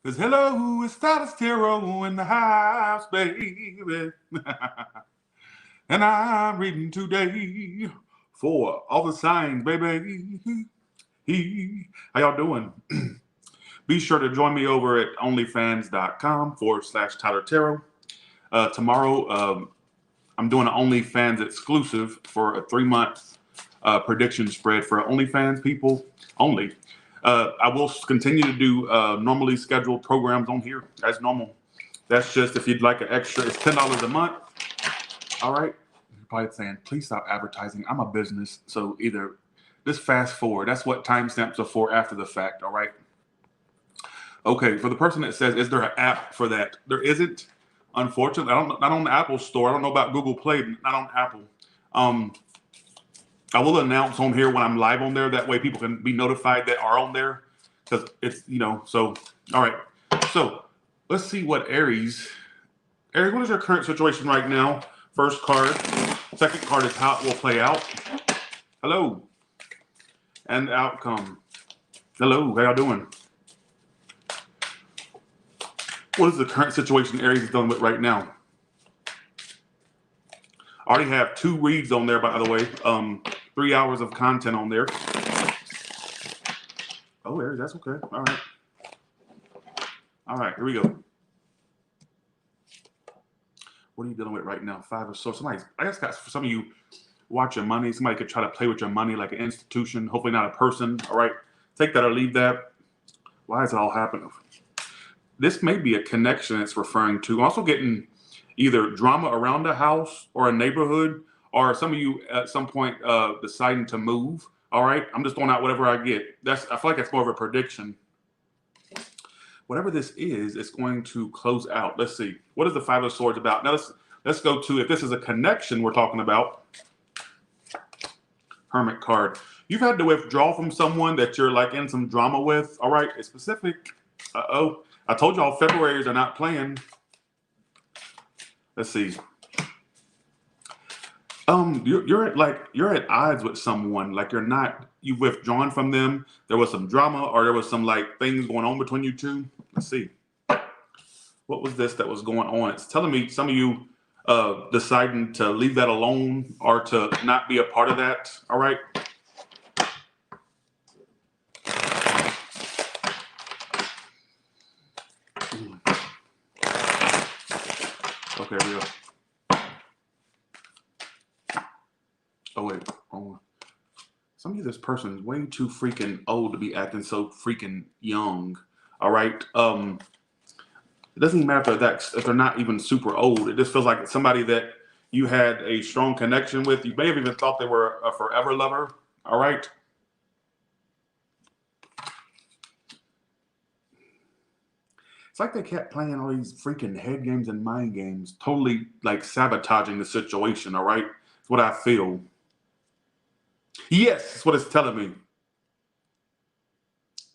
Cause hello, it's Status Tarot in the house, baby. And I'm reading today for all the signs, baby. How y'all doing? Be sure to join me over at onlyfans.com/Tyler Tarot. Tomorrow, I'm doing an OnlyFans exclusive for a 3-month prediction spread for OnlyFans people only. I will continue to do normally scheduled programs on here as normal. That's just if you'd like an extra, it's $10 a month. All right. You're probably saying, please stop advertising. I'm a business. So either just fast forward. That's what timestamps are for after the fact. All right. Okay. For the person that says, is there an app for that? There isn't. Unfortunately, not on the Apple Store. I don't know about Google Play, not on Apple. I will announce on here when I'm live on there. That way people can be notified that are on there. Because it's, so, all right. So let's see what Aries, what is your current situation right now? First card. Second card is how it will play out. Hello. And outcome. Hello, how y'all doing? What is the current situation Aries is dealing with right now? I already have 2 reads on there, by the way. 3 hours of content on there. Oh, Aries, that's okay. All right. All right, here we go. What are you dealing with right now? 5 of Swords. I guess for some of you, watch your money. Somebody could try to play with your money like an institution. Hopefully not a person. All right. Take that or leave that. Why is it all happening? This may be a connection it's referring to. I'm also getting either drama around a house or a neighborhood, or some of you at some point deciding to move. All right. I'm just throwing out whatever I get. I feel like that's more of a prediction. Whatever this is, it's going to close out. Let's see. What is the 5 of Swords about? Now let's go to, if this is a connection we're talking about. Hermit card. You've had to withdraw from someone that you're like in some drama with. All right. It's specific. Uh-oh. I told y'all February's are not playing. Let's see. You're at odds with someone. Like you've withdrawn from them. There was some drama or there was some like things going on between you two. Let's see. What was this that was going on? It's telling me some of you deciding to leave that alone or to not be a part of that. All right. Okay, here we go. Oh, wait. Oh. Some of you, this person is way too freaking old to be acting so freaking young. All right. It doesn't even matter if they're not even super old. It just feels like it's somebody that you had a strong connection with. You may have even thought they were a forever lover. All right. It's like they kept playing all these freaking head games and mind games, totally like sabotaging the situation. All right. It's what I feel. Yes, that's what it's telling me.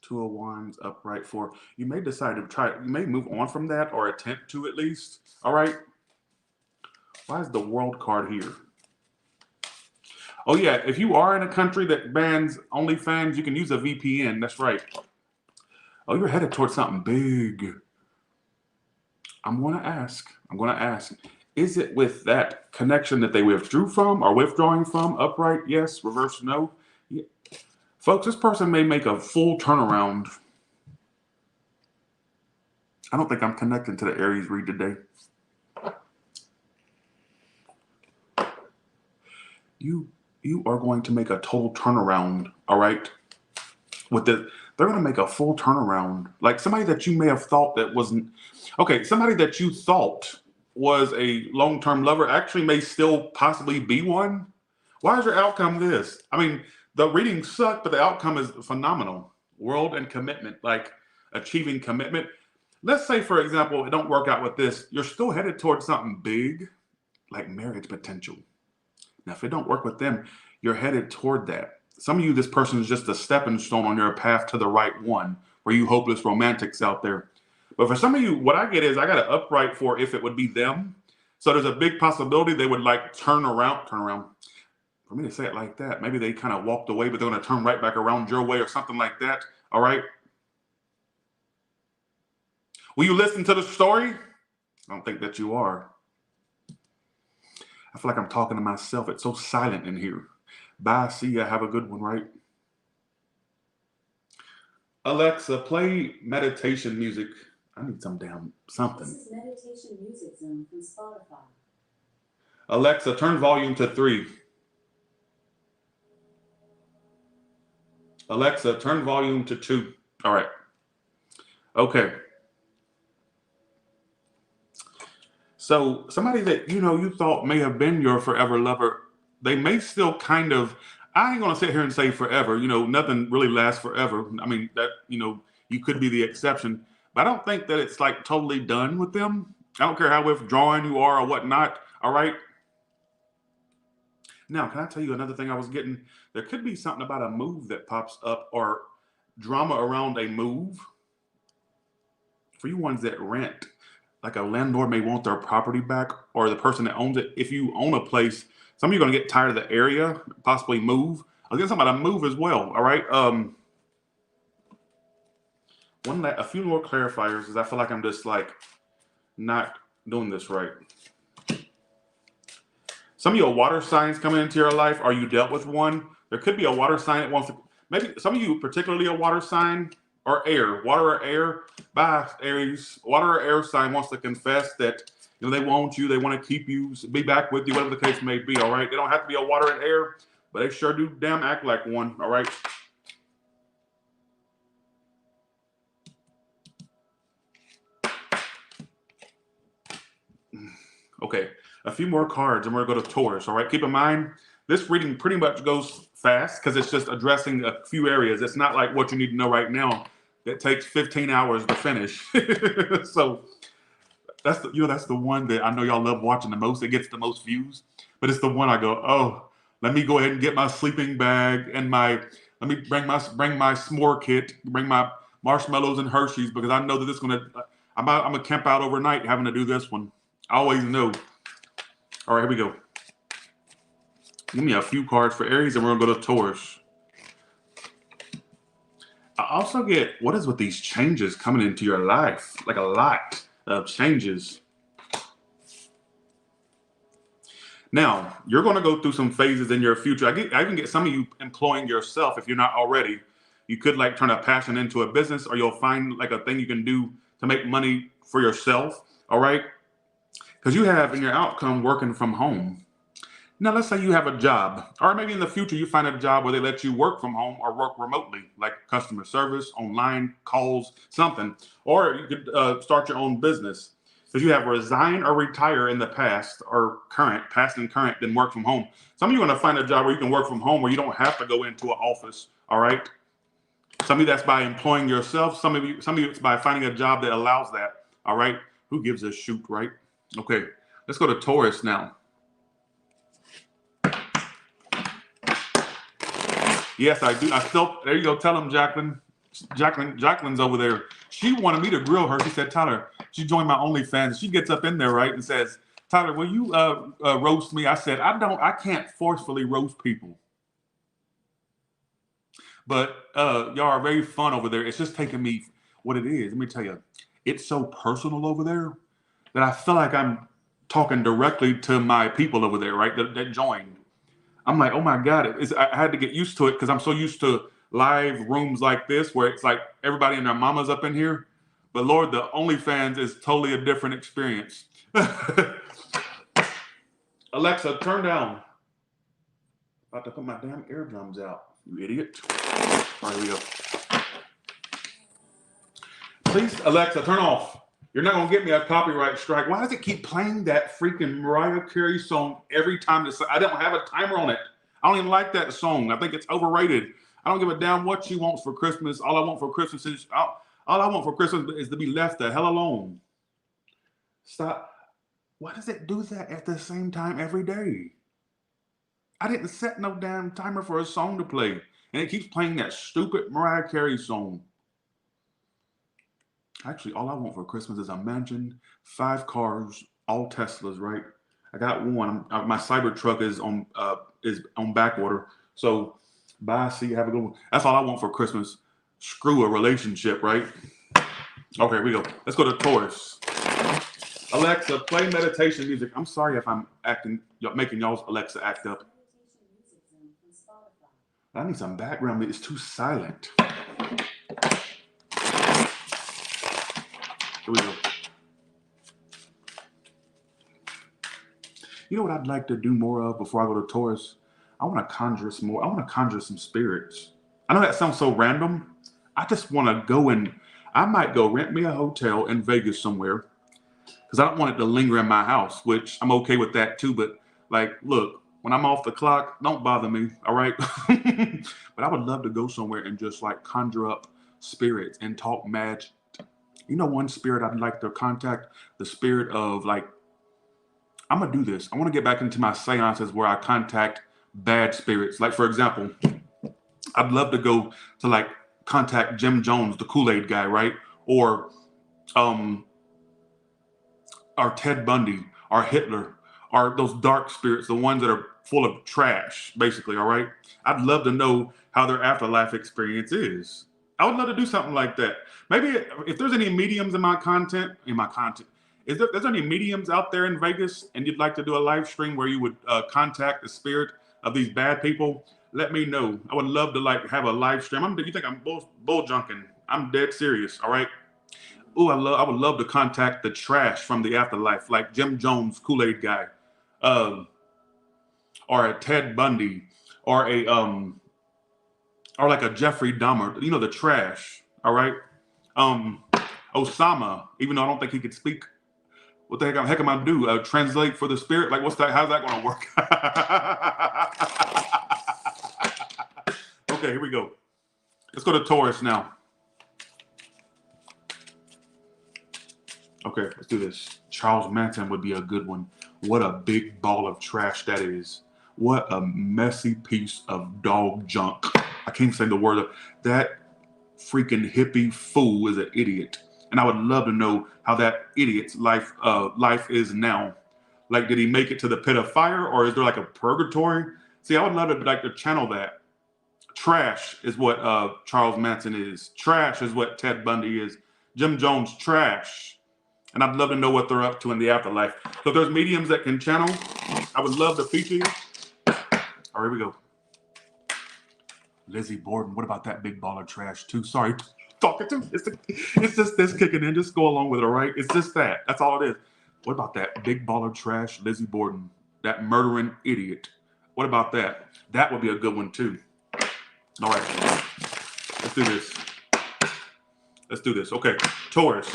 2 of Wands, upright 4. You may decide to try. You may move on from that or attempt to at least. All right. Why is the World card here? Oh yeah, if you are in a country that bans OnlyFans, you can use a VPN. That's right. Oh, you're headed towards something big. I'm going to ask. Is it with that connection that they withdrew from or withdrawing from? Upright, yes. Reverse, no. Yeah. Folks, this person may make a full turnaround. I don't think I'm connecting to the Aries read today. You are going to make a total turnaround, all right? They're going to make a full turnaround. Like somebody that you may have thought that wasn't... Okay, somebody that you thought was a long-term lover actually may still possibly be one. Why is your outcome this? I mean, the reading sucked, but the outcome is phenomenal. World and commitment, like achieving commitment. Let's say, for example, it don't work out with this. You're still headed towards something big, like marriage potential. Now, if it don't work with them, you're headed toward that. Some of you, this person is just a stepping stone on your path to the right one, for you hopeless romantics out there. But for some of you, what I get is I got an upright for if it would be them. So there's a big possibility they would like turn around. For me to say it like that, maybe they kind of walked away, but they're going to turn right back around your way or something like that. All right. Will you listen to the story? I don't think that you are. I feel like I'm talking to myself. It's so silent in here. Bye. See ya. Have a good one, right? Alexa, play meditation music. I need some damn something. This is meditation music zone from Spotify. Alexa, turn volume to 3. Alexa, turn volume to 2. All right. Okay. So somebody that you thought may have been your forever lover, they may still kind of. I ain't gonna sit here and say forever. Nothing really lasts forever. I mean that you could be the exception, but I don't think that it's like totally done with them. I don't care how withdrawn you are or whatnot. All right. Now, can I tell you another thing I was getting? There could be something about a move that pops up or drama around a move. For you ones that rent, like a landlord may want their property back or the person that owns it. If you own a place, some of you are going to get tired of the area, possibly move. I was getting something about a move as well. All right. A few more clarifiers because I feel like I'm just like not doing this right. Some of your water signs coming into your life, or you dealt with one. There could be a water sign that wants to, maybe some of you, particularly a water sign or air, water or air, by Aries, water or air sign wants to confess that they want you, they want to keep you, be back with you, whatever the case may be, all right? They don't have to be a water and air, but they sure do damn act like one, all right? Okay, a few more cards and we're going to go to Taurus, all right? Keep in mind, this reading pretty much goes fast because it's just addressing a few areas. It's not like what you need to know right now that takes 15 hours to finish. So that's the one that I know y'all love watching the most. It gets the most views, but it's the one I go, oh, let me go ahead and get my sleeping bag and let me bring my s'more kit, bring my marshmallows and Hershey's because I know that I'm gonna camp out overnight having to do this one. I always know. All right, here we go. Give me a few cards for Aries and we're gonna go to Taurus. I also get, what is with these changes coming into your life? Like a lot of changes. Now, you're going to go through some phases in your future. I even get some of you employing yourself if you're not already. You could like turn a passion into a business, or you'll find like a thing you can do to make money for yourself. All right. Because you have in your outcome working from home. Now, let's say you have a job, or maybe in the future you find a job where they let you work from home or work remotely, like customer service, online, calls, something. Or you could start your own business. Because you have resign or retire in the past or past and current, then work from home. Some of you are going to find a job where you can work from home where you don't have to go into an office, all right? Some of you that's by employing yourself. Some of you it's by finding a job that allows that, all right? Who gives a shoot, right? Okay, let's go to Taurus now. Yes, I do. There you go. Tell him, Jacqueline. Jacqueline's over there. She wanted me to grill her. She said, Tyler, she joined my OnlyFans. She gets up in there, right, and says, Tyler, will you roast me? I said, I can't forcefully roast people. But y'all are very fun over there. It's just taking me what it is. Let me tell you, it's so personal over there that I feel like I'm talking directly to my people over there, right, that joined. I'm like, oh my God, I had to get used to it because I'm so used to live rooms like this where it's like everybody and their mamas up in here. But Lord, the OnlyFans is totally a different experience. Alexa, turn down. About to put my damn eardrums out, you idiot. All right, here we go. Please, Alexa, turn off. You're not going to get me a copyright strike. Why does it keep playing that freaking Mariah Carey song every time? I don't have a timer on it. I don't even like that song. I think it's overrated. I don't give a damn what she wants for Christmas. All I want for Christmas is to be left the hell alone. Stop. Why does it do that at the same time every day? I didn't set no damn timer for a song to play. And it keeps playing that stupid Mariah Carey song. Actually, all I want for Christmas is a mansion, 5 cars, all Teslas, right? I got one. My Cybertruck is on back order. So, bye. See you. Have a good one. That's all I want for Christmas. Screw a relationship, right? Okay, here we go. Let's go to Taurus. Alexa, play meditation music. I'm sorry if I'm making y'all's Alexa act up. Meditation music zone from Spotify. I need some background. It's too silent. Here we go. You know what I'd like to do more of before I go to Taurus? I want to conjure some more. I want to conjure some spirits. I know that sounds so random. I just want to go and I might go rent me a hotel in Vegas somewhere because I don't want it to linger in my house, which I'm okay with that too. But like, look, when I'm off the clock, don't bother me, all right? But I would love to go somewhere and just like conjure up spirits and talk magic. You know, one spirit I'd like to contact, the spirit of like, I'm gonna do this. I want to get back into my seances where I contact bad spirits. Like, for example, I'd love to go to like contact Jim Jones, the Kool-Aid guy, right? Or um or Ted Bundy, or Hitler, or those dark spirits, the ones that are full of trash, basically, all right? I'd love to know how their afterlife experience is. I would love to do something like that. Maybe if there's any mediums is there any mediums out there in Vegas and you'd like to do a live stream where you would contact the spirit of these bad people? Let me know. I would love to like have a live stream. You think I'm bull junking? I'm dead serious. All right. Oh, I would love to contact the trash from the afterlife, like Jim Jones, Kool-Aid guy, um, or a Ted Bundy, or or like a Jeffrey Dahmer. You know, the trash. All right. Um, Osama, even though I don't think he could speak. What the heck am I to do? Translate for the spirit? Like, what's that? How's that going to work? Okay, here we go. Let's go to Taurus now. Okay, let's do this. Charles Manson would be a good one. What a big ball of trash that is. What a messy piece of dog junk. I can't say the word. That freaking hippie fool is an idiot. And I would love to know how that idiot's life is now. Like, did he make it to the pit of fire, or is there like a purgatory? See, I would love to like to channel that. Trash is what Charles Manson is. Trash is what Ted Bundy is. Jim Jones, trash. And I'd love to know what they're up to in the afterlife. So if there's mediums that can channel, I would love to feature you. All right, here we go. Lizzie Borden, what about that big ball of trash too? Sorry, talking to. It's just this kicking in. Just go along with it, all right? It's just that. That's all it is. What about that big ball of trash, Lizzie Borden, that murdering idiot? What about that? That would be a good one too. All right, let's do this. Let's do this. Okay, Taurus.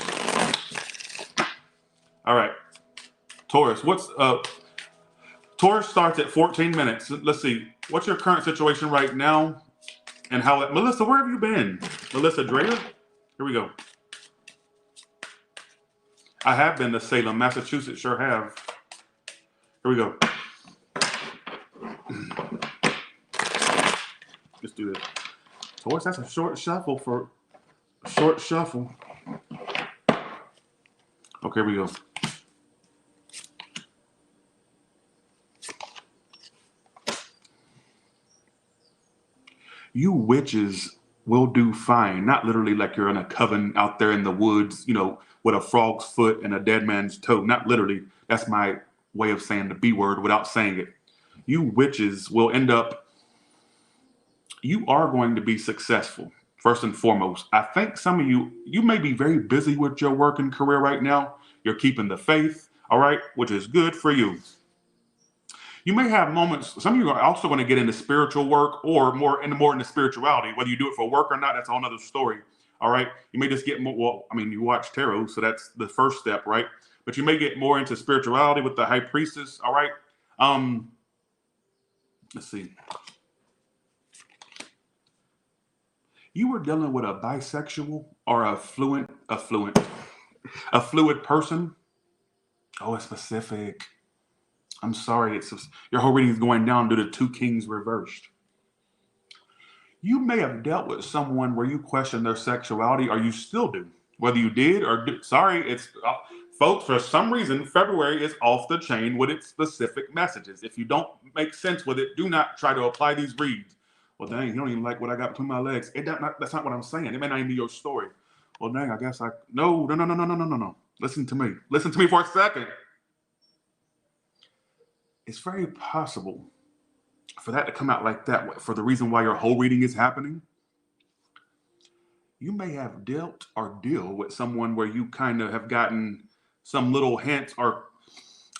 All right, Taurus. Taurus starts at 14 minutes. Let's see. What's your current situation right now? And how, Melissa, where have you been? Melissa Dreher? Here we go. I have been to Salem, Massachusetts, sure have. Here we go. Let's do this. Taurus, that's a short shuffle. Okay, here we go. You witches will do fine. Not literally like you're in a coven out there in the woods, you know, with a frog's foot and a dead man's toe. Not literally. That's my way of saying the B word without saying it. You witches will end up, you are going to be successful, first and foremost. I think some of you may be very busy with your work and career right now. You're keeping the faith, all right, which is good for you. You may have moments. Some of you are also going to get into spiritual work or more into spirituality. Whether you do it for work or not, that's a whole other story. All right. You may just get more. Well, I mean, you watch tarot, so that's the first step, right? But you may get more into spirituality with the high priestess. All right. Let's see. You were dealing with a bisexual or a fluid person. Oh, it's specific. I'm sorry, your whole reading is going down due to two kings reversed. You may have dealt with someone where you question their sexuality, or you still do. Whether you did or do, sorry, it's folks. For some reason, February is off the chain with its specific messages. If you don't make sense with it, do not try to apply these reads. Well, dang, you don't even like what I got between my legs. That's not what I'm saying. It may not even be your story. Well, dang, I guess I no, no, no, no, no, no, no, no, no. Listen to me. Listen to me for a second. It's very possible for that to come out like that for the reason why your whole reading is happening. You may have dealt or deal with someone where you kind of have gotten some little hints or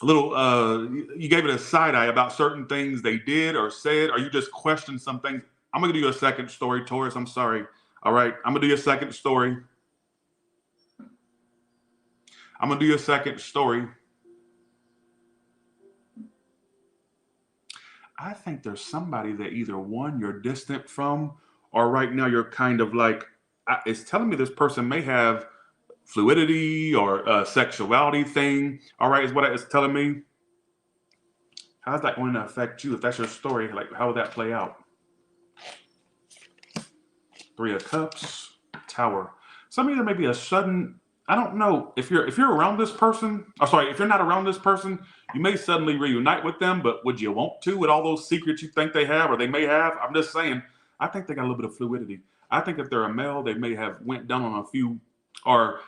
a little you gave it a side eye about certain things they did or said, or you just questioned some things. I'm gonna do you a second story, Taurus. I'm sorry. All right, I'm gonna do you a second story. I'm gonna do you a second story. I think there's somebody that either one you're distant from, or right now you're kind of like. It's telling me this person may have fluidity or a sexuality thing. All right, is what it's telling me. How's that going to affect you if that's your story? Like, how would that play out? Three of Cups, Tower. Some of you there may be a sudden. I don't know if you're around this person. Oh, sorry, if you're not around this person, you may suddenly reunite with them. But would you want to with all those secrets you think they have or they may have? I'm just saying. I think they got a little bit of fluidity. I think if they're a male, they may have went down on a few, or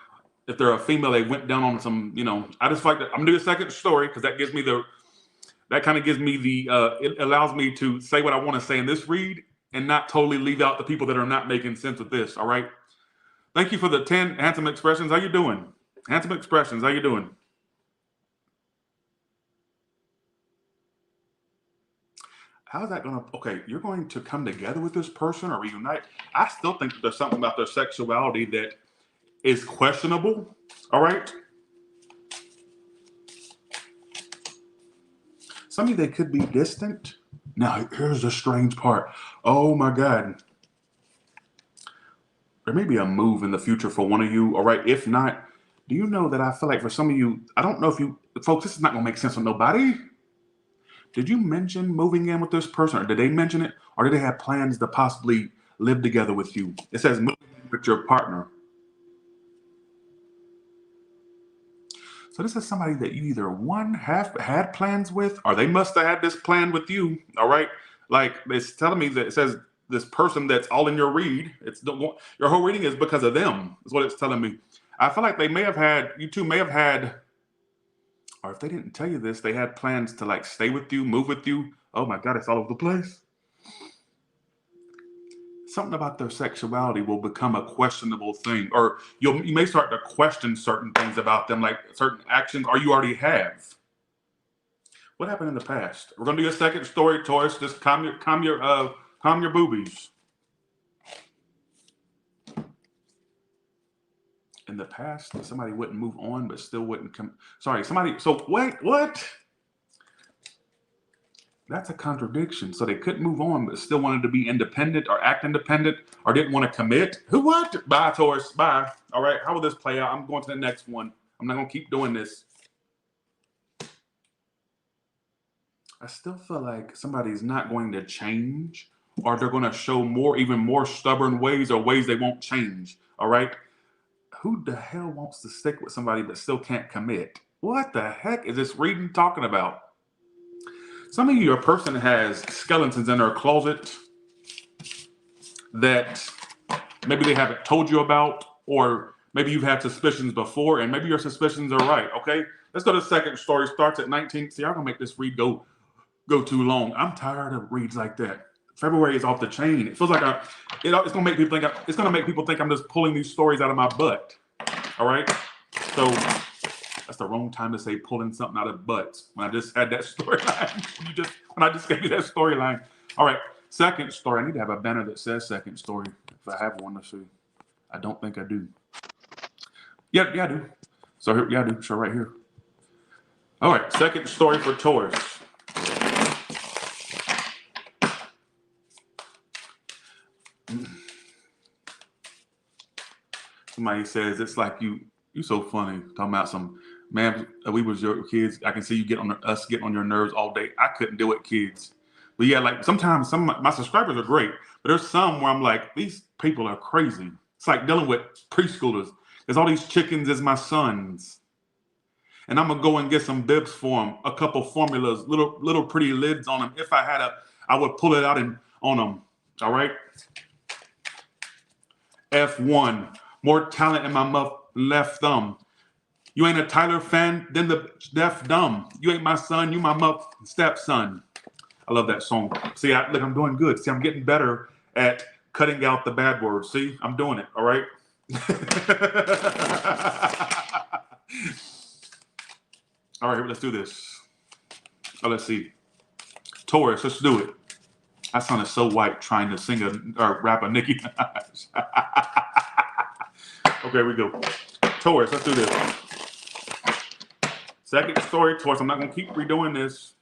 if they're a female, they went down on some. I just like that. I'm gonna do a second story because that gives me the. That kind of gives me the. It allows me to say what I want to say in this read and not totally leave out the people that are not making sense with this. All right. Thank you for the 10 handsome expressions. How you doing? Handsome expressions. How you doing? How's that going to? Okay, you're going to come together with this person or reunite. I still think there's something about their sexuality that is questionable. All right. Some of you, they could be distant. Now, here's the strange part. Oh my God. There may be a move in the future for one of you. All right. If not, do you know that I feel like for some of you, I don't know if you, folks, this is not going to make sense with nobody. Did you mention moving in with this person, or did they mention it, or did they have plans to possibly live together with you? It says moving in with your partner. So this is somebody that you either one have had plans with, or they must have had this plan with you. All right, like it's telling me that it says this person that's all in your read. Your whole reading is because of them. Is what it's telling me. I feel like they may have had you two may have had, or if they didn't tell you this, they had plans to like stay with you, move with you. Oh my God, it's all over the place. Something about their sexuality will become a questionable thing, or you may start to question certain things about them, like certain actions, or you already have. What happened in the past? We're gonna do a second story, Taurus. Just calm your boobies. In the past, somebody wouldn't move on, but still wouldn't come. Sorry, somebody. So wait, what? That's a contradiction. So they couldn't move on, but still wanted to be independent or act independent or didn't want to commit. Who what? Bye, Taurus. Bye. All right. How will this play out? I'm going to the next one. I'm not going to keep doing this. I still feel like somebody's not going to change, or they're going to show even more stubborn ways, or ways they won't change. All right. Who the hell wants to stick with somebody but still can't commit? What the heck is this reading talking about? Some of you, your person has skeletons in their closet that maybe they haven't told you about, or maybe you've had suspicions before, and maybe your suspicions are right. Okay, let's go to the second story. Starts at 19. See, I'm gonna make this read go too long. I'm tired of reads like that. February is off the chain. It feels like it's gonna make people think. It's gonna make people think I'm just pulling these stories out of my butt. All right, so. That's the wrong time to say pulling something out of butts when I just had that storyline. When I just gave you that storyline. All right, second story. I need to have a banner that says second story. If I have one, let's see. I don't think I do. Yeah, I do. So here, yeah, I do. So right here. All right, second story for Taurus. Somebody says it's like you so funny talking about some. Man, we was your kids. I can see you us getting on your nerves all day. I couldn't deal with kids. But yeah, like sometimes some of my subscribers are great, but there's some where I'm like, these people are crazy. It's like dealing with preschoolers. There's all these chickens as my sons. And I'm gonna go and get some bibs for them, a couple formulas, little pretty lids on them. If I had I would pull it out and on them. All right. F1. More talent in my left thumb. You ain't a Tyler fan, then the deaf dumb. You ain't my son, you my stepson. I love that song. See, look, I'm doing good. See, I'm getting better at cutting out the bad words. See, I'm doing it. All right. All right, let's do this. Oh, let's see. Taurus, let's do it. I sounded so white trying to sing or rap a Nicki Minaj. Okay, we go. Taurus, let's do this. Second story, Taurus. I'm not going to keep redoing this.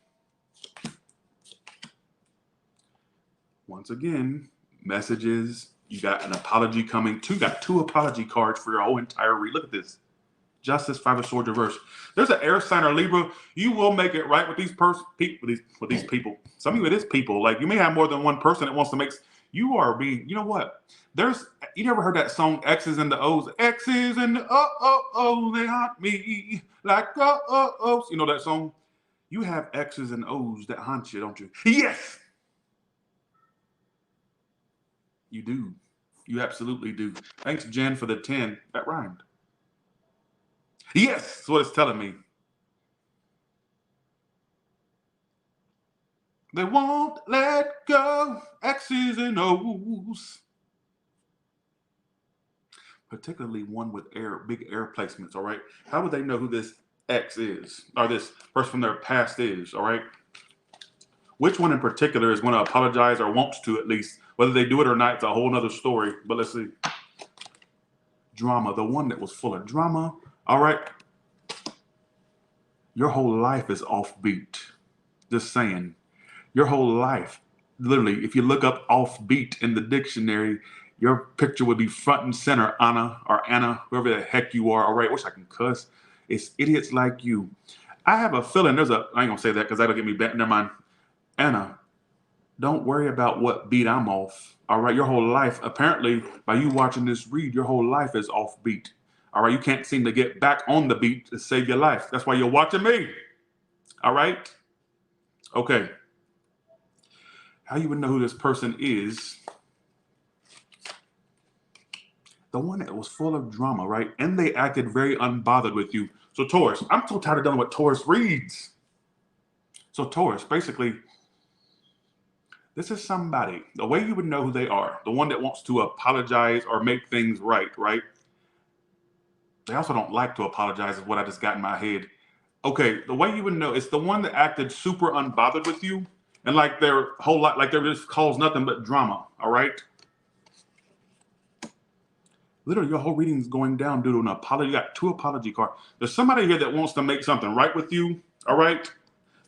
Once again, messages. You got an apology coming. Got two apology cards for your whole entire read. Look at this. Justice, Five of Swords reverse. There's an air sign or Libra. You will make it right with these with these people. Some of you, it is people. Like you may have more than one person that wants to make. You are being. You know what? You never heard that song X's and the O's. X's and the they haunt me like O's. You know that song? You have X's and O's that haunt you, don't you? Yes, you do. You absolutely do. Thanks, Jen, for the 10. That rhymed. Yes, that's what it's telling me. They won't let go. X's and O's. Particularly one with big air placements, all right? How would they know who this X is, or this person from their past is, all right? Which one in particular is going to apologize or wants to at least? Whether they do it or not, it's a whole nother story. But let's see. Drama, the one that was full of drama, all right? Your whole life is offbeat. Just saying. Your whole life, literally, if you look up offbeat in the dictionary, your picture would be front and center, Anna, whoever the heck you are. All right, wish I can cuss. It's idiots like you. I have a feeling I ain't gonna say that because that'll get me back. Never mind. Anna, don't worry about what beat I'm off. All right, your whole life, apparently, by you watching this read, your whole life is offbeat. All right, you can't seem to get back on the beat to save your life. That's why you're watching me. All right? Okay. How you would know who this person is? The one that was full of drama, right? And they acted very unbothered with you. So Taurus, I'm so tired of dealing with Taurus reads. So Taurus, basically, this is somebody, the way you would know who they are, the one that wants to apologize or make things right, right? They also don't like to apologize is what I just got in my head. Okay, the way you would know, it's the one that acted super unbothered with you and like their whole lot, like they just caused nothing but drama, all right? Literally, your whole reading is going down due to an apology. You got two apology cards. There's somebody here that wants to make something right with you, all right?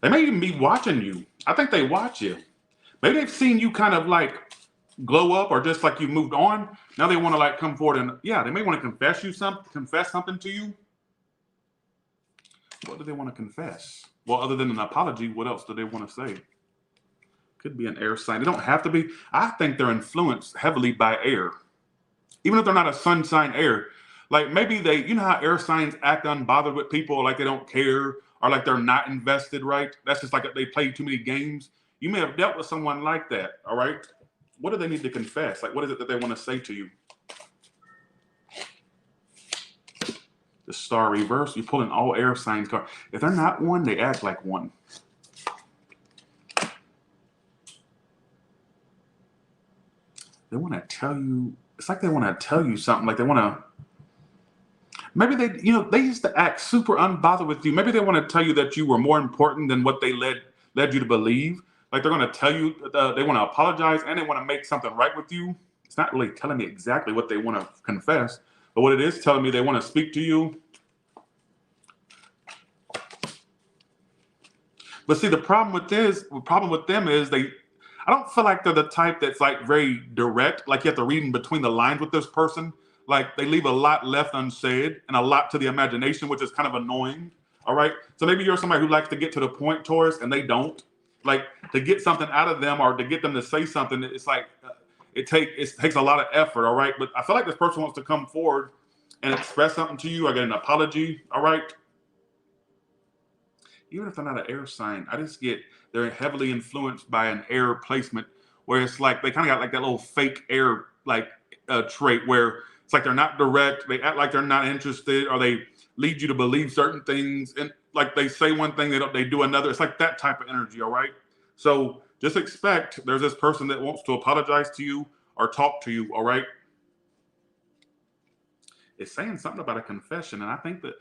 They may even be watching you. I think they watch you. Maybe they've seen you kind of like glow up or just like you moved on. Now they want to like come forward and, yeah, they may want to confess something to you. What do they want to confess? Well, other than an apology, what else do they want to say? Could be an air sign. They don't have to be. I think they're influenced heavily by air. Even if they're not a sun sign air, like maybe you know how air signs act unbothered with people, like they don't care or like they're not invested, right? That's just like they play too many games. You may have dealt with someone like that, all right? What do they need to confess? Like, what is it that they want to say to you? The star reverse, you pull in all air signs card. If they're not one, they act like one. They want to tell you, it's like they want to tell you something, like they want to, maybe they used to act super unbothered with you. Maybe they want to tell you that you were more important than what they led you to believe. Like they're going to tell you, they want to apologize and they want to make something right with you. It's not really telling me exactly what they want to confess, but what it is telling me, they want to speak to you. But see, the problem with them is I don't feel like they're the type that's like very direct. Like you have to read in between the lines with this person. Like they leave a lot left unsaid and a lot to the imagination, which is kind of annoying. All right. So maybe you're somebody who likes to get to the point, Taurus, and they don't. Like to get something out of them or to get them to say something, it's like it takes a lot of effort. All right. But I feel like this person wants to come forward and express something to you. I get an apology. All right. Even if they're not an air sign, I just get they're heavily influenced by an air placement where it's like they kind of got like that little fake air like trait where It's like they're not direct. They act like they're not interested, or they lead you to believe certain things. And like they say one thing, they do another. It's like that type of energy, all right? So just expect there's this person that wants to apologize to you or talk to you, all right? It's saying something about a confession. And I think that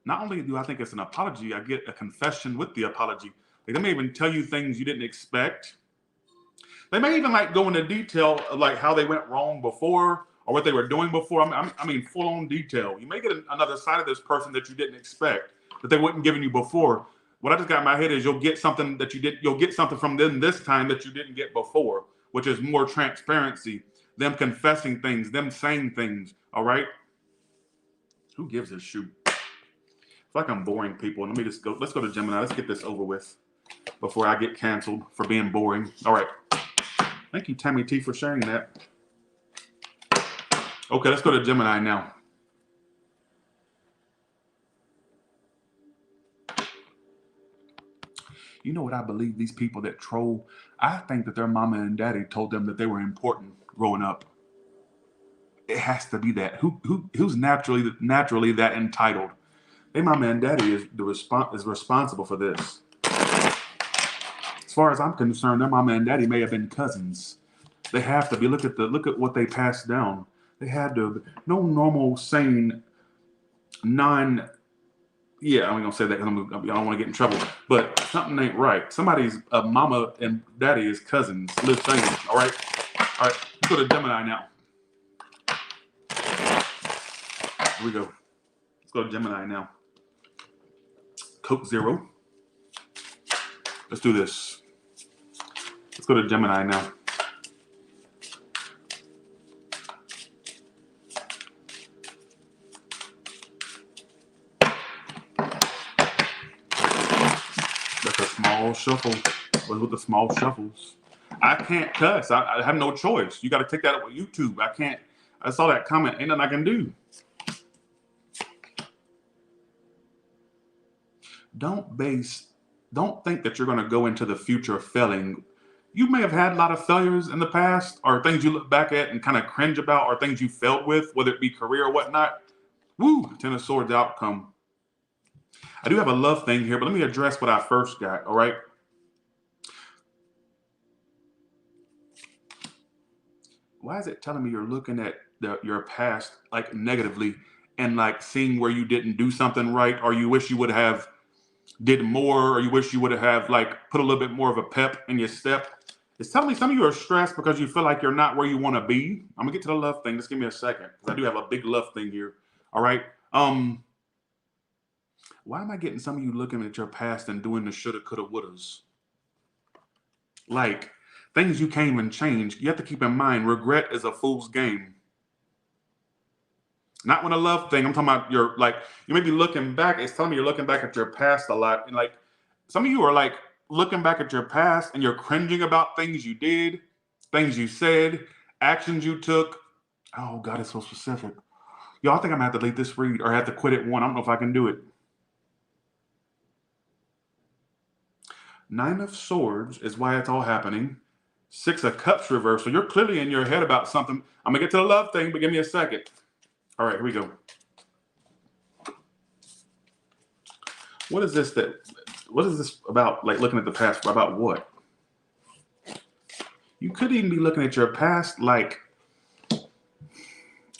not only do I think it's an apology, I get a confession with the apology. Like they may even tell you things you didn't expect. They may even like go into detail of like how they went wrong before or what they were doing before. I mean full on detail. You may get another side of this person that you didn't expect that they wouldn't given you before. What I just got in my head is you'll get something that you did. You'll get something from them this time that you didn't get before, which is more transparency. Them confessing things, them saying things. All right. Who gives a shoot? It's like I'm boring people. Let me just go. Let's go to Gemini. Let's get this over with before I get canceled for being boring. All right. Thank you, Tammy T, for sharing that. Okay, let's go to Gemini now. You know what I believe? These people that troll, I think that their mama and daddy told them that they were important growing up. It has to be that. Who's naturally that entitled? Their mama and daddy is responsible for this. As far as I'm concerned, their mama and daddy may have been cousins. They have to be. Look at what they passed down. They had to. No normal, sane, non. Yeah, I'm gonna say that because I don't want to get in trouble. But something ain't right. Somebody's mama and daddy is cousins. Live sane. All right. Let's go to Gemini now. Here we go. Let's go to Gemini now. Coke Zero. Let's do this. Let's go to Gemini now. That's a small shuffle. With the small shuffles. I can't cuss. I have no choice. You got to take that up with YouTube. I can't. I saw that comment. Ain't nothing I can do. Don't think that you're going to go into the future failing. You may have had a lot of failures in the past, or things you look back at and kind of cringe about, or things you failed with, whether it be career or whatnot. Woo, Ten of Swords outcome. I do have a love thing here, but let me address what I first got, all right? Why is it telling me you're looking at your past like negatively and like seeing where you didn't do something right, or you wish you would have did more, or you wish you would have like put a little bit more of a pep in your step? It's telling me some of you are stressed because you feel like you're not where you want to be. I'm gonna get to the love thing. Just give me a second, because I do have a big love thing here. All right. Why am I getting some of you looking at your past and doing the shoulda, coulda, wouldas? Like things you can't even change. You have to keep in mind, regret is a fool's game. Not when a love thing. I'm talking about you're like, you may be looking back. It's telling me you're looking back at your past a lot. And like some of you are like looking back at your past and you're cringing about things you did, things you said, actions you took. Oh God, it's so specific. Y'all, I think I'm gonna have to delete this read or have to quit at one. I don't know if I can do it. Nine of Swords is why it's all happening. Six of Cups reversed. So you're clearly in your head about something. I'm gonna get to the love thing, but give me a second. All right, here we go. What is this about? Like looking at the past, about what? You could even be looking at your past like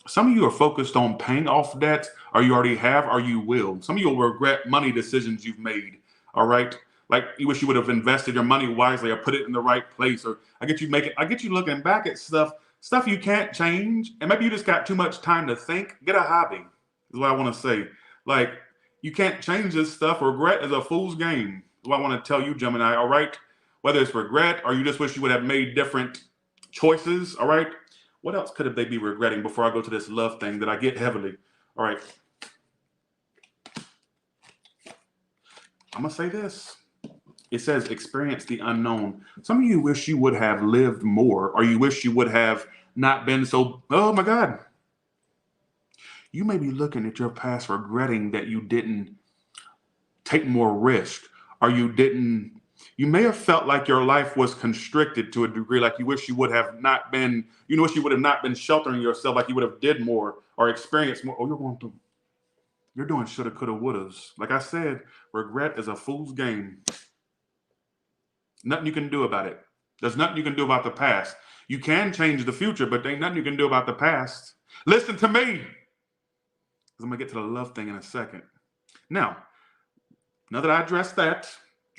some of you are focused on paying off debts, or you already have, or you will. Some of you will regret money decisions you've made. All right. Like you wish you would have invested your money wisely or put it in the right place. Or I get you looking back at stuff you can't change. And maybe you just got too much time to think. Get a hobby is what I want to say. Like you can't change this stuff. Regret is a fool's game. Is what I want to tell you, Gemini. All right. Whether it's regret or you just wish you would have made different choices. All right. What else could they be regretting before I go to this love thing that I get heavily? All right. I'm going to say this. It says experience the unknown. Some of you wish you would have lived more, or you wish you would have not been so, oh my God. You may be looking at your past regretting that you didn't take more risk, or you may have felt like your life was constricted to a degree, like you wish you would have not been, wish you would have not been sheltering yourself, like you would have did more, or experience more. Oh, you're doing shoulda, coulda, wouldas. Like I said, regret is a fool's game. Nothing you can do about it. There's nothing you can do about the past. You can change the future, but there ain't nothing you can do about the past. Listen to me, because I'm going to get to the love thing in a second. Now that I addressed that,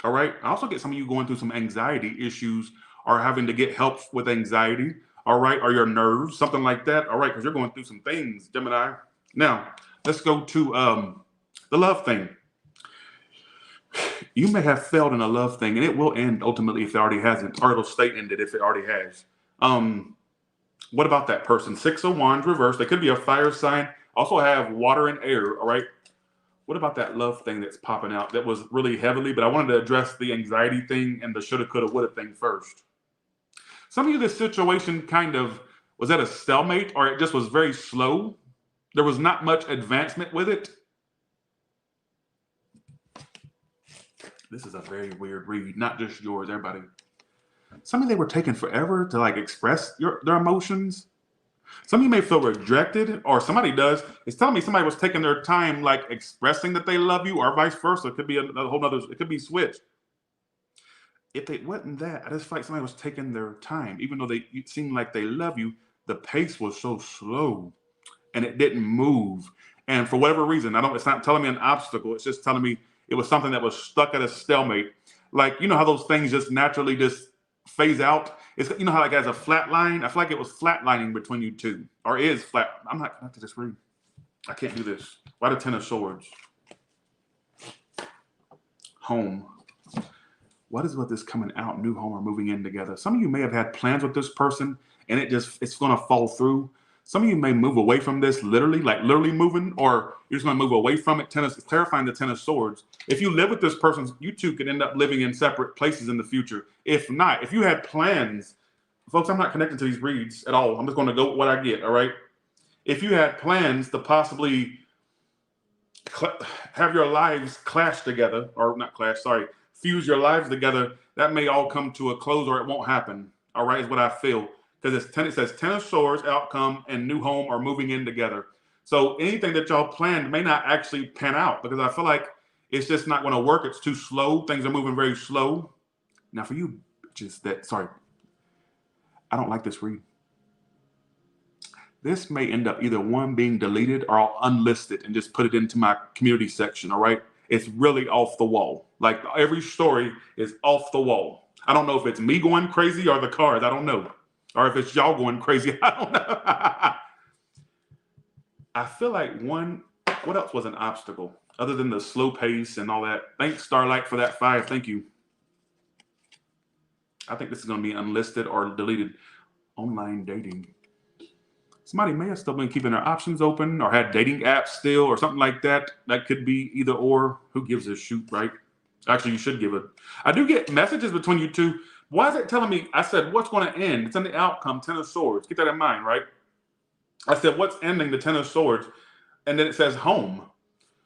all right, I also get some of you going through some anxiety issues or having to get help with anxiety, all right, or your nerves, something like that, all right, because you're going through some things, Gemini. Now, let's go to the love thing. You may have failed in a love thing, and it will end ultimately if it already hasn't, or it'll stay ended if it already has. What about that person? Six of Wands reversed. They could be a fire sign. Also have water and air, all right? What about that love thing that's popping out that was really heavily, but I wanted to address the anxiety thing and the shoulda, coulda, woulda thing first. Some of you, this situation kind of was at a stalemate, or it just was very slow. There was not much advancement with it. This is a very weird read, not just yours, everybody. Some of you, they were taking forever to like express their emotions. Some of you may feel rejected, or somebody does. It's telling me somebody was taking their time, like expressing that they love you, or vice versa. It could be a whole other. It could be switched. If it wasn't that, I just feel like somebody was taking their time, even though it seemed like they love you. The pace was so slow, and it didn't move. And for whatever reason, it's not telling me an obstacle. It's just telling me it was something that was stuck at a stalemate. Like, you know how those things just naturally just phase out? It's, you know how like as a flat line? I feel like it was flatlining between you two. Or is flat. I'm not connected to this read. I can't do this. Why the Ten of Swords? Home. What is with this coming out? New home or moving in together? Some of you may have had plans with this person and it's going to fall through. Some of you may move away from this literally, like literally moving, or you're just going to move away from it. Clarifying the Ten of Swords. If you live with this person, you two could end up living in separate places in the future. If not, if you had plans, folks, I'm not connected to these reads at all. I'm just going to go with what I get, all right? If you had plans to possibly have your lives clash together, or not clash, sorry, fuse your lives together, that may all come to a close or it won't happen, all right, is what I feel. Because it says Ten of Swords, outcome, and new home are moving in together. So anything that y'all planned may not actually pan out because I feel like it's just not going to work. It's too slow. Things are moving very slow. Now for you bitches sorry, I don't like this read. This may end up either one being deleted or I'll unlist it and just put it into my community section, all right? It's really off the wall. Like every story is off the wall. I don't know if it's me going crazy or the cards. I don't know. Or if it's y'all going crazy, I don't know. I feel like what else was an obstacle other than the slow pace and all that? Thanks, Starlight, for that 5. Thank you. I think this is going to be unlisted or deleted. Online dating. Somebody may have still been keeping their options open or had dating apps still or something like that. That could be either or. Who gives a shoot, right? Actually, you should give it. I do get messages between you two. Why is it telling me? I said, what's going to end? It's in the outcome, Ten of Swords. Keep that in mind, right? I said, what's ending the Ten of Swords? And then it says home.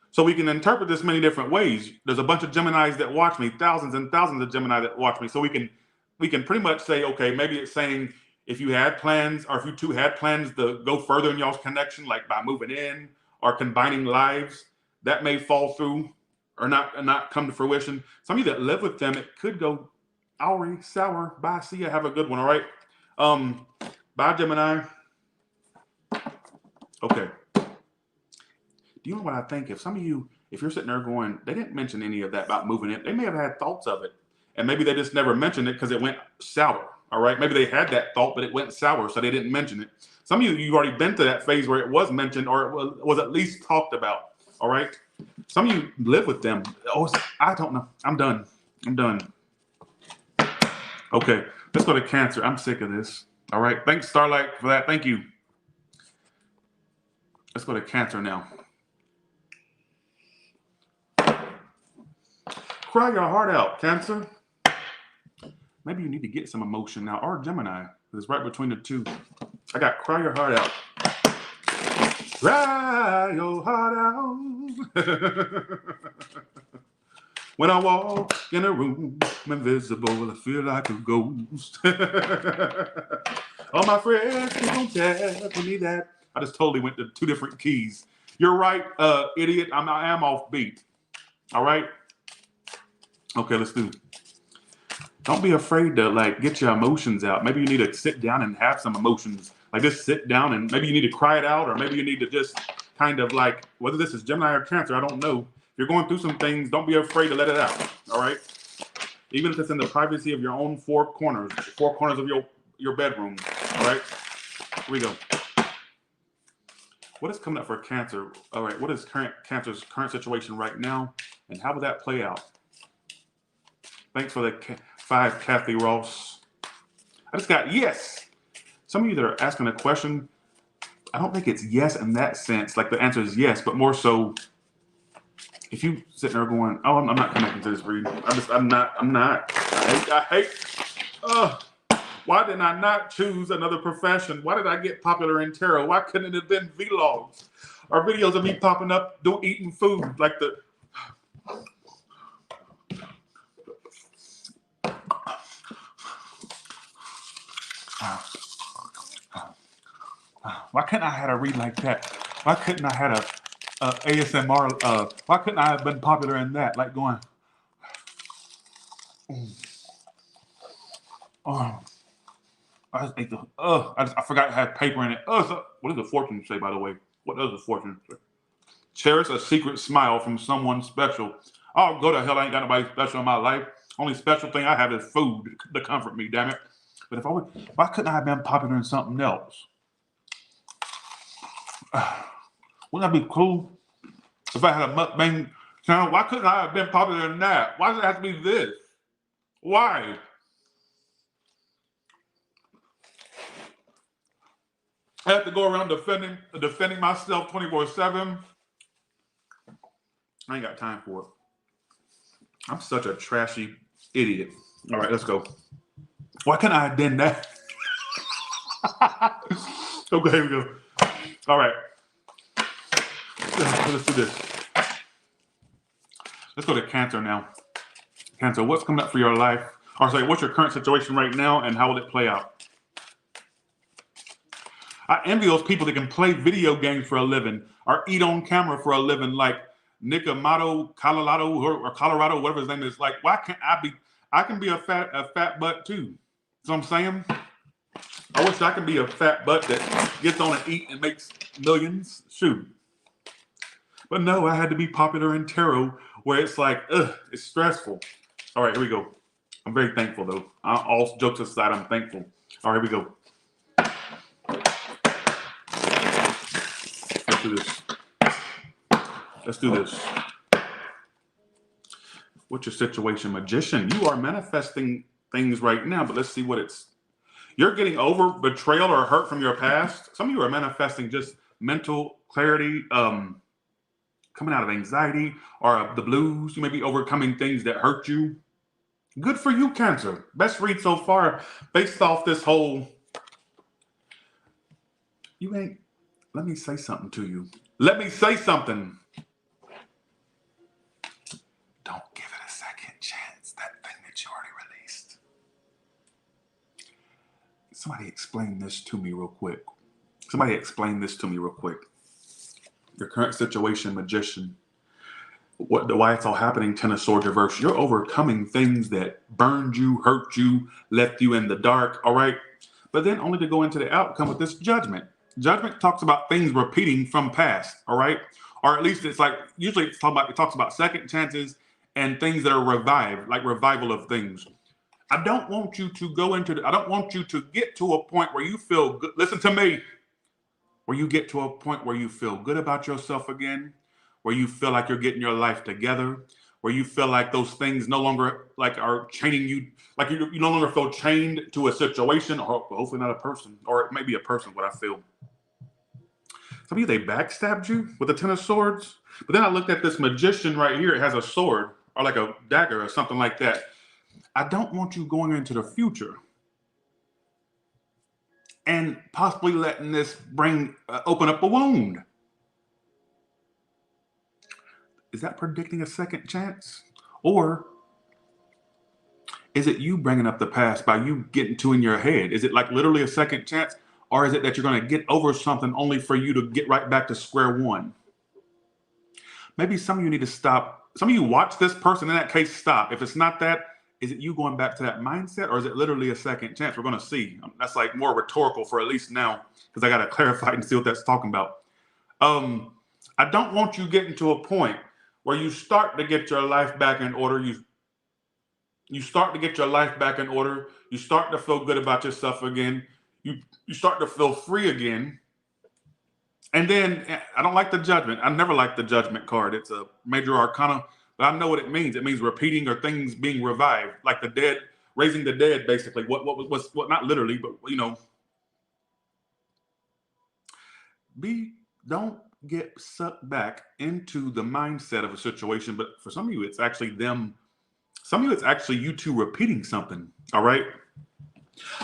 So we can interpret this many different ways. There's a bunch of Geminis that watch me, thousands and thousands of Gemini that watch me. So we can pretty much say, okay, maybe it's saying if you had plans or if you two had plans to go further in y'all's connection, like by moving in or combining lives, that may fall through or not come to fruition. Some of you that live with them, it could go Auri, sour. Bye. See ya. Have a good one. All right. Bye, Gemini. Okay. Do you know what I think? If some of you, if you're sitting there going, they didn't mention any of that about moving in, they may have had thoughts of it. And maybe they just never mentioned it because it went sour. All right. Maybe they had that thought, but it went sour, so they didn't mention it. Some of you've already been to that phase where it was mentioned or it was at least talked about. All right. Some of you live with them. Oh, I don't know. I'm done. Okay, let's go to Cancer. I'm sick of this. All right. Thanks, Starlight, for that. Thank you. Let's go to Cancer now. Cry your heart out, Cancer. Maybe you need to get some emotion now. Or Gemini. It's right between the two. I got cry your heart out. Cry your heart out. When I walk in a room, I'm invisible, I feel like a ghost. All my friends keep on telling me that I just totally went to two different keys. You're right, idiot. I am off beat. All right. Okay, let's do. Don't be afraid to like get your emotions out. Maybe you need to sit down and have some emotions. Like just sit down and maybe you need to cry it out, or maybe you need to just kind of like whether this is Gemini or Cancer, I don't know. If you're going through some things, don't be afraid to let it out. All right. Even if it's in the privacy of your own four corners of your bedroom. All right. Here we go. What is coming up for Cancer? All right. What is Cancer's current situation right now, and how will that play out? Thanks for the 5, Kathy Ross. I just got yes. Some of you that are asking a question, I don't think it's yes in that sense. Like the answer is yes, but more so if you sitting there going, oh, I'm not connecting to this reading. I'm not. I hate. Why did I not choose another profession? Why did I get popular in tarot? Why couldn't it have been vlogs or videos of me popping up, eating food like the. Why couldn't I have a read like that? Why couldn't I have a ASMR? Why couldn't I have been popular in that? Like going, oh, I just ate the. I forgot it had paper in it. So, what does the fortune say, by the way? What does the fortune say? Cherish a secret smile from someone special. Oh, go to hell! I ain't got nobody special in my life. Only special thing I have is food to comfort me. Damn it! But why couldn't I have been popular in something else? Wouldn't that be cool if I had a mukbang channel? Why couldn't I have been popular in that? Why does it have to be this? Why? I have to go around defending myself 24/7. I ain't got time for it. I'm such a trashy idiot. All right, let's go. Why couldn't I have done that? Okay, here we go. All right. Let's do this. Let's go to Cancer now. Cancer, what's coming up for your life? Or sorry, what's your current situation right now and how will it play out? I envy those people that can play video games for a living or eat on camera for a living like Nick Amato, Colorado, or Colorado, whatever his name is. Like, why can't I can be a fat butt too. So I'm saying? I wish I could be a fat butt that gets on and eat and makes millions. Shoot. But no, I had to be popular in tarot where it's like, it's stressful. All right, here we go. I'm very thankful though. All jokes aside, I'm thankful. All right, here we go. Let's do this. Let's do this. What's your situation, Magician? You are manifesting things right now, but let's see what it's. You're getting over betrayal or hurt from your past. Some of you are manifesting just mental clarity, coming out of anxiety or the blues. You may be overcoming things that hurt you. Good for you, Cancer. Best read so far based off this whole. You ain't. Let me say something to you. Let me say something. Don't give it a second chance. That thing that you already released. Somebody explain this to me real quick. Your current situation, Magician. Why it's all happening, Ten of Swords reverse. You're overcoming things that burned you, hurt you, left you in the dark, all right? But then only to go into the outcome with this Judgment. Judgment talks about things repeating from past, all right? Or at least it's like, usually it talks about second chances and things that are revived, like revival of things. I don't want you to get to a point where you feel good. Listen to me. Where you get to a point where you feel good about yourself again, where you feel like you're getting your life together, where you feel like those things no longer like are chaining you, like you no longer feel chained to a situation, or hopefully not a person, or it may be a person, what I feel. Some of you, they backstabbed you with the Ten of Swords. But then I looked at this Magician right here. It has a sword or like a dagger or something like that. I don't want you going into the future and possibly letting this open up a wound. Is that predicting a second chance? Or is it you bringing up the past by you getting too in your head? Is it like literally a second chance? Or is it that you're going to get over something only for you to get right back to square one? Maybe some of you need to stop. Some of you watch this person. In that case, stop. If it's not that, is it you going back to that mindset, or is it literally a second chance? We're going to see. That's like more rhetorical for at least now, because I got to clarify and see what that's talking about. Um, I don't want you getting to a point where you start to get your life back in order. You start to get your life back in order. You start to feel good about yourself again. You start to feel free again. And then I don't like the judgment. I never liked the judgment card. It's a major arcana, but I know what it means. It means repeating or things being revived, like the dead, raising the dead, basically. What not literally, but don't get sucked back into the mindset of a situation. But for some of you, it's actually them. Some of you, it's actually you two repeating something. All right.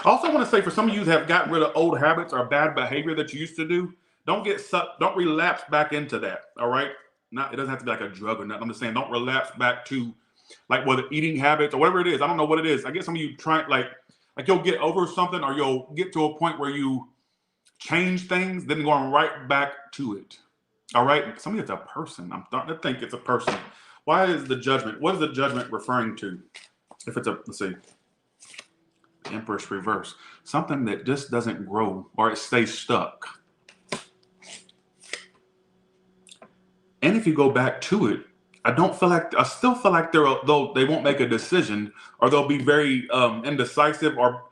I also want to say for some of you that have gotten rid of old habits or bad behavior that you used to do, don't get sucked, don't relapse back into that. All right. Not, it doesn't have to be like a drug or nothing. I'm just saying don't relapse back to like whether eating habits or whatever it is. I don't know what it is. I guess some of you try like you'll get over something or you'll get to a point where you change things, then going right back to it. All right. Some of you it's a person. I'm starting to think it's a person. Why is the judgment? What is the judgment referring to? If it's a, let's see. Empress reverse, something that just doesn't grow or it stays stuck. And if you go back to it, I still feel like though they won't make a decision or they'll be very indecisive or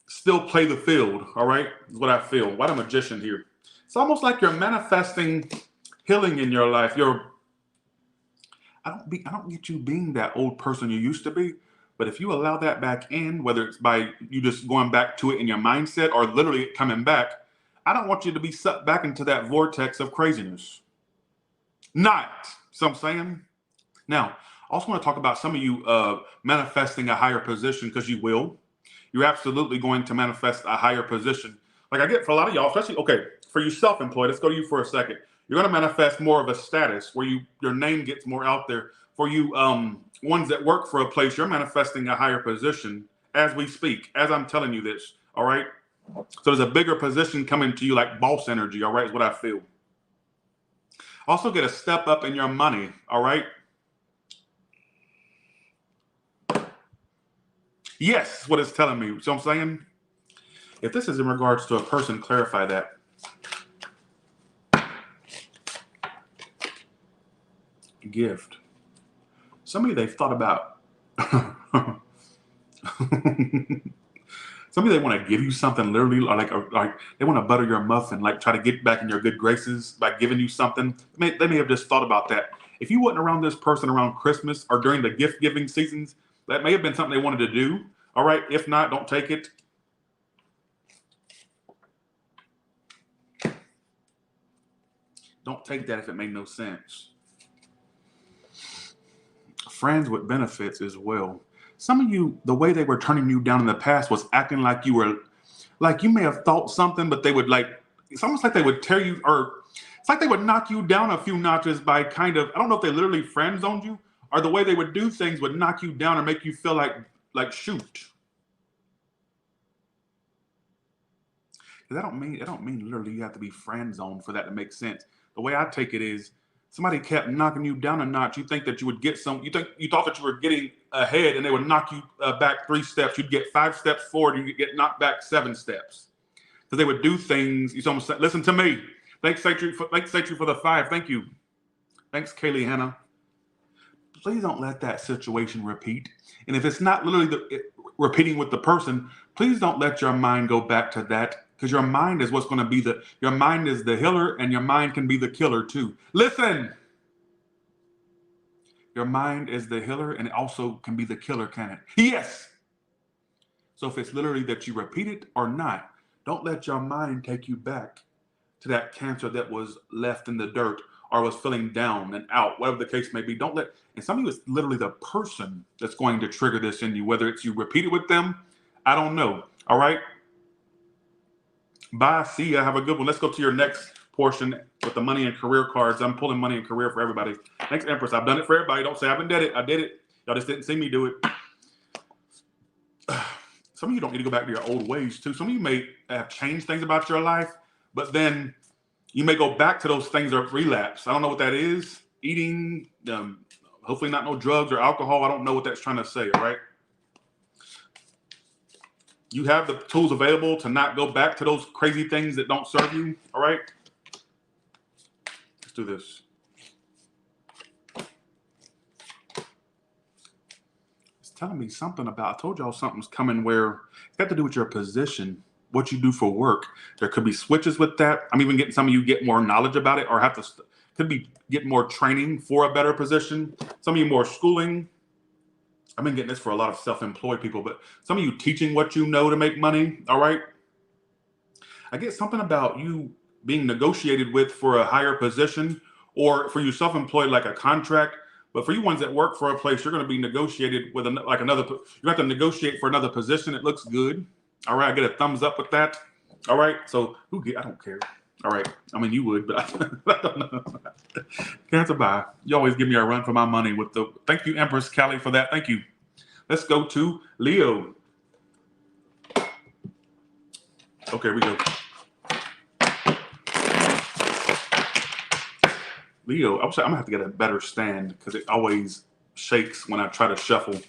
still play the field. All right, is what I feel. What a magician here. It's almost like you're manifesting healing in your life. I don't get you being that old person you used to be. But if you allow that back in, whether it's by you just going back to it in your mindset or literally coming back, I don't want you to be sucked back into that vortex of craziness. Not. So I'm saying. Now, I also want to talk about some of you manifesting a higher position because you will. You're absolutely going to manifest a higher position. Like I get for a lot of y'all, especially, okay, for you self-employed, let's go to you for a second. You're going to manifest more of a status where your name gets more out there. For you ones that work for a place, you're manifesting a higher position as we speak, as I'm telling you this, all right? So there's a bigger position coming to you like boss energy, all right, is what I feel. Also get a step up in your money, all right? Yes, what it's telling me. So I'm saying, if this is in regards to a person, clarify that. Gift. Somebody they've thought about. Somebody they want to give you something literally, or like they want to butter your muffin, like try to get back in your good graces by giving you something. They may have just thought about that. If you wasn't around this person around Christmas or during the gift giving seasons, that may have been something they wanted to do. All right. If not, don't take it. Don't take that if it made no sense. Friends with benefits as well. Some of you, the way they were turning you down in the past was acting like you were, like you may have thought something, but they would it's almost like they would tear you, or it's like they would knock you down a few notches by kind of, I don't know if they literally friend zoned you, or the way they would do things would knock you down and make you feel like shoot. Because I don't mean literally you have to be friend zoned for that to make sense. The way I take it is somebody kept knocking you down a notch. You think that you would get you thought that you were getting ahead and they would knock you back 3 steps. You'd get 5 steps forward and you'd get knocked back 7 steps. Because they would do things. You almost say, listen to me. Thanks, Saintry, for the 5. Thank you. Thanks, Kaylee Hannah. Please don't let that situation repeat. And if it's not literally repeating with the person, please don't let your mind go back to that. Because your mind is what's going to be your mind is the healer and your mind can be the killer too. Listen, your mind is the healer and it also can be the killer, can it? Yes. So if it's literally that you repeat it or not, don't let your mind take you back to that cancer that was left in the dirt or was feeling down and out, whatever the case may be. And some of you, it's literally the person that's going to trigger this in you, whether it's you repeat it with them, I don't know. All right. Bye. See ya. Have a good one. Let's go to your next portion with the money and career cards. I'm pulling money and career for everybody. Thanks, Empress. I've done it for everybody. Don't say I haven't did it. I did it. Y'all just didn't see me do it. some of you don't need to go back to your old ways too. Some of you may have changed things about your life, but then you may go back to those things or relapse. I don't know what that is. Eating, hopefully not no drugs or alcohol. I don't know what that's trying to say, all right? You have the tools available to not go back to those crazy things that don't serve you, all right? Let's do this. It's telling me something about, I told y'all something's coming where it's got to do with your position, what you do for work. There could be switches with that. I'm even getting some of you get more knowledge about it or have to, could be get more training for a better position. Some of you more schooling. I've been getting this for a lot of self-employed people, but some of you teaching what you know to make money, all right? I get something about you being negotiated with for a higher position, or for you self-employed like a contract. But for you ones that work for a place, you're going to be negotiated with another. You have to negotiate for another position. It looks good. All right, I get a thumbs up with that. All right, so I don't care. All right, I mean you would, but I don't know. Cancer bye. You always give me a run for my money with the. Thank you, Empress Callie, for that. Thank you. Let's go to Leo. Okay, we go. Leo, I'm gonna have to get a better stand because it always shakes when I try to shuffle.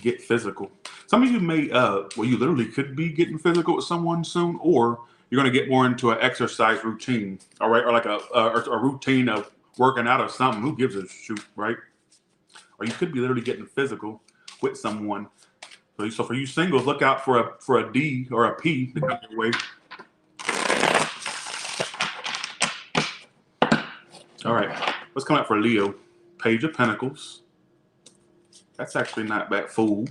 Get physical. Some of you may, you literally could be getting physical with someone soon, or you're gonna get more into an exercise routine, all right, or like a routine of working out or something. Who gives a shoot, right? Or you could be literally getting physical with someone. So for you singles, look out for a D or a P to come your way. All right, let's come out for Leo. Page of Pentacles. That's actually not bad. Fool.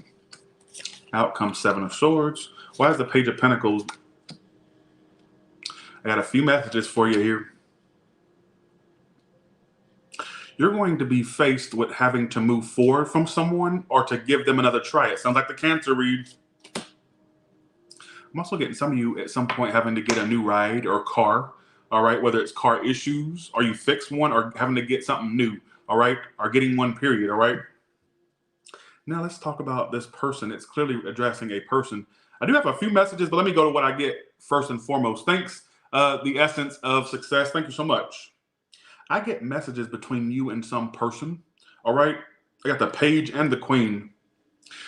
Out comes Seven of Swords. Why is the Page of Pentacles? I got a few messages for you here. You're going to be faced with having to move forward from someone or to give them another try. It sounds like the Cancer read. I'm also getting some of you at some point having to get a new ride or car. All right, whether it's car issues or you fix one or having to get something new. All right, or getting one period. All right. Now let's talk about this person. It's clearly addressing a person. I do have a few messages, but let me go to what I get first and foremost. Thanks, the essence of success. Thank you so much. I get messages between you and some person. All right. I got the Page and the Queen.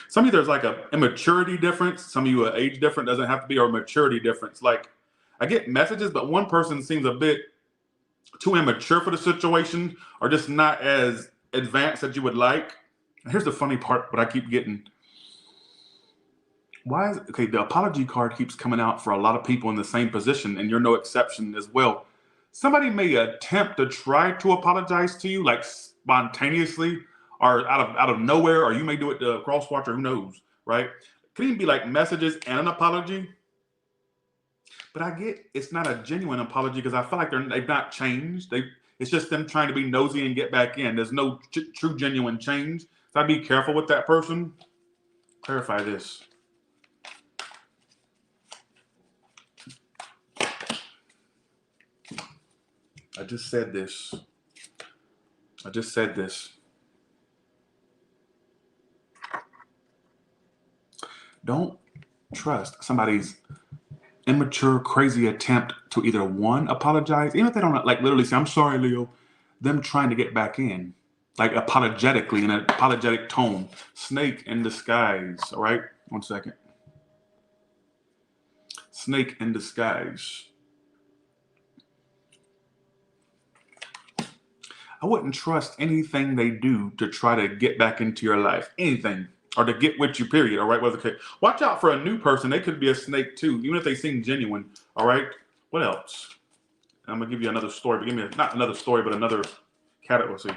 Some of you, there's like a immaturity difference. Some of you, an age difference doesn't have to be, or a maturity difference. Like I get messages, but one person seems a bit too immature for the situation or just not as advanced as you would like. And here's the funny part, what I keep getting. The apology card keeps coming out for a lot of people in the same position, and you're no exception as well. Somebody may attempt to try to apologize to you, like spontaneously or out of nowhere, or you may do it to a cross watcher, who knows, right? It can even be like messages and an apology. But I get it's not a genuine apology because I feel like they've not changed. It's just them trying to be nosy and get back in. There's no true genuine change. So I'd be careful with that person. Clarify this. I just said this. Don't trust somebody's immature, crazy attempt to either one, apologize, even if they don't like literally say, I'm sorry, Leo, them trying to get back in, like apologetically in an apologetic tone. Snake in disguise. All right. 1 second. Snake in disguise. I wouldn't trust anything they do to try to get back into your life. Anything. Or to get with you, period. All right. Watch out for a new person. They could be a snake too, even if they seem genuine. All right. What else? I'm gonna give you another story, but give me not another story, but another cat. Let's see.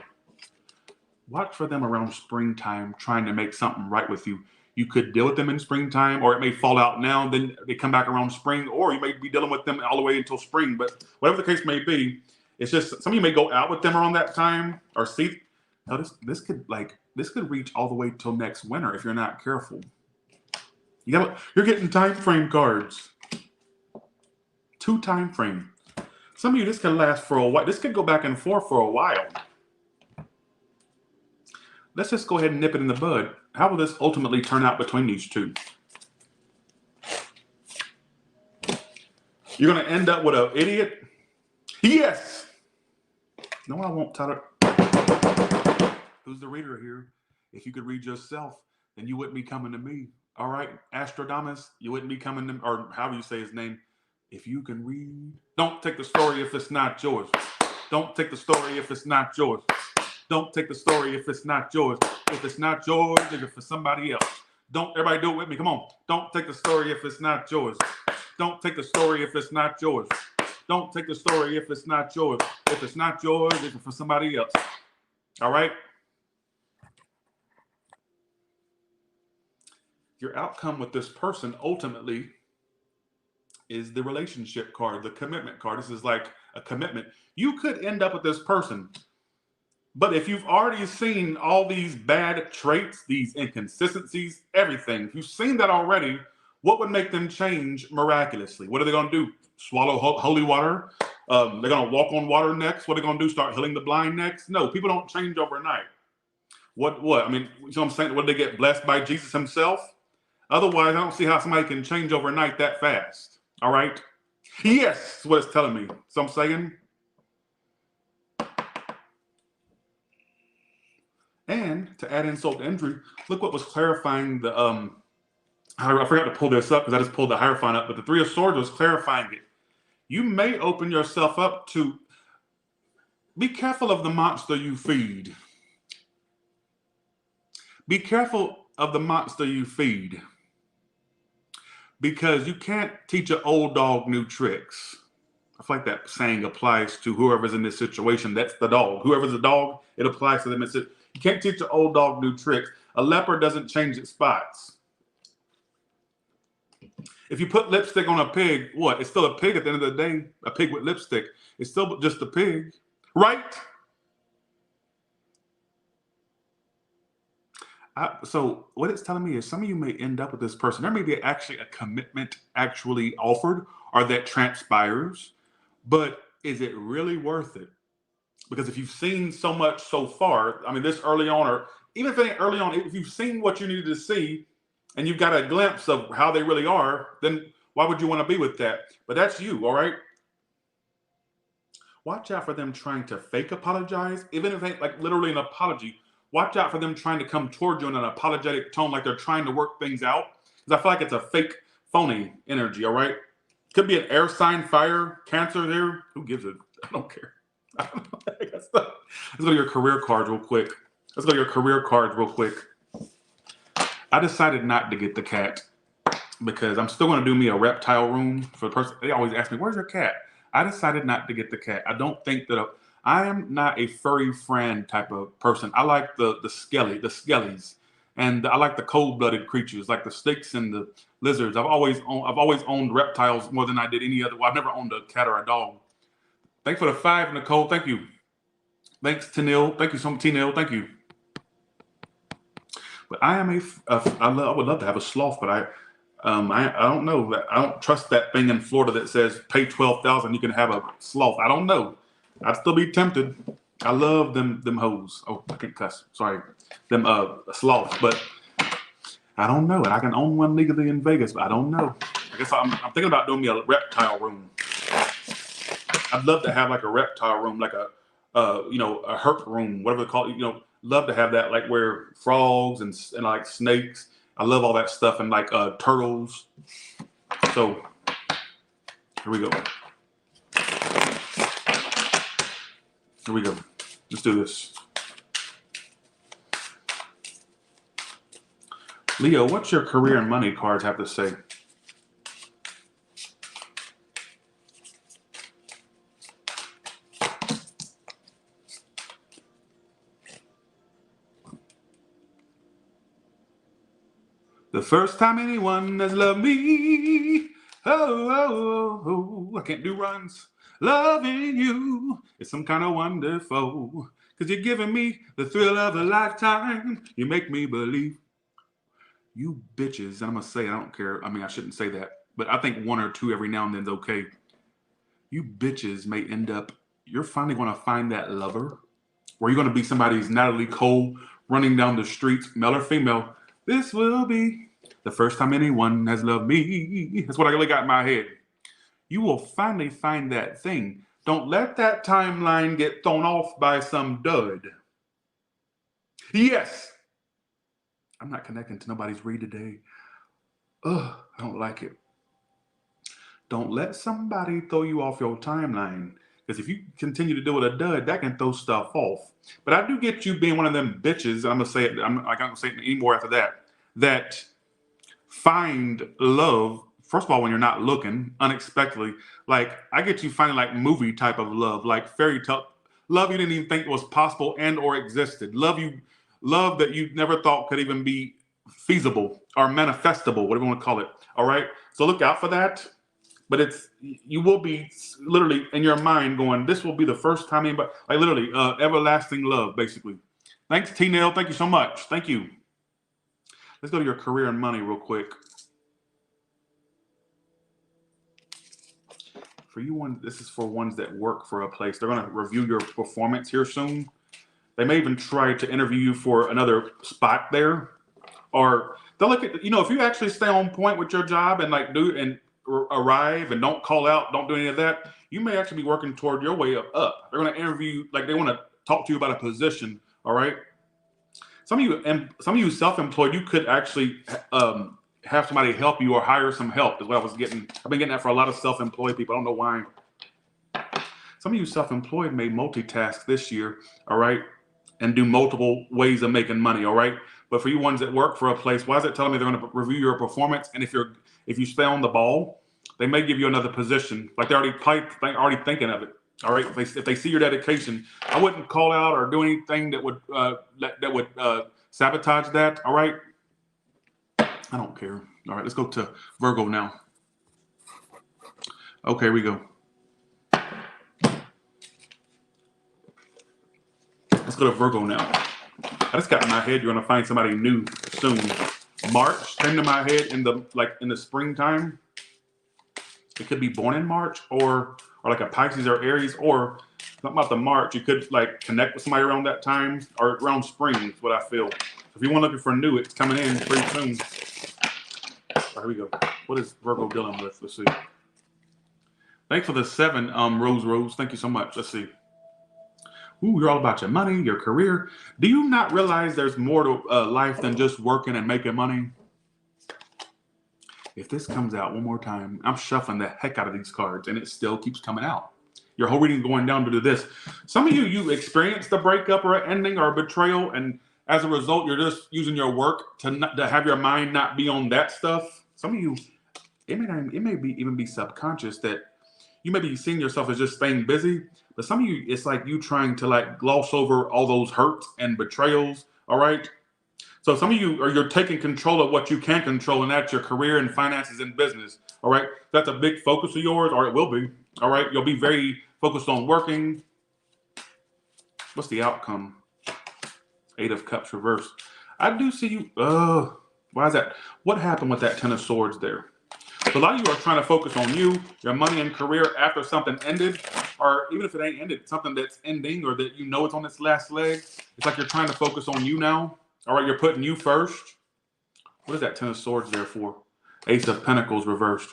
Watch for them around springtime, trying to make something right with you. You could deal with them in springtime, or it may fall out now. Then they come back around spring, or you may be dealing with them all the way until spring. But whatever the case may be, it's just some of you may go out with them around that time, or see. Now this could reach all the way till next winter if you're not careful. You're getting time frame cards. 2 time frame. Some of you, this can last for a while. This could go back and forth for a while. let's just go ahead and nip it in the bud. How will this ultimately turn out between these two? You're going to end up with an idiot? Yes! No, I won't, Tyler. Who's the reader here? If you could read yourself, then you wouldn't be coming to me. All right, Astrodamus, you wouldn't be coming to, or however you say his name. If you can read, don't take the story if it's not yours. Don't take the story if it's not yours. Don't take the story if it's not yours. If it's not yours, take it for somebody else. Don't, everybody do it with me. Come on. Don't take the story if it's not yours. Don't take the story if it's not yours. Don't take the story if it's not yours. If it's not yours, take it for somebody else. All right? Your outcome with this person ultimately is the relationship card, the commitment card. This is like a commitment. You could end up with this person, but if you've already seen all these bad traits, these inconsistencies, everything, if you've seen that already, what would make them change miraculously? What are they going to do? Swallow holy water? They're going to walk on water next? What are they going to do? Start healing the blind next? No, people don't change overnight. What? I mean, you know what I'm saying? What, did they get blessed by Jesus himself? Otherwise, I don't see how somebody can change overnight that fast. All right? Yes, that's what it's telling me. So I'm saying. And to add insult to injury, look what was clarifying the I forgot to pull this up because I just pulled the Hierophant up, but the Three of Swords was clarifying it. You may open yourself up to be careful of the monster you feed. Be careful of the monster you feed. Because you can't teach an old dog new tricks. I feel like that saying applies to whoever's in this situation. That's the dog. Whoever's the dog, it applies to them. You can't teach an old dog new tricks. A leopard doesn't change its spots. If you put lipstick on a pig, what? It's still a pig at the end of the day. A pig with lipstick. It's still just a pig. Right? So what it's telling me is some of you may end up with this person. There may be actually a commitment actually offered or that transpires, but is it really worth it? Because if you've seen so much so far, I mean, this early on, or even if it ain't early on, if you've seen what you needed to see and you've got a glimpse of how they really are, then why would you want to be with that? But that's you, all right? Watch out for them trying to fake apologize, even if it ain't like literally an apology. Watch out for them trying to come toward you in an apologetic tone, like they're trying to work things out. Because I feel like it's a fake, phony energy, all right? Could be an air sign, fire, Cancer there. Who gives a? I don't care. Let's go to your career cards real quick. I decided not to get the cat because I'm still going to do me a reptile room for the person. They always ask me, where's your cat? I decided not to get the cat. I don't think that I am not a furry friend type of person. I like the skellies, and I like the cold-blooded creatures, like the snakes and the lizards. I've always owned reptiles more than I did any other. Well, I've never owned a cat or a dog. Thanks for the 5, Nicole. Thank you. Thanks, Tanil. Thank you so much, T-Nil. Thank you. But I am I would love to have a sloth, but I don't know. I don't trust that thing in Florida that says pay $12,000 you can have a sloth. I don't know. I'd still be tempted. I love them hoes. Oh, I can't cuss. Sorry. Them sloths. But I don't know. And I can own one legally in Vegas, but I don't know. I guess I'm thinking about doing me a reptile room. I'd love to have like a reptile room, like a herp room, whatever they call it. Love to have that, like where frogs and like snakes. I love all that stuff, and like turtles. So here we go. Here we go. Let's do this. Leo, what's your career and money cards have to say? The first time anyone has loved me, I can't do runs. Loving you is some kind of wonderful, because you're giving me the thrill of a lifetime. You make me believe. You bitches, and I'm going to say it, I don't care. I mean, I shouldn't say that, but I think 1 or 2 every now and then is okay. You bitches may end up, you're finally going to find that lover, where you're going to be somebody's Natalie Cole, running down the streets, male or female. This will be the first time anyone has loved me. That's what I really got in my head. You will finally find that thing. Don't let that timeline get thrown off by some dud. Yes, I'm not connecting to nobody's read today. Ugh, I don't like it. Don't let somebody throw you off your timeline. Because if you continue to do with a dud, that can throw stuff off. But I do get you being one of them bitches. I'm gonna say it. I'm not gonna say it anymore after that. That find love. First of all, when you're not looking unexpectedly, like I get you finding like movie type of love, like fairy tale love you didn't even think was possible and or existed. Love that you never thought could even be feasible or manifestable, whatever you want to call it. All right. So look out for that. But it's you will be literally in your mind going, this will be the first time anybody like literally everlasting love, basically. Thanks, T Nail. Thank you so much. Thank you. Let's go to your career and money real quick. For you one, this is for ones that work for a place. They're gonna review your performance here soon. They may even try to interview you for another spot there. Or they'll look at if you actually stay on point with your job and like do and arrive and don't call out, don't do any of that, you may actually be working toward your way up. They're going to interview, like they want to talk to you about a position. All right. Some of you self-employed, you could actually have somebody help you or hire some help. Is what I was getting. I've been getting that for a lot of self-employed people. I don't know why. Some of you self-employed may multitask this year. All right, and do multiple ways of making money. All right. But for you ones that work for a place, why is it telling me they're going to review your performance? And if you stay on the ball, they may give you another position. Like they're already thinking of it. All right. If they see your dedication, I wouldn't call out or do anything that would sabotage that. All right. I don't care. All right. Let's go to Virgo now. Okay, here we go. Let's go to Virgo now. I just got in my head you're gonna find somebody new soon. March came to my head in the springtime. It could be born in March or like a Pisces or Aries or something about the March. You could like connect with somebody around that time or around spring is what I feel. If you want looking for new, it's coming in pretty soon. All right, here we go. What is Virgo dealing with? Let's see. Thanks for the 7, Rose. Thank you so much. Let's see. Ooh, you're all about your money, your career. Do you not realize there's more to life than just working and making money? If this comes out one more time, I'm shuffling the heck out of these cards, and it still keeps coming out. Your whole reading going down to do this. Some of you experienced a breakup or an ending or a betrayal, and as a result, you're just using your work to have your mind not be on that stuff. Some of you, it may even be subconscious that you may be seeing yourself as just staying busy, but some of you, it's like you trying to like gloss over all those hurts and betrayals. All right. So some of you you're taking control of what you can control, and that's your career and finances and business. All right. That's a big focus of yours, or it will be. All right. You'll be very focused on working. What's the outcome? 8 of Cups reversed. I do see you. Why is that? What happened with that 10 of Swords there? So a lot of you are trying to focus on you, your money and career after something ended, or even if it ain't ended, something that's ending or that it's on its last leg. It's like you're trying to focus on you now. All right, you're putting you first. What is that 10 of Swords there for? Ace of Pentacles reversed.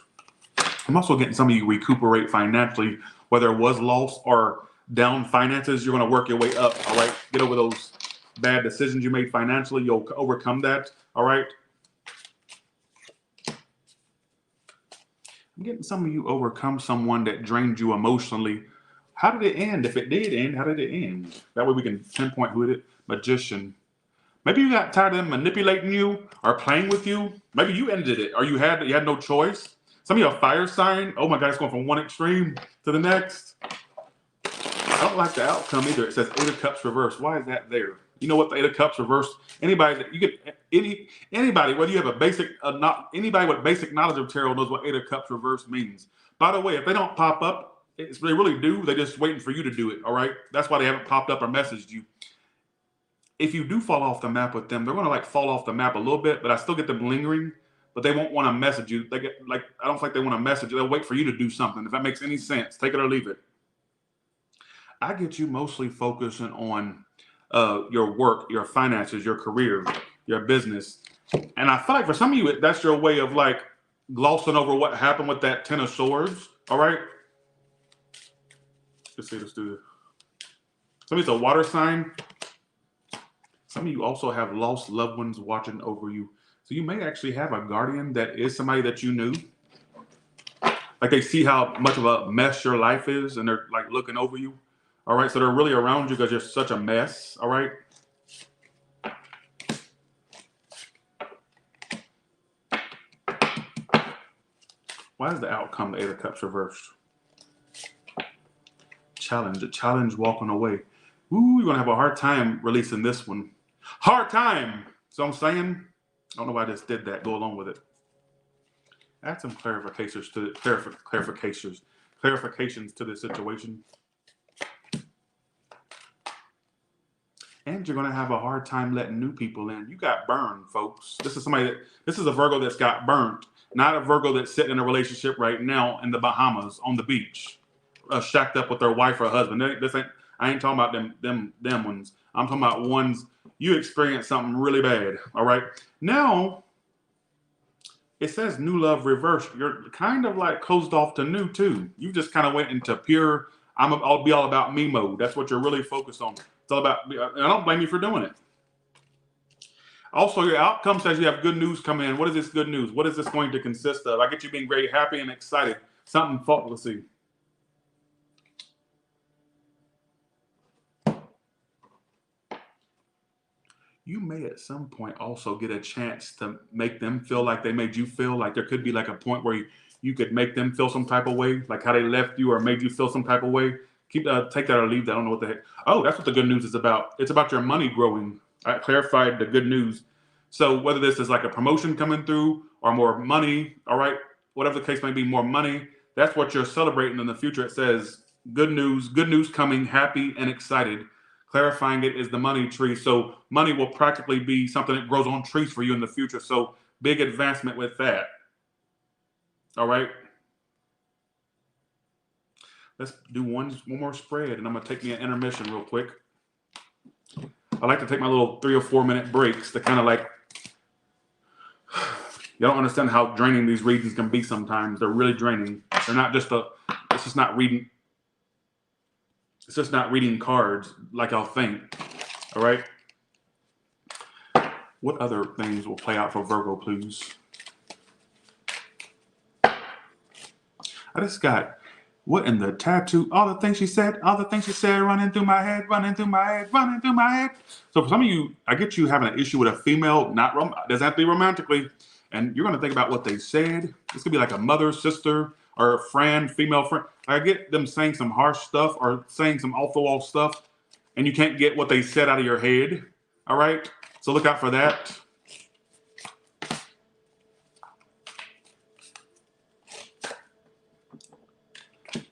I'm also getting some of you recuperate financially, whether it was loss or down finances. You're going to work your way up. All right, get over those bad decisions you made financially. You'll overcome that. All right. I'm getting some of you overcome someone that drained you emotionally. How did it end? If it did end, how did it end? That way we can pinpoint who it is. Magician. Maybe you got tired of them manipulating you or playing with you. Maybe you ended it or you had no choice. Some of you are fire sign. Oh my God, it's going from one extreme to the next. I don't like the outcome either. It says 8 of Cups reversed. Why is that there? You know what the 8 of Cups reversed? Anybody that you get anybody, whether you have a basic not anybody with basic knowledge of tarot knows what 8 of Cups reversed means. By the way, if they don't pop up, they really do. They're just waiting for you to do it. All right. That's why they haven't popped up or messaged you. If you do fall off the map with them, they're going to like fall off the map a little bit, but I still get them lingering. But they won't want to message you. They get like I don't think they want to message you. They'll wait for you to do something. If that makes any sense, take it or leave it. I get you mostly focusing on your work, your finances, your career, your business. And I feel like for some of you, that's your way of like glossing over what happened with that Ten of Swords. All right. Let's see. Let's do this. Some of it's a water sign. Some of you also have lost loved ones watching over you. So you may actually have a guardian that is somebody that you knew. Like they see how much of a mess your life is and they're like looking over you. All right. So they're really around you because you're such a mess. All right. Why is the outcome the Eight of Cups reversed? Challenge, a challenge walking away. Ooh, you're going to have a hard time releasing this one. Hard time. So I'm saying, I don't know why I just did that. Go along with it. Add some clarifications to clarifications to the situation. And you're going to have a hard time letting new people in. You got burned, folks. This is a Virgo that's got burnt, not a Virgo that's sitting in a relationship right now in the Bahamas on the beach, shacked up with their wife or husband. I ain't talking about them ones. I'm talking about ones you experienced something really bad. All right. Now it says new love reversed. You're kind of like closed off to new too. You just kind of went into pure I'll be all about me mode. That's what you're really focused on. It's all about, and I don't blame you for doing it. Also, your outcome says you have good news coming in. What is this good news? What is this going to consist of? I get you being very happy and excited. Something thought. Let's see. You may at some point also get a chance to make them feel like they made you feel. Like there could be like a point where you could make them feel some type of way, like how they left you or made you feel some type of way. Take that or leave that. I don't know what the heck. Oh, that's what the good news is about. It's about your money growing. I clarified the good news. So whether this is like a promotion coming through or more money, all right, whatever the case may be, more money, that's what you're celebrating in the future. It says good news coming, happy and excited. Clarifying it is the money tree. So money will practically be something that grows on trees for you in the future. So big advancement with that. All right. Let's do one more spread, and I'm going to take me an intermission real quick. I like to take my little 3 or 4 minute breaks to kind of like, you don't understand how draining these readings can be sometimes. They're really draining. They're not just it's just not reading. It's just not reading cards like I'll think. All right. What other things will play out for Virgo, please? I just got what in the tattoo? All the things she said, running through my head. So for some of you, I get you having an issue with a female, doesn't have to be romantically, and you're going to think about what they said. This could be like a mother, sister, or a friend, female friend. I get them saying some harsh stuff or saying some off the wall stuff, and you can't get what they said out of your head. All right, so look out for that.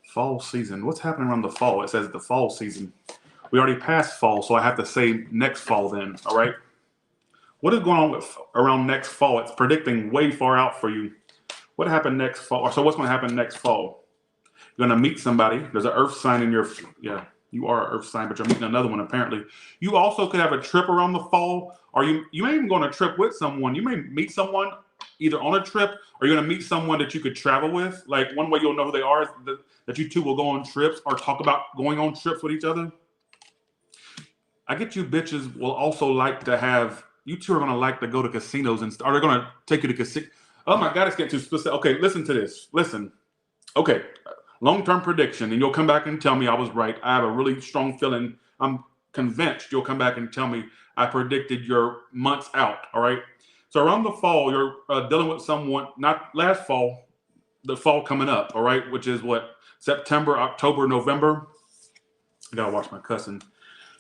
Fall season. What's happening around the fall? It says the fall season. We already passed fall, so I have to say next fall then. All right. What is going on around next fall? It's predicting way far out for you. What happened next fall? So what's going to happen next fall? You're going to meet somebody. There's an earth sign in your, yeah, you are an earth sign, but you're meeting another one apparently. You also could have a trip around the fall, or you may even go on a trip with someone. You may meet someone either on a trip or you're going to meet someone that you could travel with. Like one way you'll know who they are is that you two will go on trips or talk about going on trips with each other. I get you bitches will also like to have, you two are going to like to go to casinos and are they going to take you to casino? Oh my God, it's getting too specific. Okay, listen to this. Listen. Okay, long-term prediction, and you'll come back and tell me I was right. I have a really strong feeling. I'm convinced you'll come back and tell me I predicted your months out, all right? So around the fall, you're dealing with someone, not last fall, the fall coming up, all right, which is what, September, October, November. I gotta watch my cussing.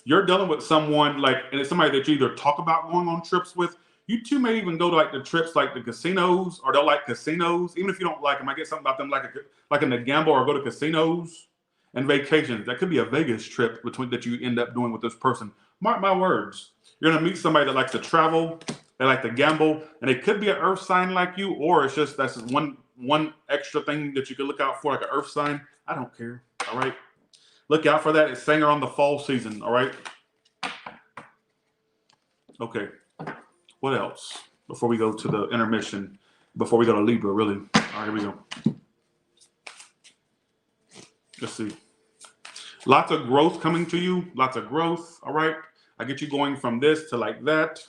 You're dealing with someone like, and it's somebody that you either talk about going on trips with. You two may even go to like the trips, like the casinos, or they'll like casinos. Even if you don't like them, I get something about them like in the gamble or go to casinos and vacations. That could be a Vegas trip that you end up doing with this person. Mark my words. You're gonna meet somebody that likes to travel, they like to gamble, and it could be an earth sign like you, or it's just that's one extra thing that you could look out for, like an earth sign. I don't care. All right. Look out for that. It's saying around the fall season. All right. Okay. What else? Before we go to the intermission, before we go to Libra, really. All right, here we go. Let's see. Lots of growth coming to you. Lots of growth. All right. I get you going from this to like that.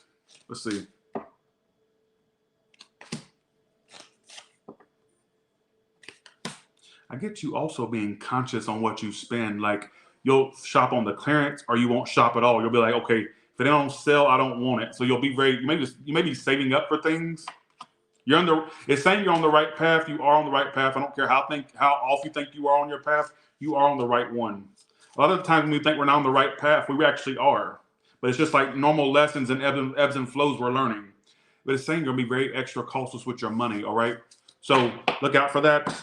Let's see. I get you also being conscious on what you spend. Like you'll shop on the clearance or you won't shop at all. You'll be like, okay, if they don't sell, I don't want it. So you'll be very, you may be saving up for things. You're on the, it's saying you're on the right path. You are on the right path. I don't care how off you think you are on your path. You are on the right one. A lot of the times when we think we're not on the right path, we actually are. But it's just like normal lessons and ebbs and flows we're learning. But it's saying you're gonna be very extra cautious with your money. All right. So look out for that.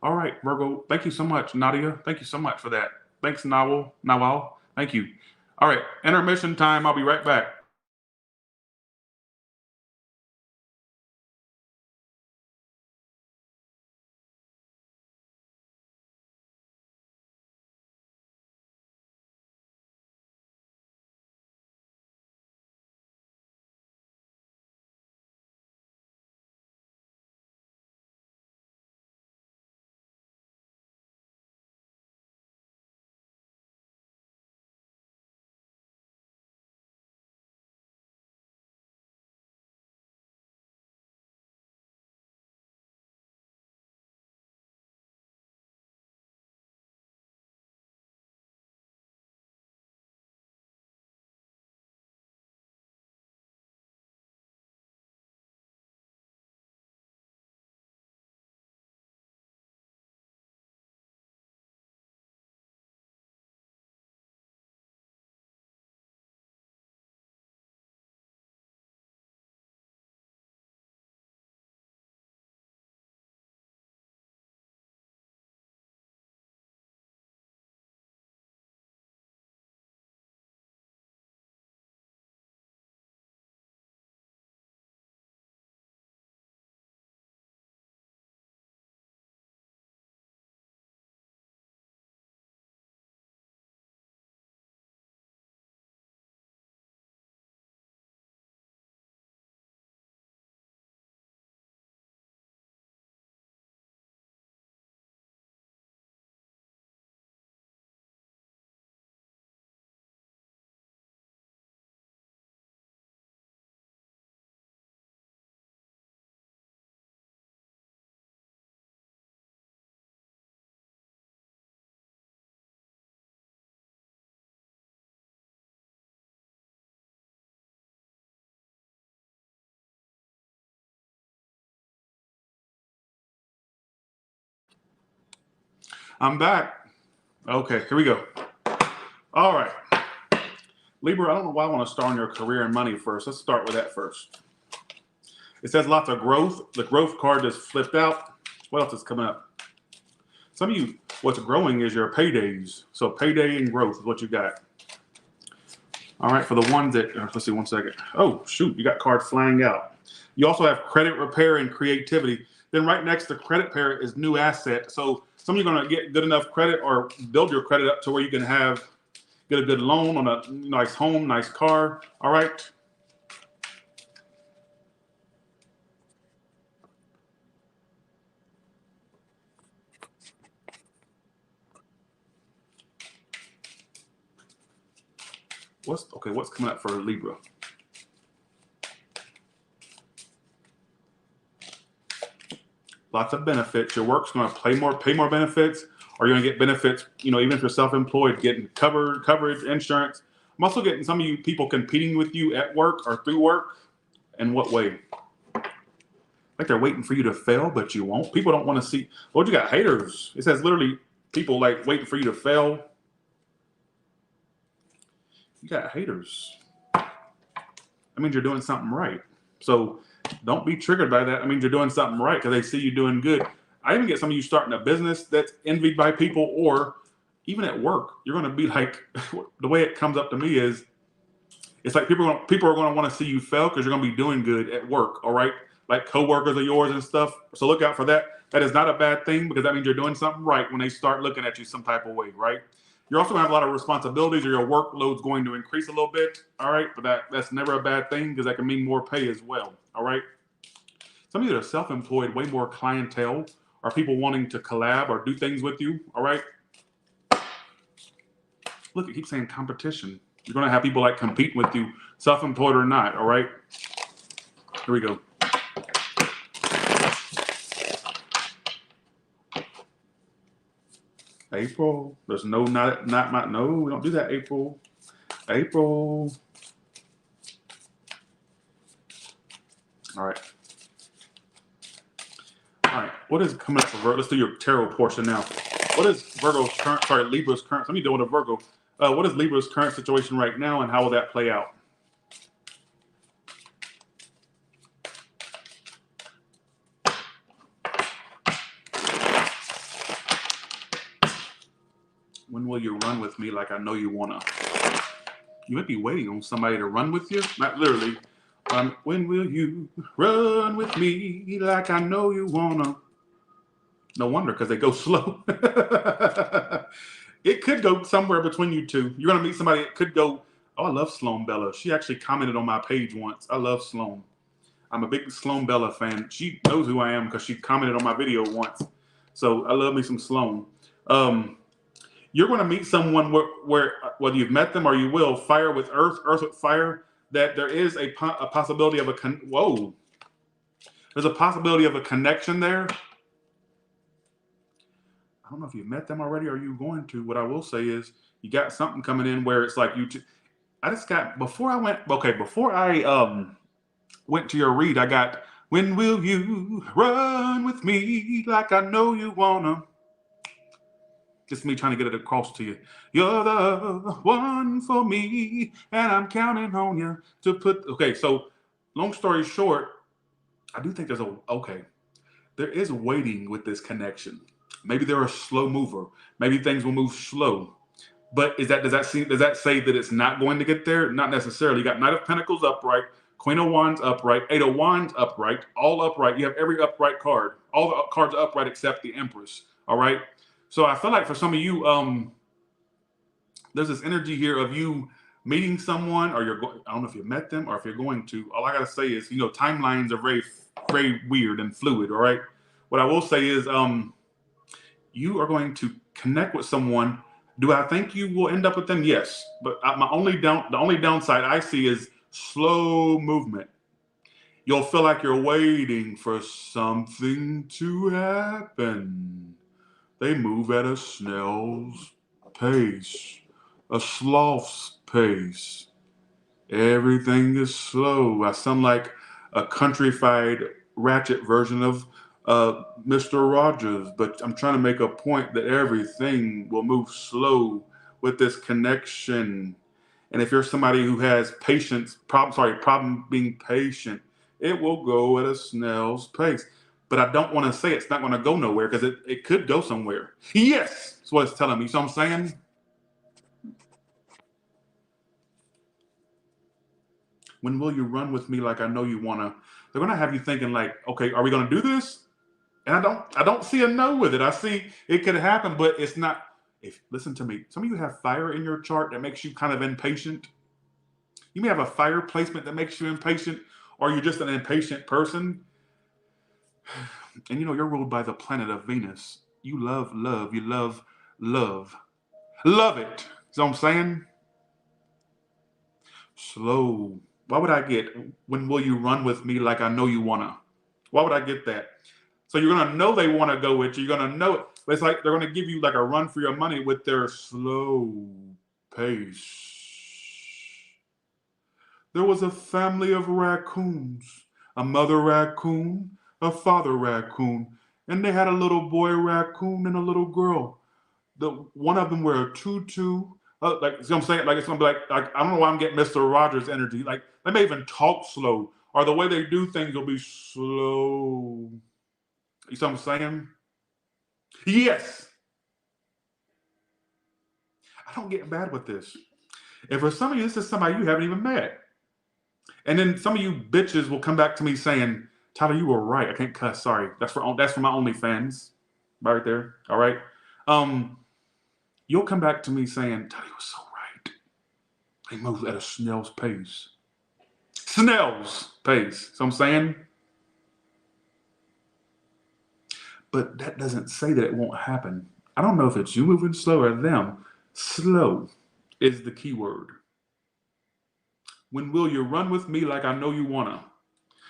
All right, Virgo. Thank you so much, Nadia. Thank you so much for that. Thanks, Nawal. Thank you. All right, intermission time. I'll be right back. I'm back. Okay, here we go. All right, Libra. I don't know why I want to start on your career and money first. Let's start with that first. It says lots of growth. The growth card just flipped out. What else is coming up? Some of you, what's growing is your paydays. So payday and growth is what you got. All right, for the ones that, let's see, one second. Oh, shoot, you got cards flying out. You also have credit repair and creativity. Then right next to credit repair is new asset. So some of you are going to get good enough credit or build your credit up to where you can get a good loan on a nice home, nice car. All right. What's coming up for Libra? Lots of benefits. Your work's going to pay more benefits, or you're going to get benefits, even if you're self-employed, getting coverage, insurance. I'm also getting some of you people competing with you at work or through work. In what way? Like they're waiting for you to fail, but you won't. People don't want to see. Well, you got haters. It says literally people like waiting for you to fail. You got haters. That means you're doing something right. So don't be triggered by that. I mean, you're doing something right because they see you doing good. I even get some of you starting a business that's envied by people, or even at work, you're going to be like, the way it comes up to me is, it's like people are going to want to see you fail because you're going to be doing good at work. All right, like coworkers of yours and stuff. So look out for that. That is not a bad thing because that means you're doing something right when they start looking at you some type of way, right? You're also gonna have a lot of responsibilities, or your workload's going to increase a little bit. All right, but that's never a bad thing because that can mean more pay as well. All right. Some of you that are self-employed, way more clientele, or people wanting to collab or do things with you. All right. Look, it keeps saying competition. You're gonna have people like competing with you, self-employed or not. All right. Here we go. April. There's no not my no. We don't do that. April. April. All right. All right. What is coming up for Virgo? Let's do your tarot portion now. What is Virgo's current? Sorry, Libra's current. Let me deal with a Virgo. What is Libra's current situation right now, and how will that play out? When will you run with me like I know you wanna? You might be waiting on somebody to run with you. Not literally. When will you run with me like I know you wanna? No wonder, because they go slow. It could go somewhere between you two. You're gonna meet somebody. It could go. Oh, I love Sloan Bella. She actually commented on my page once. I love Sloan. I'm a big Sloan Bella fan. She knows who I am because she commented on my video once. So I love me some Sloan. You're going to meet someone where whether you've met them or you will, fire with earth, earth with fire, that there is a possibility of whoa. There's a possibility of a connection there. I don't know if you've met them already or you're going to. What I will say is you got something coming in where it's like before I went to your read, I got, when will you run with me like I know you wanna? Just me trying to get it across to you. You're the one for me, and I'm counting on you to put. Okay, so long story short, I do think there is waiting with this connection. Maybe they're a slow mover. Maybe things will move slow. But does that say that it's not going to get there? Not necessarily. You got Knight of Pentacles upright, Queen of Wands upright, Eight of Wands upright, all upright. You have every upright card. All the cards are upright except the Empress. All right. So I feel like for some of you, there's this energy here of you meeting someone, or I don't know if you met them or if you're going to. All I gotta say is, timelines are very, very weird and fluid. All right. What I will say is, you are going to connect with someone. Do I think you will end up with them? Yes. But the only downside I see is slow movement. You'll feel like you're waiting for something to happen. They move at a snail's pace, a sloth's pace. Everything is slow. I sound like a countrified ratchet version of Mr. Rogers, but I'm trying to make a point that everything will move slow with this connection. And if you're somebody who has problem being patient, it will go at a snail's pace. But I don't want to say it's not going to go nowhere because it could go somewhere. Yes, that's what it's telling me. So I'm saying, when will you run with me like I know you want to? They're going to have you thinking like, okay, are we going to do this? And I don't see a no with it. I see it could happen, but it's not. Listen to me. Some of you have fire in your chart that makes you kind of impatient. You may have a fire placement that makes you impatient, or you're just an impatient person. And you're ruled by the planet of Venus. You love love. You love love. Love it. So I'm saying, slow. Why would I get, when will you run with me like I know you wanna? Why would I get that? So you're gonna know they want to go with you. You're gonna know it. But it's like they're gonna give you like a run for your money with their slow pace. There was a family of raccoons, a mother raccoon, a father raccoon, and they had a little boy raccoon and a little girl. One of them wear a tutu. Like, see what I'm saying? Like, it's gonna be like I don't know why I'm getting Mr. Rogers energy. Like, they may even talk slow, or the way they do things will be slow. You see what I'm saying? Yes. I don't get bad with this. And for some of you, this is somebody you haven't even met. And then some of you bitches will come back to me saying, Tyler, you were right. I can't cuss. Sorry. That's for my OnlyFans. Right there. All right. you'll come back to me saying, Daddy was so right. They move at a snail's pace. Snail's pace. So I'm saying, but that doesn't say that it won't happen. I don't know if it's you moving slow or them. Slow is the key word. When will you run with me like I know you wanna?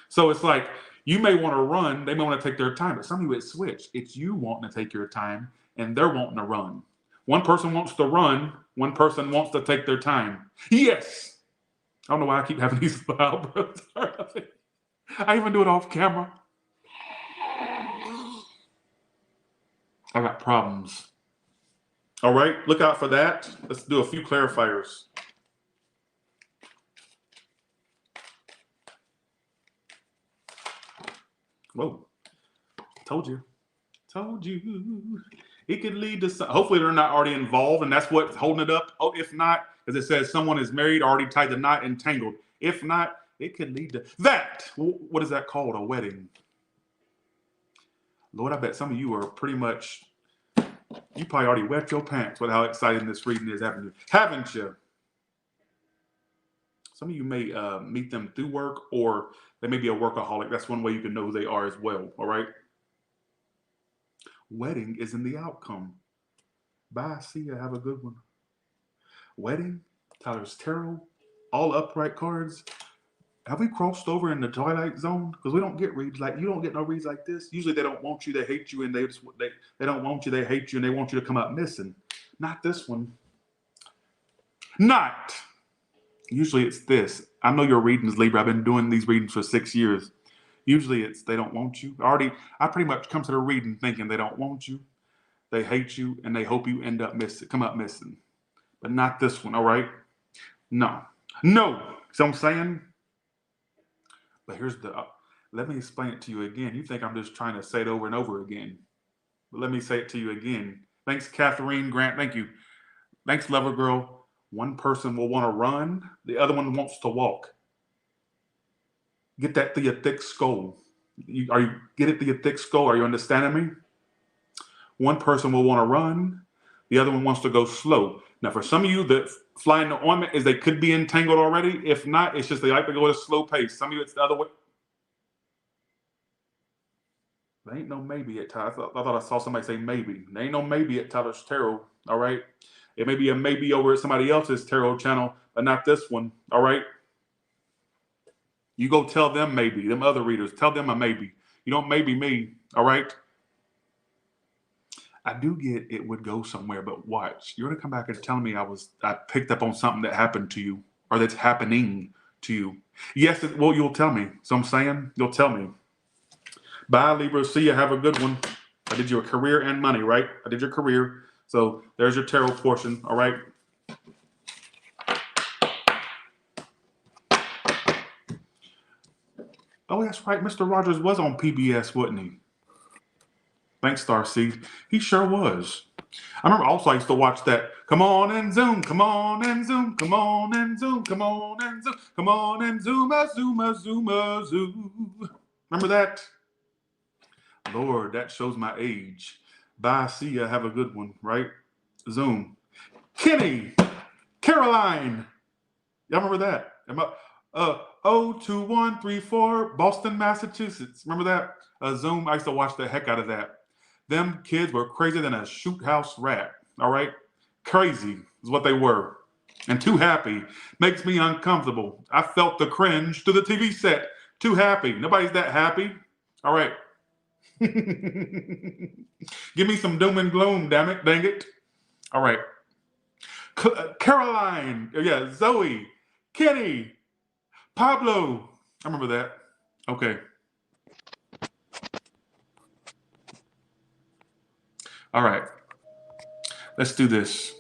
So it's like you may want to run, they may want to take their time, but some of you it's switch. It's you wanting to take your time and they're wanting to run. One person wants to run, one person wants to take their time. Yes. I don't know why I keep having these loud breaths. I even do it off camera. I got problems. All right, look out for that. Let's do a few clarifiers. Whoa, told you. Told you. It could lead to some, hopefully they're not already involved and that's what's holding it up. Oh, if not, as it says, someone is married, already tied the knot, entangled. If not, it could lead to that. What is that called? A wedding. Lord, I bet some of you are pretty much, you probably already wet your pants with how exciting this reading is, haven't you? Some of you may meet them through work or they may be a workaholic. That's one way you can know who they are as well, all right? Wedding is in the outcome. Bye, see ya, have a good one. Wedding, Tyler's Tarot, all upright cards. Have we crossed over in the Twilight Zone? Because we don't get reads like, you don't get no reads like this. Usually they don't want you, they hate you, and they don't want you, they hate you, and they want you to come up missing. Not this one. Not. Usually it's this. I know your readings, Libra. I've been doing these readings for 6 years. Usually it's they don't want you. I pretty much come to the reading thinking they don't want you, they hate you, and they hope you end up missing, come up missing. But not this one, all right? No. No. See what I'm saying? But here's the, let me explain it to you again. You think I'm just trying to say it over and over again. But let me say it to you again. Thanks, Catherine Grant. Thank you. Thanks, Lover Girl. One person will want to run, the other one wants to walk. Get that through your thick skull. Get it through your thick skull? Are you understanding me? One person will want to run, the other one wants to go slow. Now, for some of you, the fly in the ointment is they could be entangled already. If not, it's just they like to go at a slow pace. Some of you, it's the other way. There ain't no maybe at Tyler. I thought I saw somebody say maybe. There ain't no maybe at Tyler's Tarot, all right? It may be a maybe over at somebody else's tarot channel, but not this one, all right? You go tell them maybe, them other readers, tell them a maybe. You don't maybe me, all right? I do get it would go somewhere, but watch. You're gonna come back and tell me I picked up on something that happened to you or that's happening to you. Yes, well, you'll tell me. So I'm saying, you'll tell me. Bye, Libra. See you. Have a good one. I did your career and money, right? I did your career. So there's your tarot portion, all right? Oh, that's right. Mr. Rogers was on PBS, wasn't he? Thanks, Starseed. He sure was. I remember also I used to watch that. Come on and zoom, come on and zoom, come on and zoom, come on and zoom, come on and zoom, zoom. Remember that? Lord, that shows my age. Bye, see ya, have a good one, right? Zoom. Kenny, Caroline. Y'all remember that? 02134, Boston, Massachusetts. Remember that? Zoom, I used to watch the heck out of that. Them kids were crazier than a shoot house rat. All right? Crazy is what they were. And too happy makes me uncomfortable. I felt the cringe to the TV set. Too happy. Nobody's that happy. All right. Give me some doom and gloom, damn it, dang it. All right. Caroline. Yeah, Zoe. Kenny. Pablo. I remember that. Okay. All right. Let's do this.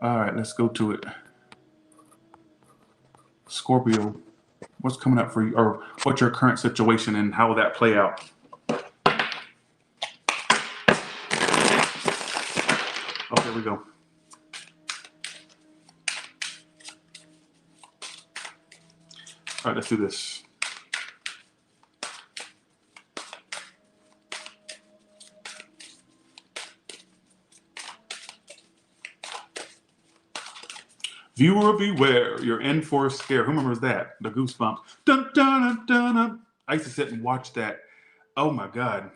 All right, let's go to it. Scorpio, what's coming up for you, or what's your current situation and how will that play out? Oh, here we go. All right, let's do this. Viewer beware, you're in for a scare. Who remembers that? The Goosebumps. Dun, dun, dun, dun, dun. I used to sit and watch that. Oh my God.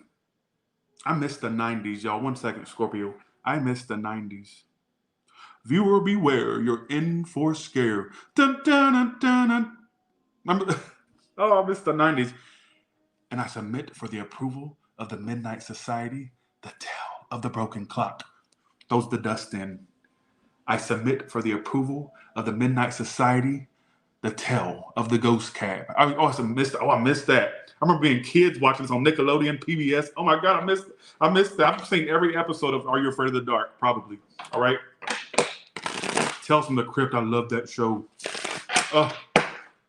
I miss the 90s, y'all. 1 second, Scorpio. I miss the 90s. Viewer beware, you're in for a scare. Dun, dun, dun, dun, dun. Remember? Oh, I miss the 90s. And I submit for the approval of the Midnight Society, the tale of the broken clock. Those the dust in. I submit for the approval of the Midnight Society, the tale of the ghost cab. I also missed. Oh, I missed that. I remember being kids watching this on Nickelodeon, PBS. Oh my God, I missed. I missed that. I've seen every episode of Are You Afraid of the Dark? Probably. All right. Tales from the Crypt. I love that show. Oh,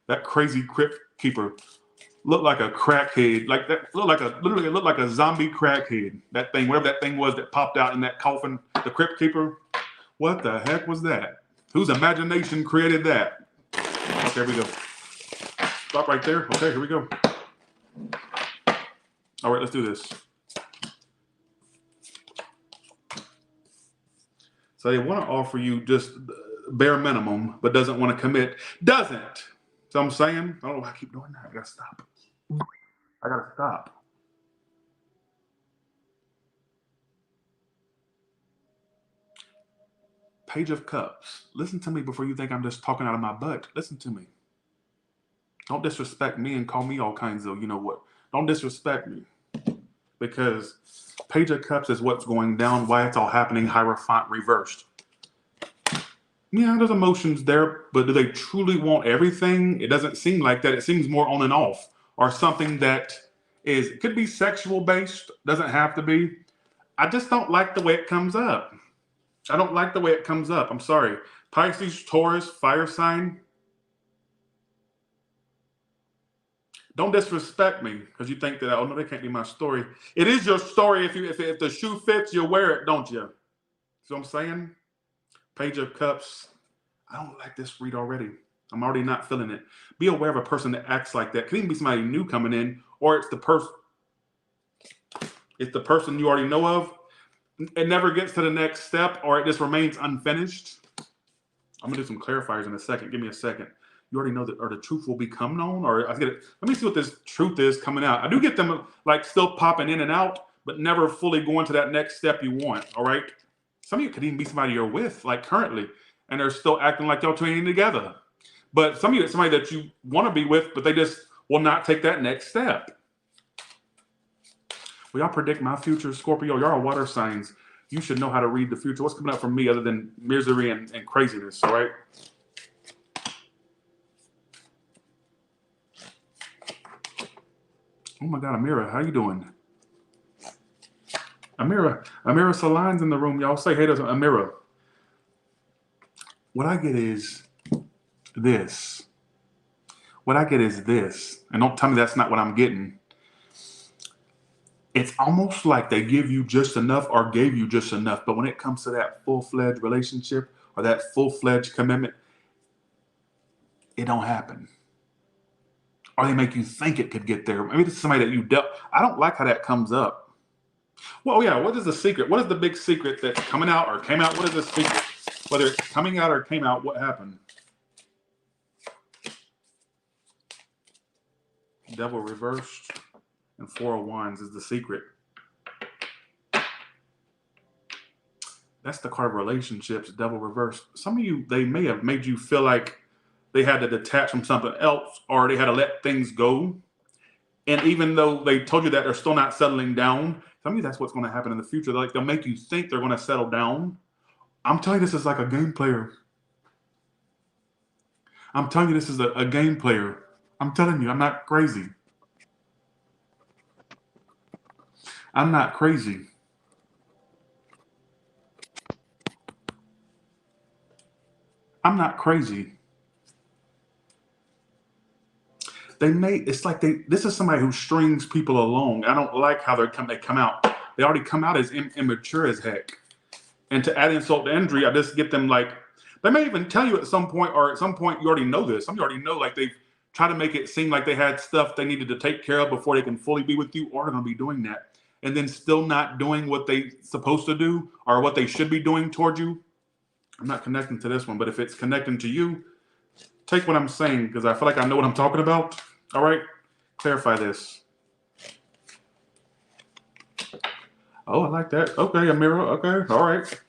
that crazy crypt keeper looked like a crackhead. Like that literally it looked like a zombie crackhead. That thing, whatever that thing was that popped out in that coffin, the crypt keeper. What the heck was that? Whose imagination created that? Okay, here we go. Stop right there. Okay, here we go. All right, let's do this. So they want to offer you just bare minimum, but doesn't want to commit. Doesn't. So I'm saying, I don't know why I keep doing that. I gotta stop. I gotta stop. Page of Cups. Listen to me before you think I'm just talking out of my butt. Listen to me. Don't disrespect me and call me all kinds of, you know what. Don't disrespect me. Because Page of Cups is what's going down, why it's all happening, Hierophant reversed. Yeah, there's emotions there, but do they truly want everything? It doesn't seem like that. It seems more on and off. Or something that is, it could be sexual based, doesn't have to be. I just don't like the way it comes up. I don't like the way it comes up. I'm sorry. Pisces, Taurus, fire sign. Don't disrespect me because you think that, oh no, that can't be my story. It is your story. If the shoe fits, you wear it, don't you? See what I'm saying? Page of Cups. I don't like this read already. I'm already not feeling it. Be aware of a person that acts like that. Could even be somebody new coming in, or it's the person. It's the person you already know of. It never gets to the next step, or it just remains unfinished. I'm gonna do some clarifiers in a second. Give me a second. You already know that, or the truth will become known, or I get it. Let me see what this truth is coming out. I do get them like still popping in and out, but never fully going to that next step you want. All right. Some of you could even be somebody you're with, like currently, and they're still acting like y'all training together. But some of you, it's somebody that you want to be with, but they just will not take that next step. Well, y'all predict my future, Scorpio. Y'all are water signs. You should know how to read the future. What's coming up from me other than misery and craziness, all right? Oh my God, Amira, how you doing? Amira Salon's in the room. Y'all say hey to Amira. What I get is this. What I get is this. And don't tell me that's not what I'm getting. It's almost like they give you just enough or gave you just enough. But when it comes to that full-fledged relationship or that full-fledged commitment, it don't happen. Or they make you think it could get there. Maybe this is somebody that you dealt. I don't like how that comes up. Well, yeah, what is the secret? What is the big secret that's coming out or came out? What is the secret? Whether it's coming out or came out, what happened? Devil reversed and Four of Wands is the secret. That's the card of relationships, Devil reversed. Some of you, they may have made you feel like they had to detach from something else or they had to let things go. And even though they told you that they're still not settling down, some of you, that's what's going to happen in the future. Like they'll make you think they're going to settle down. I'm telling you, this is like a game player. I'm telling you, this is a game player. I'm telling you, I'm not crazy. I'm not crazy. I'm not crazy. It's like this is somebody who strings people along. I don't like how they come out. They already come out as immature as heck. And to add insult to injury, I just get them like, they may even tell you at some point, or at some point you already know this. Some of you already know, like they've tried to make it seem like they had stuff they needed to take care of before they can fully be with you, or they're going to be doing that. And then still not doing what they supposed to do or what they should be doing toward you. I'm not connecting to this one, but if it's connecting to you, take what I'm saying because I feel like I know what I'm talking about. All right, clarify this. Oh, I like that. Okay, Amira. Okay, all right.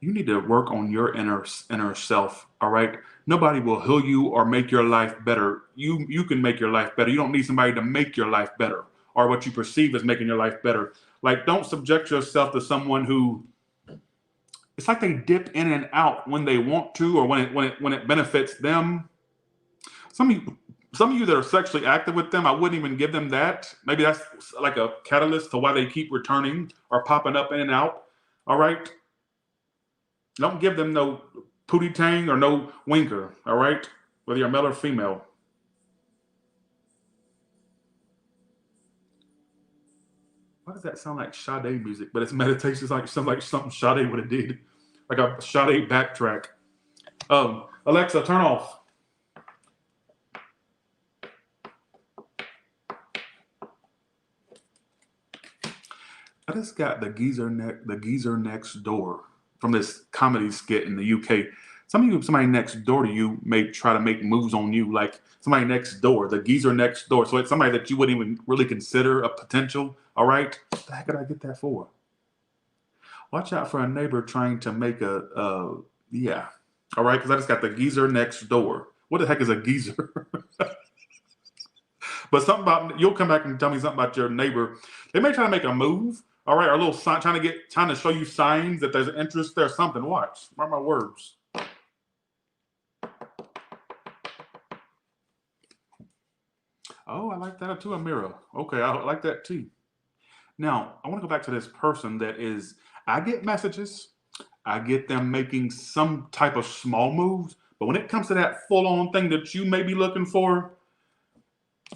You need to work on your inner self. All right. Nobody will heal you or make your life better. You can make your life better. You don't need somebody to make your life better or what you perceive as making your life better. Like, don't subject yourself to someone who it's like they dip in and out when they want to or when it benefits them. Some of you some of you that are sexually active with them, I wouldn't even give them that. Maybe that's like a catalyst to why they keep returning or popping up in and out. All right. Don't give them no pootie tang or no winker. All right. Whether you're male or female. Why does that sound like Sade music? But it's meditation. It's like sounds like something Sade would have did, like a Sade backtrack. Alexa, turn off. I just got the geezer next door from this comedy skit in the UK. Somebody next door to you may try to make moves on you, like somebody next door, the geezer next door. So it's somebody that you wouldn't even really consider a potential. All right, what the heck did I get that for? Watch out for a neighbor trying to make yeah. All right, because I just got the geezer next door. What the heck is a geezer? But something about you'll come back and tell me something about your neighbor. They may try to make a move, all right, or a little sign trying to show you signs that there's an interest there, something. Watch. Mark my words. Oh, I like that too, Amira. Okay, I like that too. Now, I want to go back to this person that is I get messages, I get them making some type of small moves, but when it comes to that full-on thing that you may be looking for,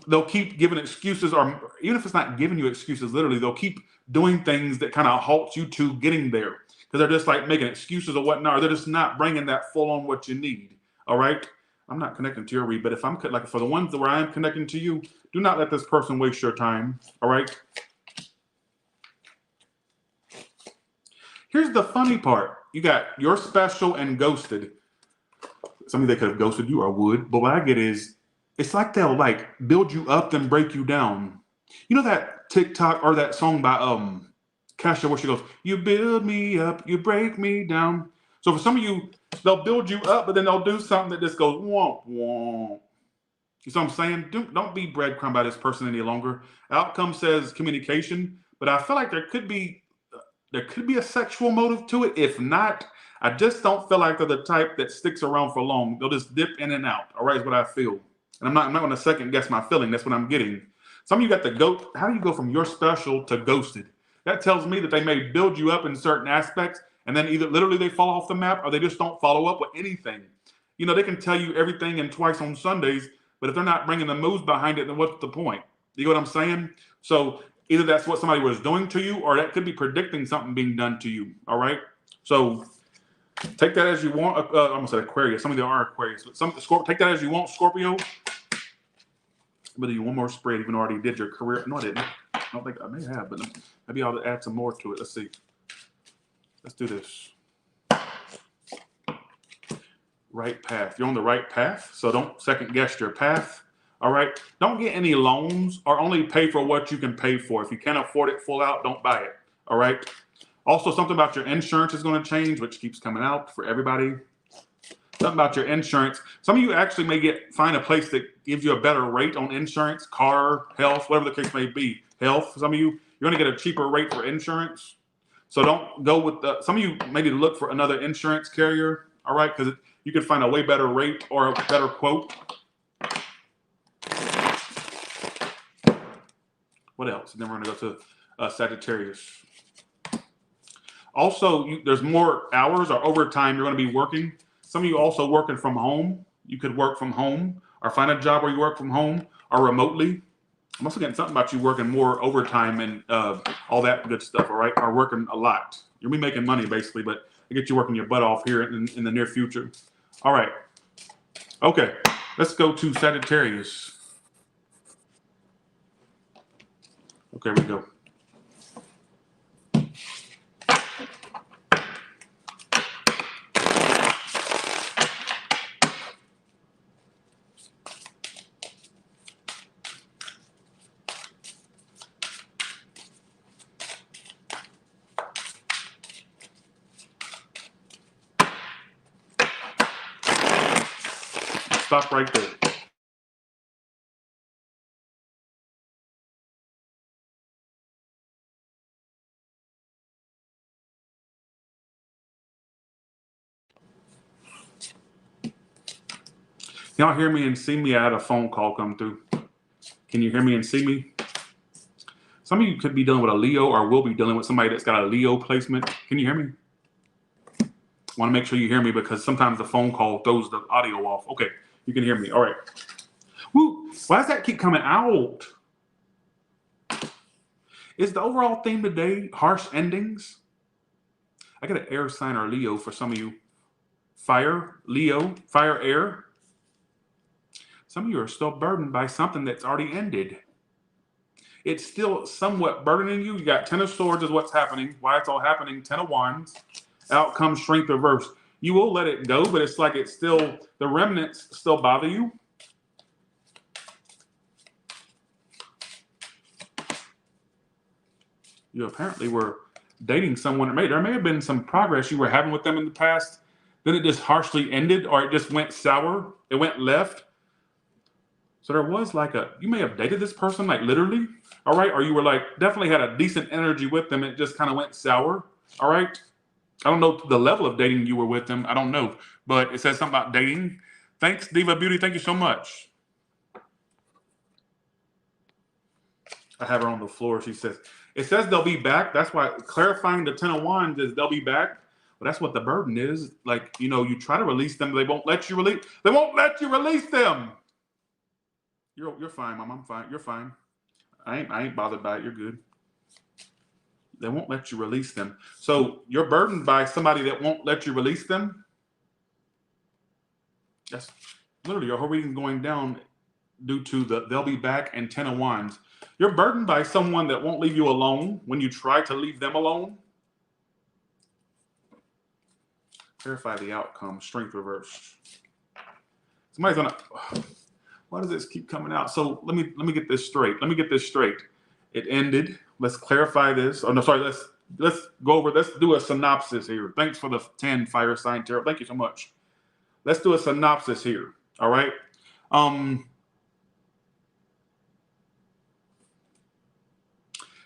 they'll keep giving excuses, or even if it's not giving you excuses, literally, they'll keep doing things that kind of halt you to getting there because they're just like making excuses or whatnot, or they're just not bringing that full on what you need. All right. I'm not connecting to your read, but if I'm like for the ones where I am connecting to you, do not let this person waste your time. All right. Here's the funny part. You got your special and ghosted. Somebody that could have ghosted you or would, but what I get is it's like they'll like build you up then break you down. You know that TikTok or that song by Kesha where she goes, "You build me up, you break me down." So for some of you, they'll build you up, but then they'll do something that just goes womp womp. You see what I'm saying? Don't be breadcrumb by this person any longer. Outcome says communication, but I feel like there could be a sexual motive to it. If not, I just don't feel like they're the type that sticks around for long. They'll just dip in and out. All right, is what I feel. And I'm not going to second guess my feeling. That's what I'm getting. Some of you got the goat. How do you go from your special to ghosted? That tells me that they may build you up in certain aspects, and then either literally they fall off the map or they just don't follow up with anything. You know, they can tell you everything and twice on Sundays, but if they're not bringing the moves behind it, then what's the point? You know what I'm saying? So either that's what somebody was doing to you, or that could be predicting something being done to you. All right. So take that as you want. I almost said Aquarius. Some of them are Aquarius, but take that as you want, Scorpio. But do you one more spread, even though I already did your career? No, I didn't. I don't think I may have, but maybe I'll add some more to it. Let's see. Let's do this. Right path. You're on the right path, so don't second guess your path. All right. Don't get any loans or only pay for what you can pay for. If you can't afford it full out, don't buy it. All right. Also, something about your insurance is going to change, which keeps coming out for everybody. Something about your insurance. Some of you actually may find a place that gives you a better rate on insurance, car, health, whatever the case may be. Health. Some of you, you're going to get a cheaper rate for insurance. So don't go with some of you maybe look for another insurance carrier. All right, because you can find a way better rate or a better quote. What else? And then we're going to go to Sagittarius. Also, there's more hours or overtime you're going to be working. Some of you also working from home. You could work from home or find a job where you work from home or remotely. I'm also getting something about you working more overtime and all that good stuff, all right? Or working a lot. You'll be making money, basically, but I get you working your butt off here in the near future. All right. Okay. Let's go to Sagittarius. Okay, we go. stop right there. Y'all hear me and see me? I had a phone call come through. Can you hear me and see me? Some of you could be dealing with a Leo or will be dealing with somebody that's got a Leo placement. Can you hear me? I want to make sure you hear me because sometimes the phone call throws the audio off. Okay, you can hear me. All right. Woo! Why does that keep coming out? Is the overall theme today harsh endings? I got an air sign or Leo for some of you. Fire, Leo, fire, air. Some of you are still burdened by something that's already ended. It's still somewhat burdening you. You got 10 of swords is what's happening. Why it's all happening. 10 of wands. Out comes strength reverse. You will let it go, but it's like it's still, the remnants still bother you. You apparently were dating someone. There may have been some progress you were having with them in the past. Then it just harshly ended, or it just went sour. It went left. So there was like you may have dated this person, like literally, all right? Or you were like, definitely had a decent energy with them. It just kind of went sour, all right? I don't know the level of dating you were with them. I don't know. But it says something about dating. Thanks, Diva Beauty. Thank you so much. I have her on the floor. She says, it says they'll be back. That's why clarifying the 10 of wands is they'll be back. But that's what the burden is. Like, you try to release them. They won't let you release. They won't let you release them. You're fine, Mom. I'm fine. You're fine. I ain't bothered by it. You're good. They won't let you release them. So you're burdened by somebody that won't let you release them. That's literally your whole reading going down due to they'll be back and 10 of wands. You're burdened by someone that won't leave you alone when you try to leave them alone. Clarify the outcome. Strength reverse. Somebody's gonna. Why does this keep coming out? So let me get this straight. Let me get this straight. It ended. Let's clarify this. Oh no, sorry. Let's go over. Let's do a synopsis here. Thanks for the 10 fire sign tarot. Thank you so much. Let's do a synopsis here. All right.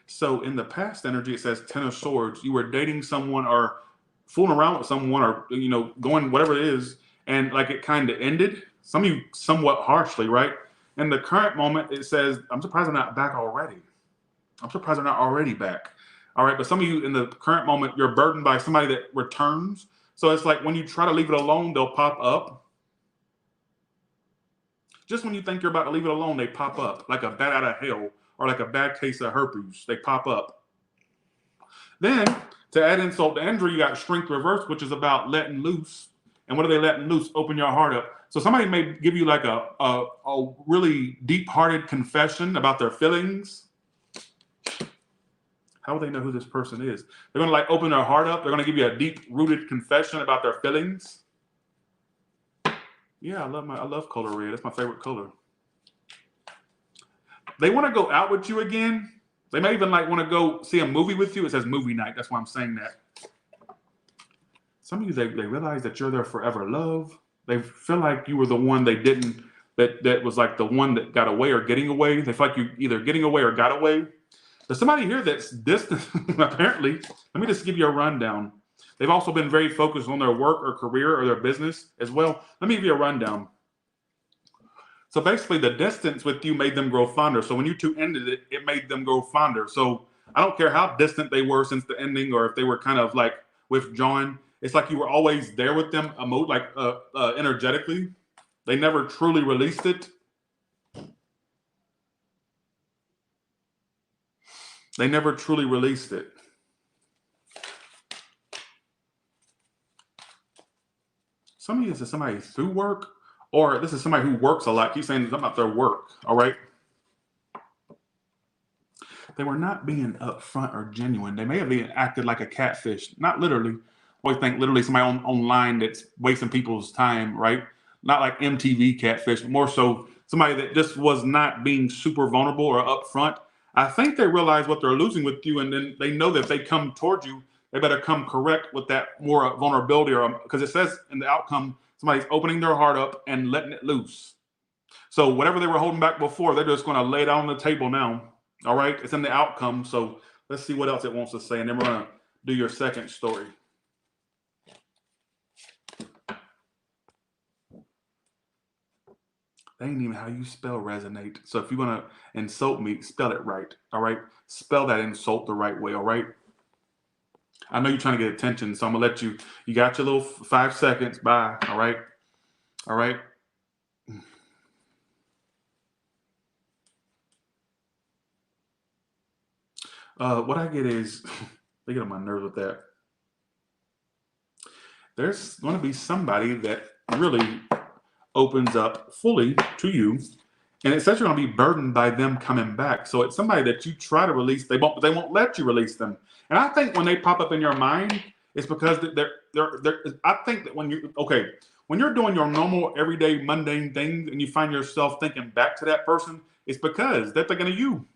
So in the past energy, it says 10 of swords. You were dating someone or fooling around with someone or going whatever it is, and like it kind of ended. Some of you somewhat harshly, right? In the current moment, it says, I'm surprised they're not back already. I'm surprised they're not already back. All right, but some of you in the current moment, you're burdened by somebody that returns. So it's like when you try to leave it alone, they'll pop up. Just when you think you're about to leave it alone, they pop up like a bat out of hell or like a bad case of herpes. They pop up. Then to add insult to injury, you got strength reverse, which is about letting loose. And what are they letting loose? Open your heart up. So somebody may give you like a really deep-hearted confession about their feelings. How will they know who this person is? They're going to like open their heart up. They're going to give you a deep-rooted confession about their feelings. Yeah, I love color red. That's my favorite color. They want to go out with you again. They may even like want to go see a movie with you. It says movie night. That's why I'm saying that. Some of you, they realize that you're their forever love. They feel like you were the one they didn't, that was like the one that got away or getting away. They feel like you either getting away or got away. There's somebody here that's distant, apparently. Let me just give you a rundown. They've also been very focused on their work or career or their business as well. Let me give you a rundown. So basically, the distance with you made them grow fonder. So when you two ended it, it made them grow fonder. So I don't care how distant they were since the ending or if they were kind of like withdrawn. It's like you were always there with them, energetically. They never truly released it. They never truly released it. Some of you, this is somebody through work, or this is somebody who works a lot. Keep saying something about their work, all right? They were not being upfront or genuine. They may have been acted like a catfish, not literally. Always think literally somebody online that's wasting people's time, right? Not like MTV catfish, more so somebody that just was not being super vulnerable or upfront. I think they realize what they're losing with you, and then they know that if they come towards you, they better come correct with that more vulnerability, or because it says in the outcome Somebody's opening their heart up and letting it loose. So whatever they were holding back before, they're just going to lay it out on the table now. All right, it's in the outcome. So let's see what else it wants to say, and then we're going to do your second story. That ain't even how you spell resonate. So if you're going to insult me, spell it right. All right, spell that insult the right way. All right. I know you're trying to get attention, so I'm gonna let you. You got your little 5 seconds. Bye. All right. All right. What I get is, they get on my nerves with that. There's going to be somebody that really opens up fully to you, and it says you're going to be burdened by them coming back. So it's somebody that you try to release, they won't let you release them. And I think when they pop up in your mind, it's because they're. I think that when you're doing your normal everyday mundane things and you find yourself thinking back to that person, it's because they're thinking of you.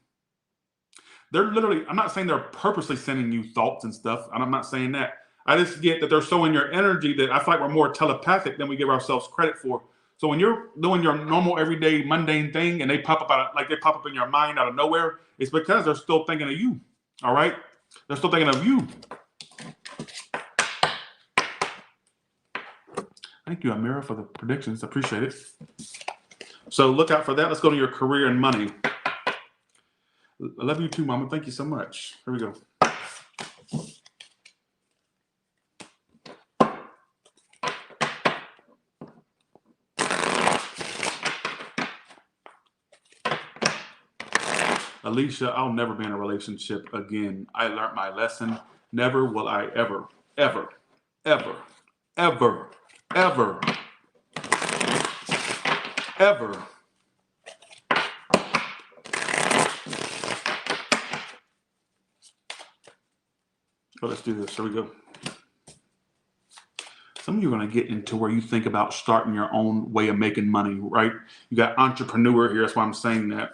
They're literally, I'm not saying they're purposely sending you thoughts and stuff. And I'm not saying that. I just get that they're so in your energy that I feel like we're more telepathic than we give ourselves credit for. So when you're doing your normal everyday mundane thing and they pop up like they pop up in your mind out of nowhere, it's because they're still thinking of you. All right? They're still thinking of you. Thank you, Amira, for the predictions. Appreciate it. So look out for that. Let's go to your career and money. I love you too, Mama. Thank you so much. Here we go. Alicia, I'll never be in a relationship again. I learned my lesson. Never will I ever, ever, ever, ever, ever, ever. So let's do this. Here we go. Some of you are going to get into where you think about starting your own way of making money, right? You got entrepreneur here. That's why I'm saying that.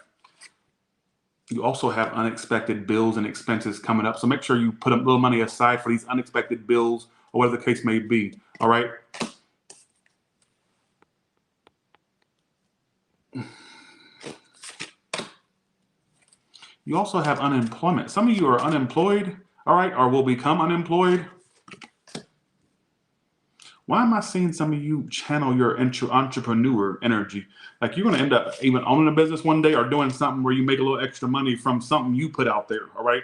You also have unexpected bills and expenses coming up. So make sure you put a little money aside for these unexpected bills or whatever the case may be. All right. You also have unemployment. Some of you are unemployed, all right, or will become unemployed. Why am I seeing some of you channel your entrepreneur energy? Like you're going to end up even owning a business one day or doing something where you make a little extra money from something you put out there, all right?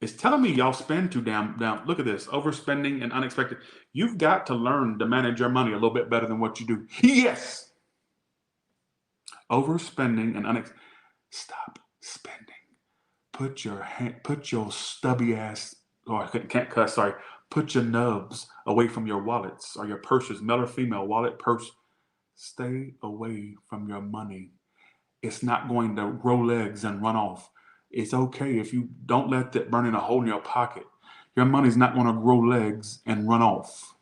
It's telling me y'all spend too damn. Look at this, overspending and unexpected. You've got to learn to manage your money a little bit better than what you do. Yes. Overspending and unexpected. Stop spending. Put your stubby ass, oh, I can't cuss, sorry. Put your nubs away from your wallets or your purses, male or female, wallet, purse. Stay away from your money. It's not going to grow legs and run off. It's okay if you don't let that burn in a hole in your pocket. Your money's not going to grow legs and run off.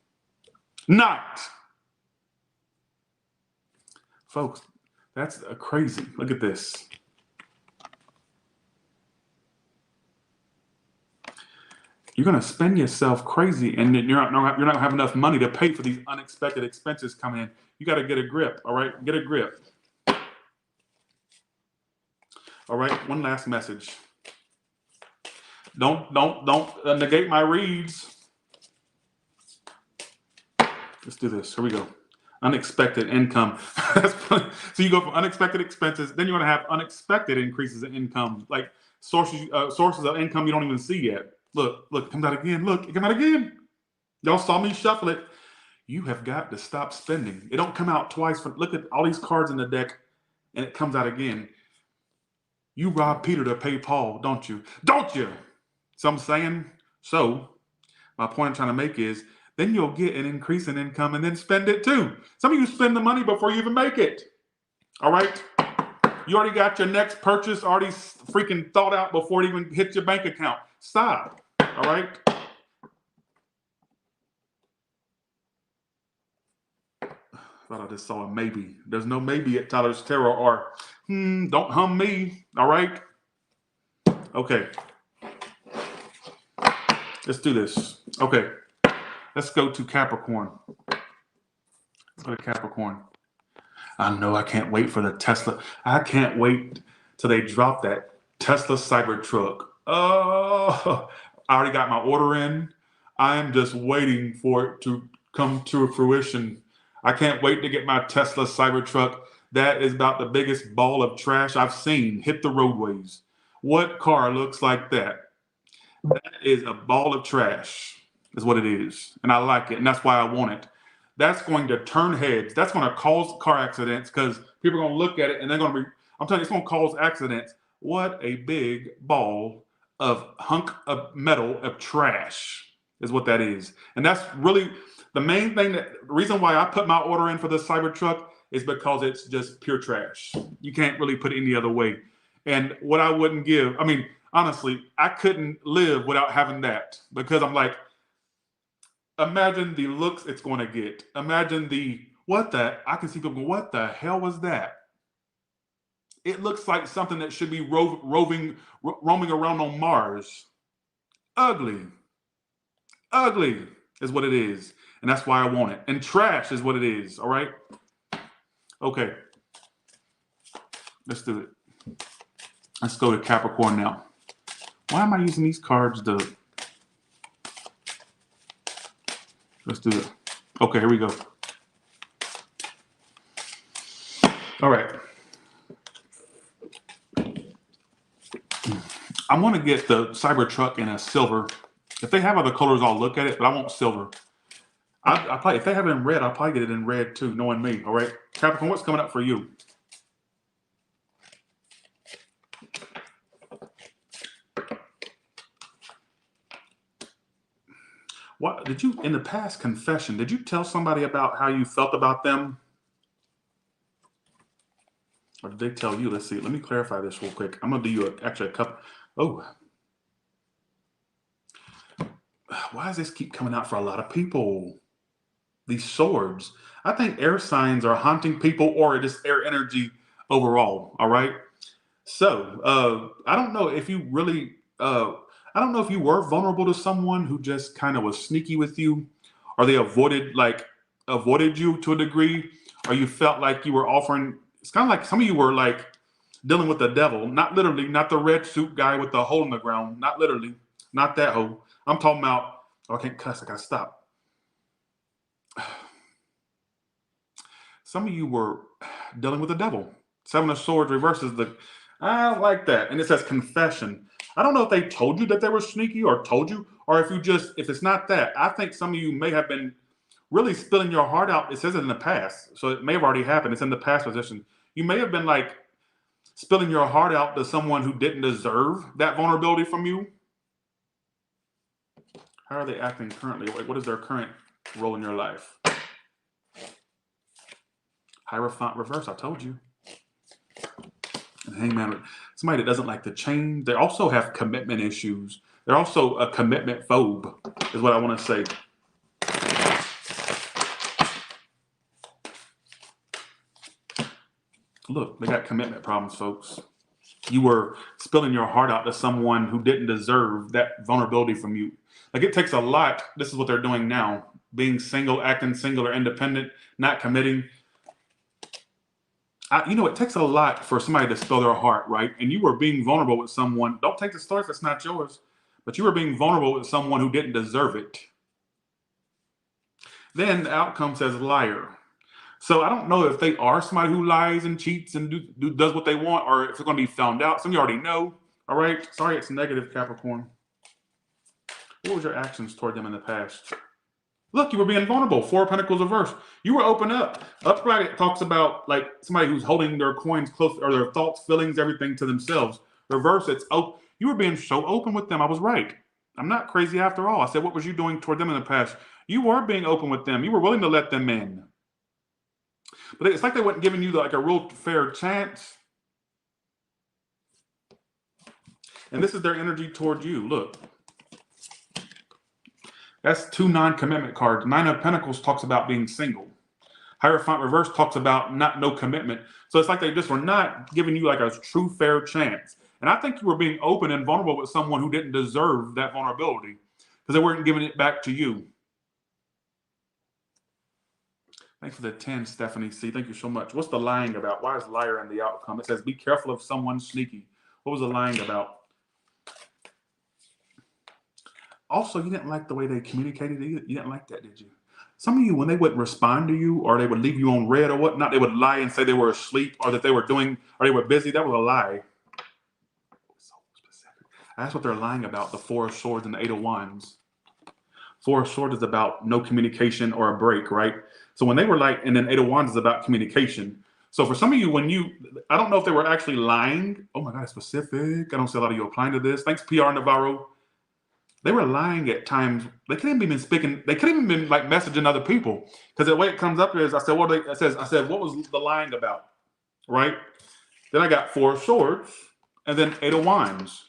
Not. Folks, that's crazy. Look at this. You're going to spend yourself crazy, and you're not going to have enough money to pay for these unexpected expenses coming in. You got to get a grip, all right? Get a grip. All right, one last message. Don't negate my reads. Let's do this. Here we go. Unexpected income. So you go from unexpected expenses, then you're going to have unexpected increases in income, like sources of income you don't even see yet. Look, it comes out again. Look, it came out again. Y'all saw me shuffle it. You have got to stop spending. It don't come out twice. Look at all these cards in the deck, and it comes out again. You rob Peter to pay Paul, don't you? Don't you? So I'm saying, my point I'm trying to make is, then you'll get an increase in income and then spend it too. Some of you spend the money before you even make it. All right? You already got your next purchase already freaking thought out before it even hits your bank account. Stop. All right? Thought I just saw a maybe. There's no maybe at Tyler's Tarot or don't hum me. All right? Okay. Let's do this. Okay. Let's go to Capricorn. Go to Capricorn. I know I can't wait for the Tesla. I can't wait till they drop that Tesla Cybertruck. Oh, I already got my order in. I am just waiting for it to come to fruition. I can't wait to get my Tesla Cybertruck. That is about the biggest ball of trash I've seen hit the roadways. What car looks like that? That is a ball of trash, is what it is. And I like it. And that's why I want it. That's going to turn heads. That's going to cause car accidents because people are going to look at it and they're going to be, I'm telling you, it's going to cause accidents. What a big ball of hunk of metal of trash is what that is. And that's really the main thing the reason why I put my order in for this Cybertruck is because it's just pure trash. You can't really put it any other way. And what I wouldn't give, I mean, honestly, I couldn't live without having that because I'm like, imagine the looks it's going to get. Imagine I can see people go, what the hell was that? It looks like something that should be roaming around on Mars. Ugly. Ugly is what it is. And that's why I want it. And trash is what it is. All right. Okay. Let's do it. Let's go to Capricorn now. Why am I using these cards to... Let's do it. Okay, here we go. All right. I'm going to get the Cybertruck in a silver. If they have other colors, I'll look at it, but I want silver. I probably, if they have it in red, I'll probably get it in red too, knowing me. All right. Capricorn, what's coming up for you? What did you, in the past confession, did you tell somebody about how you felt about them? Or did they tell you? Let's see. Let me clarify this real quick. I'm going to do you actually a couple. Oh. Why does this keep coming out for a lot of people? These swords. I think air signs are haunting people or just air energy overall. All right. So I don't know if you really... I don't know if you were vulnerable to someone who just kind of was sneaky with you, or they avoided you to a degree, or you felt like you were offering. It's kind of like some of you were like dealing with the devil, not literally, not the red suit guy with the hole in the ground, not literally, not that hole. I'm talking about. Oh, I can't cuss. I gotta stop. Some of you were dealing with the devil. Seven of Swords reverses the. I don't like that, and it says confession. I don't know if they told you that they were sneaky or told you, or if it's not that. I think some of you may have been really spilling your heart out. It says it in the past, so it may have already happened. It's in the past position. You may have been like spilling your heart out to someone who didn't deserve that vulnerability from you. How are they acting currently? What is their current role in your life? Hierophant reverse, I told you. And Hangman, somebody that doesn't like to change. They also have commitment issues. They're also a commitment phobe, is what I want to say. Look, they got commitment problems, folks. You were spilling your heart out to someone who didn't deserve that vulnerability from you. Like, it takes a lot. This is what they're doing now. Being single, acting single or independent, not committing. It takes a lot for somebody to spill their heart, right? And you were being vulnerable with someone. Don't take the story if it's not yours. But you were being vulnerable with someone who didn't deserve it. Then the outcome says liar. So I don't know if they are somebody who lies and cheats and does what they want, or if it's going to be found out. Some of you already know. All right. Sorry, it's negative, Capricorn. What was your actions toward them in the past? Look, you were being vulnerable. Four of Pentacles reverse. You were open up. Upright talks about like somebody who's holding their coins close, or their thoughts, feelings, everything to themselves. Reverse, it's you were being so open with them. I was right. I'm not crazy after all. I said, what was you doing toward them in the past? You were being open with them. You were willing to let them in. But it's like they weren't giving you like a real fair chance. And this is their energy toward you. Look. That's two non-commitment cards. Nine of Pentacles talks about being single. Hierophant reverse talks about no commitment. So it's like they just were not giving you like a true fair chance. And I think you were being open and vulnerable with someone who didn't deserve that vulnerability because they weren't giving it back to you. Thanks for the 10, Stephanie C. Thank you so much. What's the lying about? Why is liar in the outcome? It says, be careful of someone sneaky. What was the lying about? Also, you didn't like the way they communicated. You didn't like that, did you? Some of you, when they wouldn't respond to you or they would leave you on red or whatnot, they would lie and say they were asleep or that they were doing or they were busy. That was a lie. So specific. That's what they're lying about, the Four of Swords and the Eight of Wands. Four of Swords is about no communication or a break, right? So when they were like, and then Eight of Wands is about communication. So for some of you, I don't know if they were actually lying. Oh my God, it's specific. I don't see a lot of you applying to this. Thanks, PR Navarro. They were lying at times. They couldn't even been speaking. They couldn't even been like messaging other people because the way it comes up is I said, what was the lying about, right? Then I got Four of Swords and then Eight of Wands.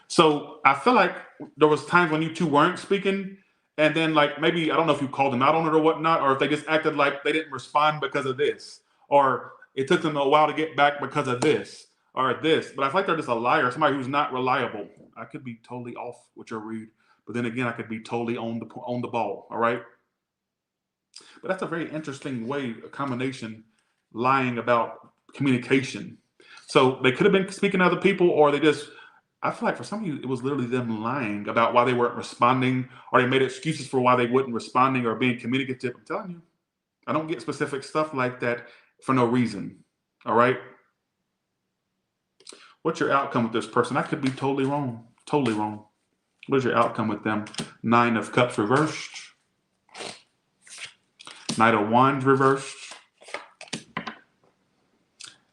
So I feel like there was times when you two weren't speaking, and then like maybe I don't know if you called them out on it or whatnot, or if they just acted like they didn't respond because of this, or it took them a while to get back because of this or this. But I feel like they're just a liar, somebody who's not reliable. I could be totally off with your read, but then again, I could be totally on the ball. All right. But that's a very interesting way, a combination, lying about communication. So they could have been speaking to other people, or they just. I feel like for some of you, it was literally them lying about why they weren't responding, or they made excuses for why they wouldn't responding or being communicative. I'm telling you, I don't get specific stuff like that for no reason. All right. What's your outcome with this person? I could be totally wrong. Totally wrong. What is your outcome with them? Nine of Cups reversed. Knight of Wands reversed.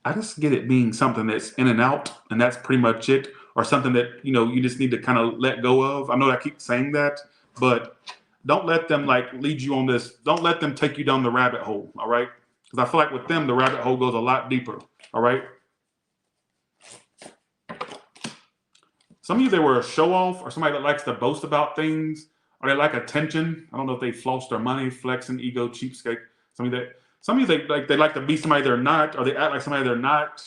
I just get it being something that's in and out, and that's pretty much it, or something that you just need to kind of let go of. I know I keep saying that, but don't let them like lead you on this. Don't let them take you down the rabbit hole. All right, because I feel like with them, the rabbit hole goes a lot deeper. All right. Some of you, they were a show off or somebody that likes to boast about things or they like attention. I don't know if they floss their money, flexing, ego, cheapskate. Some of you, they like to be somebody they're not, or they act like somebody they're not.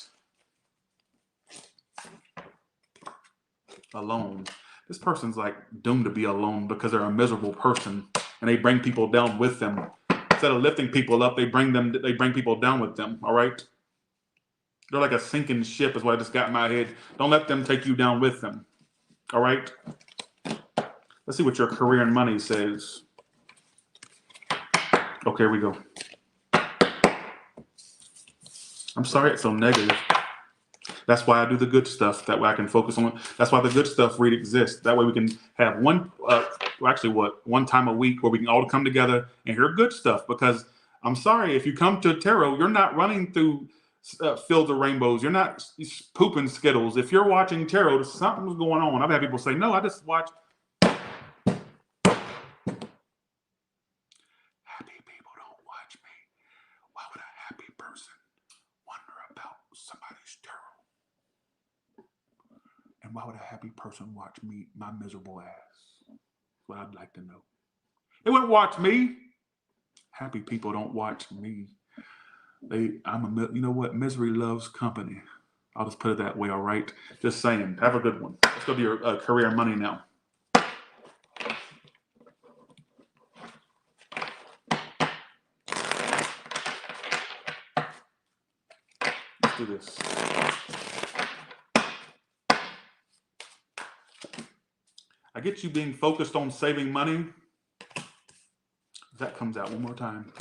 Alone. This person's like doomed to be alone because they're a miserable person and they bring people down with them. Instead of lifting people up, they bring people down with them. All right. They're like a sinking ship is what I just got in my head. Don't let them take you down with them. All right. Let's see what your career and money says. Okay, here we go. I'm sorry it's so negative. That's why I do the good stuff. That way I can focus on it. That's why the good stuff read exists. That way we can have one time a week where we can all come together and hear good stuff. Because I'm sorry, if you come to tarot, you're not running through fields of rainbows. You're not pooping Skittles. If you're watching tarot, something's going on. I've had people say, no, I just watch. Happy people don't watch me. Why would a happy person wonder about somebody's tarot? And why would a happy person watch me, my miserable ass? That's what I'd like to know. They wouldn't watch me. Happy people don't watch me. You know what? Misery loves company. I'll just put it that way, all right? Just saying. Have a good one. Let's go to your career and money now. Let's do this. I get you being focused on saving money. That comes out one more time.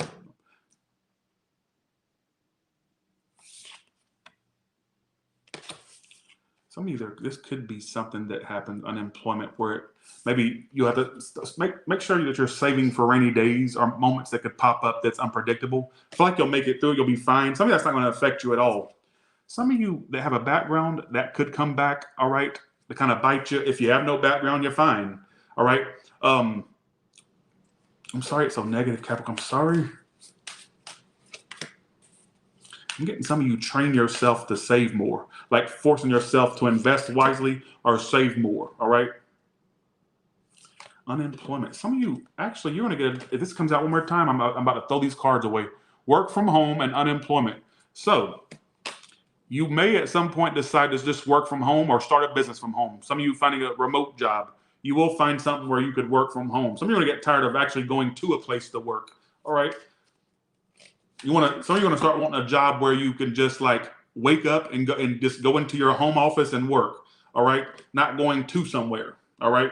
Some of you, this could be something that happens, unemployment, where maybe you have to make sure that you're saving for rainy days or moments that could pop up that's unpredictable. I feel like you'll make it through, you'll be fine. Some of that's not going to affect you at all. Some of you that have a background that could come back, all right, to kind of bite you. If you have no background, you're fine, all right? I'm sorry it's so negative, Capricorn. I'm sorry. I'm getting some of you train yourself to save more, like forcing yourself to invest wisely or save more, all right? Unemployment. Some of you, actually, you're going to get, if this comes out one more time, I'm about to throw these cards away. Work from home and unemployment. So you may at some point decide to just work from home or start a business from home. Some of you finding a remote job. You will find something where you could work from home. Some of you are going to get tired of actually going to a place to work, all right? Some of you want to start wanting a job where you can just like wake up and go and just go into your home office and work. All right, not going to somewhere. All right.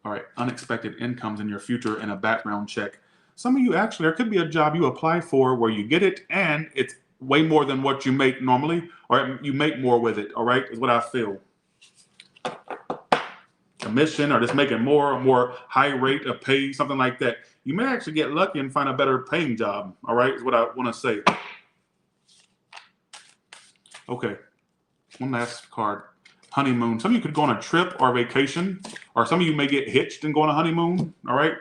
All right, unexpected incomes in your future and a background check. Some of you actually, there could be a job you apply for where you get it and it's way more than what you make normally, or you make more with it. All right, is what I feel. Commission or just making more or more high rate of pay, something like that. You may actually get lucky and find a better paying job. All right, is what I want to say. Okay, one last card. Honeymoon. Some of you could go on a trip or vacation, or some of you may get hitched and go on a honeymoon. All right,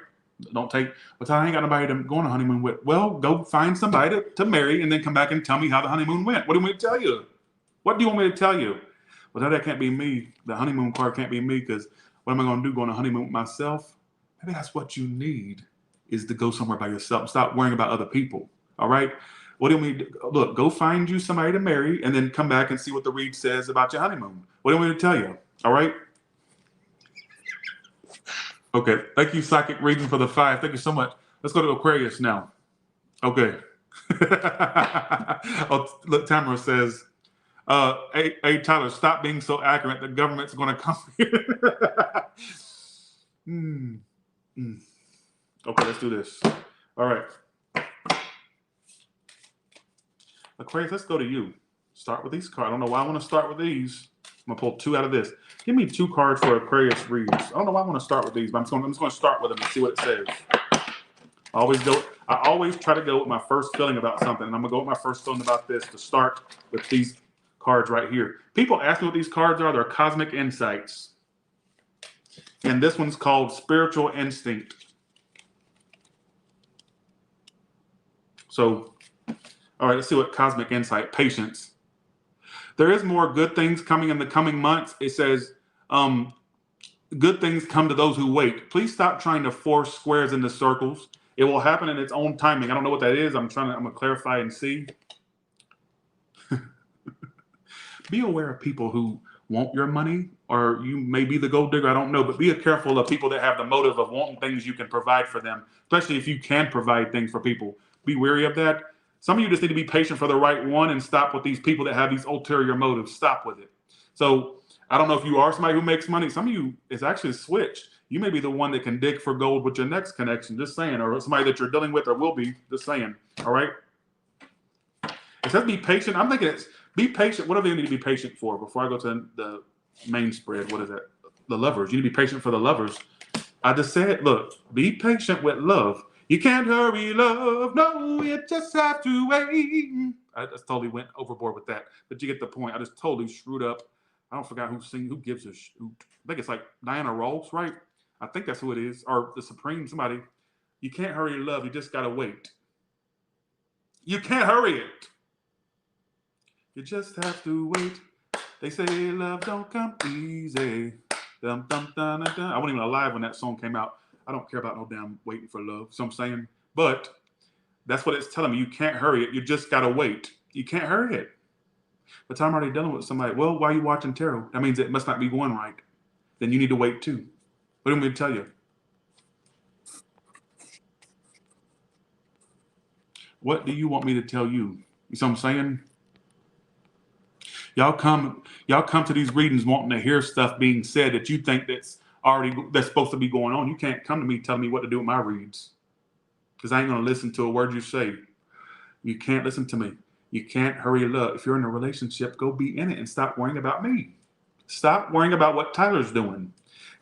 don't take. But I ain't got nobody to go on a honeymoon with. Well, go find somebody to marry, and then come back and tell me how the honeymoon went. What do you want me to tell you? What do you want me to tell you? Well, that can't be me. The honeymoon card can't be me because what am I going to do? Go on a honeymoon with myself? Maybe that's what you need is to go somewhere by yourself. Stop worrying about other people. All right. What do you mean? Look, go find you somebody to marry and then come back and see what the read says about your honeymoon. What do you want me to tell you? All right. Okay. Thank you, Psychic Reading, for the 5. Thank you so much. Let's go to Aquarius now. Okay. Oh, look, Tamara says, hey, Tyler, stop being so accurate. The government's going to come here. Okay, let's do this. All right. Aquarius, let's go to you. Start with these cards. I don't know why I want to start with these. I'm going to pull 2 out of this. Give me 2 cards for Aquarius reads. I don't know why I want to start with these, but I'm just going to start with them and see what it says. I always try to go with my first feeling about something, and I'm going to go with my first feeling about this to start with these cards right here. People ask me what these cards are. They're cosmic insights. And this one's called Spiritual Instinct. So, all right, let's see what cosmic insight, patience. There is more good things coming in the coming months. It says, good things come to those who wait. Please stop trying to force squares into circles. It will happen in its own timing. I don't know what that is. I'm going to clarify and see. Be aware of people who want your money, or you may be the gold digger. I don't know, but be careful of people that have the motive of wanting things you can provide for them, especially if you can provide things for people. Be wary of that. Some of you just need to be patient for the right one and stop with these people that have these ulterior motives. Stop with it. So I don't know if you are somebody who makes money. Some of you, it's actually switched. You may be the one that can dig for gold with your next connection, just saying, or somebody that you're dealing with or will be, just saying. All right? It says be patient. I'm thinking it's be patient. What do they need to be patient for? Before I go to the main spread, what is that? The lovers. You need to be patient for the lovers. I just said, look, be patient with love. You can't hurry love. No, you just have to wait. I just totally went overboard with that. But you get the point. I just totally screwed up. I don't forget who gives a shoot. I think it's like Diana Ross, right? I think that's who it is. Or the Supreme, somebody. You can't hurry love. You just got to wait. You can't hurry it. You just have to wait. They say love don't come easy. Dum, dum, dum, dum, dum. I wasn't even alive when that song came out. I don't care about no damn waiting for love. So I'm saying, but that's what it's telling me. You can't hurry it. You just got to wait. You can't hurry it. But I'm already dealing with somebody. Well, why are you watching tarot? That means it must not be going right. Then you need to wait too. What do you want me to tell you? What do you want me to tell you? You see what I'm saying? Y'all come to these readings wanting to hear stuff being said that you think that's supposed to be going on. You can't come to me telling me what to do with my reads, because I ain't gonna listen to a word you say. You can't listen to me. You can't hurry love. If you're in a relationship, go be in it and stop worrying about me. Stop worrying about what Tyler's doing.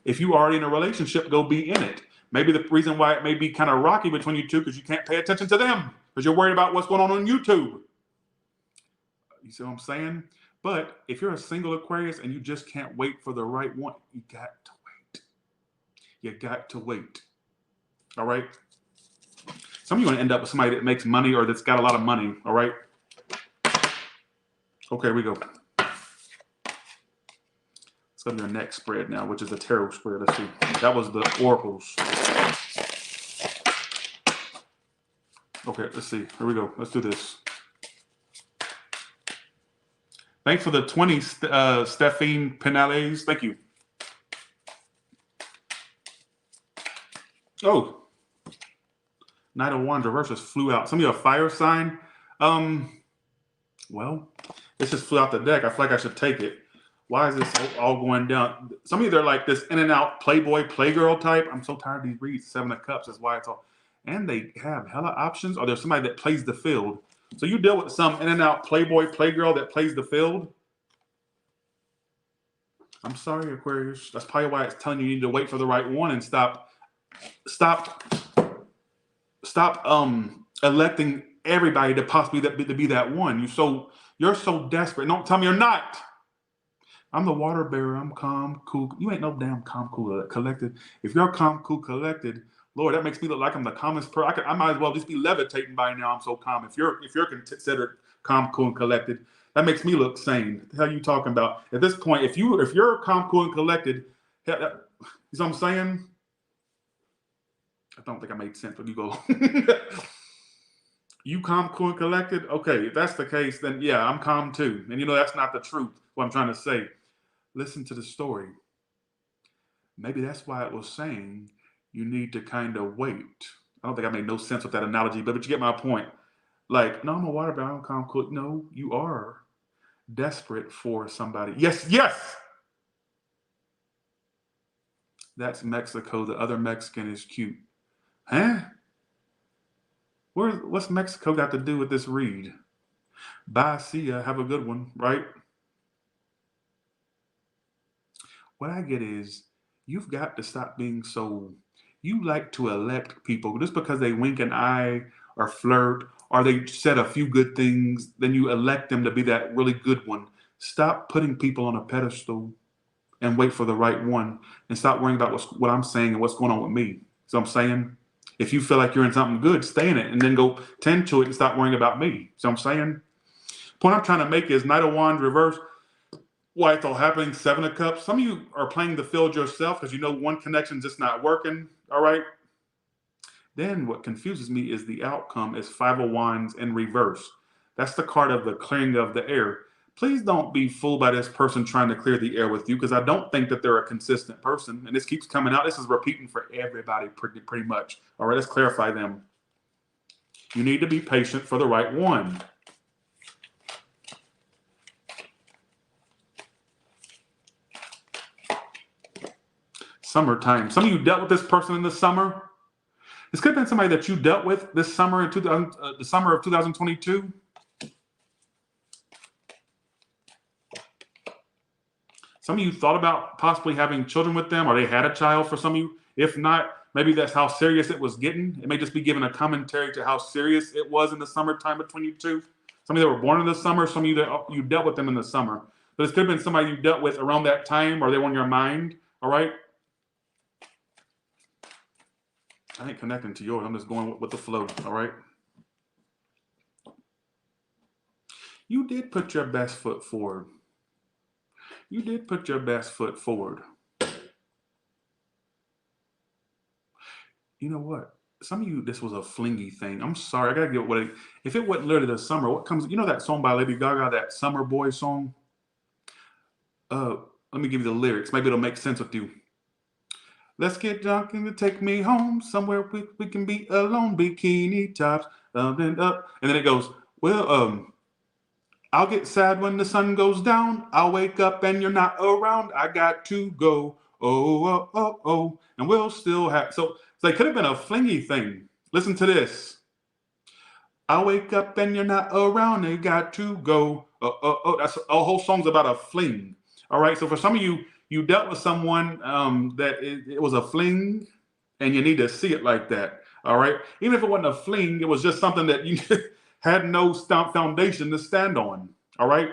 If you are already in a relationship, go be in it. Maybe the reason why it may be kind of rocky between you two because you can't pay attention to them because you're worried about what's going on YouTube. You see what I'm saying? But if you're a single Aquarius and you just can't wait for the right one, you got to wait. You got to wait. All right? Some of you want to end up with somebody that makes money or that's got a lot of money. All right? Okay, here we go. Let's go to your next spread now, which is the tarot spread. Let's see. That was the oracles. Okay, let's see. Here we go. Let's do this. Thanks for the 20, Stephine Pinales. Thank you. Oh, Knight of Wands reverse just flew out. Some of you a fire sign. Um, well, this just flew out the deck. I feel like I should take it. Why is this all going down? Some of you, they're like this in and out Playboy, Playgirl type. I'm so tired of these reads. Seven of Cups is why it's all. And they have hella options. Or there's somebody that plays the field. So you deal with some in and out Playboy, Playgirl that plays the field. I'm sorry, Aquarius. That's probably why it's telling you need to wait for the right one and stop electing everybody to possibly to be that one. You're so desperate. Don't tell me you're not. I'm the water bearer. I'm calm, cool. You ain't no damn calm, cool, collected. If you're calm, cool, collected, Lord, that makes me look like I'm the calmest person. I might as well just be levitating by now. I'm so calm. If you're considered calm, cool, and collected, that makes me look sane. What the hell are you talking about? At this point, if you're calm, cool, and collected, you know what I'm saying? I don't think I made sense, but you go. You calm, cool, and collected? Okay, if that's the case, then yeah, I'm calm too. And that's not the truth, what I'm trying to say. Listen to the story. Maybe that's why it was saying you need to kind of wait. I don't think I made no sense with that analogy, but you get my point. Like, no, I'm a water bearer, I'm calm, cool. No, you are desperate for somebody. Yes, yes! That's Mexico. The other Mexican is cute. Huh? What's Mexico got to do with this read? Bye, see ya. Have a good one, right? What I get is you've got to stop being so. You like to elect people just because they wink an eye or flirt or they said a few good things, then you elect them to be that really good one. Stop putting people on a pedestal and wait for the right one and stop worrying about what I'm saying and what's going on with me. So I'm saying, if you feel like you're in something good, stay in it and then go tend to it and stop worrying about me. So I'm saying, point I'm trying to make is Knight of Wands reverse. Why it's all happening, Seven of Cups. Some of you are playing the field yourself because one connection's just not working. All right. Then what confuses me is the outcome is Five of Wands in reverse. That's the card of the clearing of the air. Please don't be fooled by this person trying to clear the air with you because I don't think that they're a consistent person. And this keeps coming out. This is repeating for everybody pretty much. All right, let's clarify them. You need to be patient for the right one. Summertime. Some of you dealt with this person in the summer. This could have been somebody that you dealt with this summer in the summer of 2022. Some of you thought about possibly having children with them, or they had a child for some of you. If not, maybe that's how serious it was getting. It may just be giving a commentary to how serious it was in the summertime of 22. Some of you that were born in the summer, some of you that you dealt with them in the summer. But it could have been somebody you dealt with around that time, or they were on your mind. All right. I ain't connecting to yours. I'm just going with the flow. All right. You did put your best foot forward. You did put your best foot forward. You know what? Some of you, this was a flingy thing. I'm sorry. I got to get what if it wasn't literally the summer, what comes, that song by Lady Gaga, that Summer Boy song? Let me give you the lyrics. Maybe it'll make sense with you. Let's get drunk and take me home somewhere we can be alone. Bikini tops, up and up. And then it goes, well, I'll get sad when the sun goes down. I'll wake up and you're not around. I got to go. Oh, oh, oh, oh. And we'll still have. So it could have been a flingy thing. Listen to this. I'll wake up and you're not around. I got to go. Oh, oh, oh. That's a whole song's about a fling. All right. So for some of you, you dealt with someone that it was a fling, and you need to see it like that. All right. Even if it wasn't a fling, it was just something that you had no foundation to stand on. All right.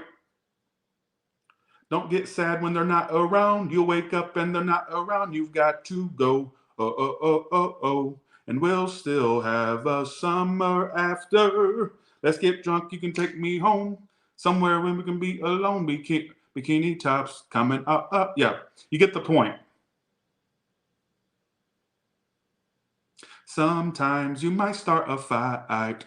Don't get sad when they're not around. You'll wake up and they're not around. You've got to go. Oh, oh, oh, oh, oh. And we'll still have a summer after. Let's get drunk. You can take me home somewhere when we can be alone. Bikini tops coming up. Yeah, you get the point. Sometimes you might start a fight,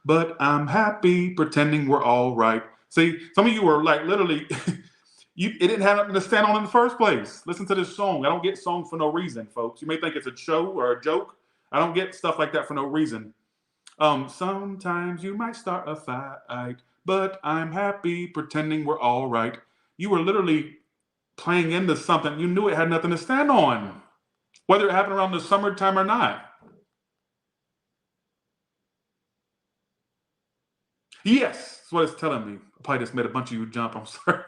but I'm happy pretending we're all right. See, some of you were like literally, it didn't have nothing to stand on in the first place. Listen to this song. I don't get songs for no reason, folks. You may think it's a show or a joke, I don't get stuff like that for no reason. Sometimes you might start a fight, but I'm happy pretending we're all right. You were literally playing into something you knew it had nothing to stand on, whether it happened around the summertime or not. Yes, that's what it's telling me. I probably just made a bunch of you jump. I'm sorry.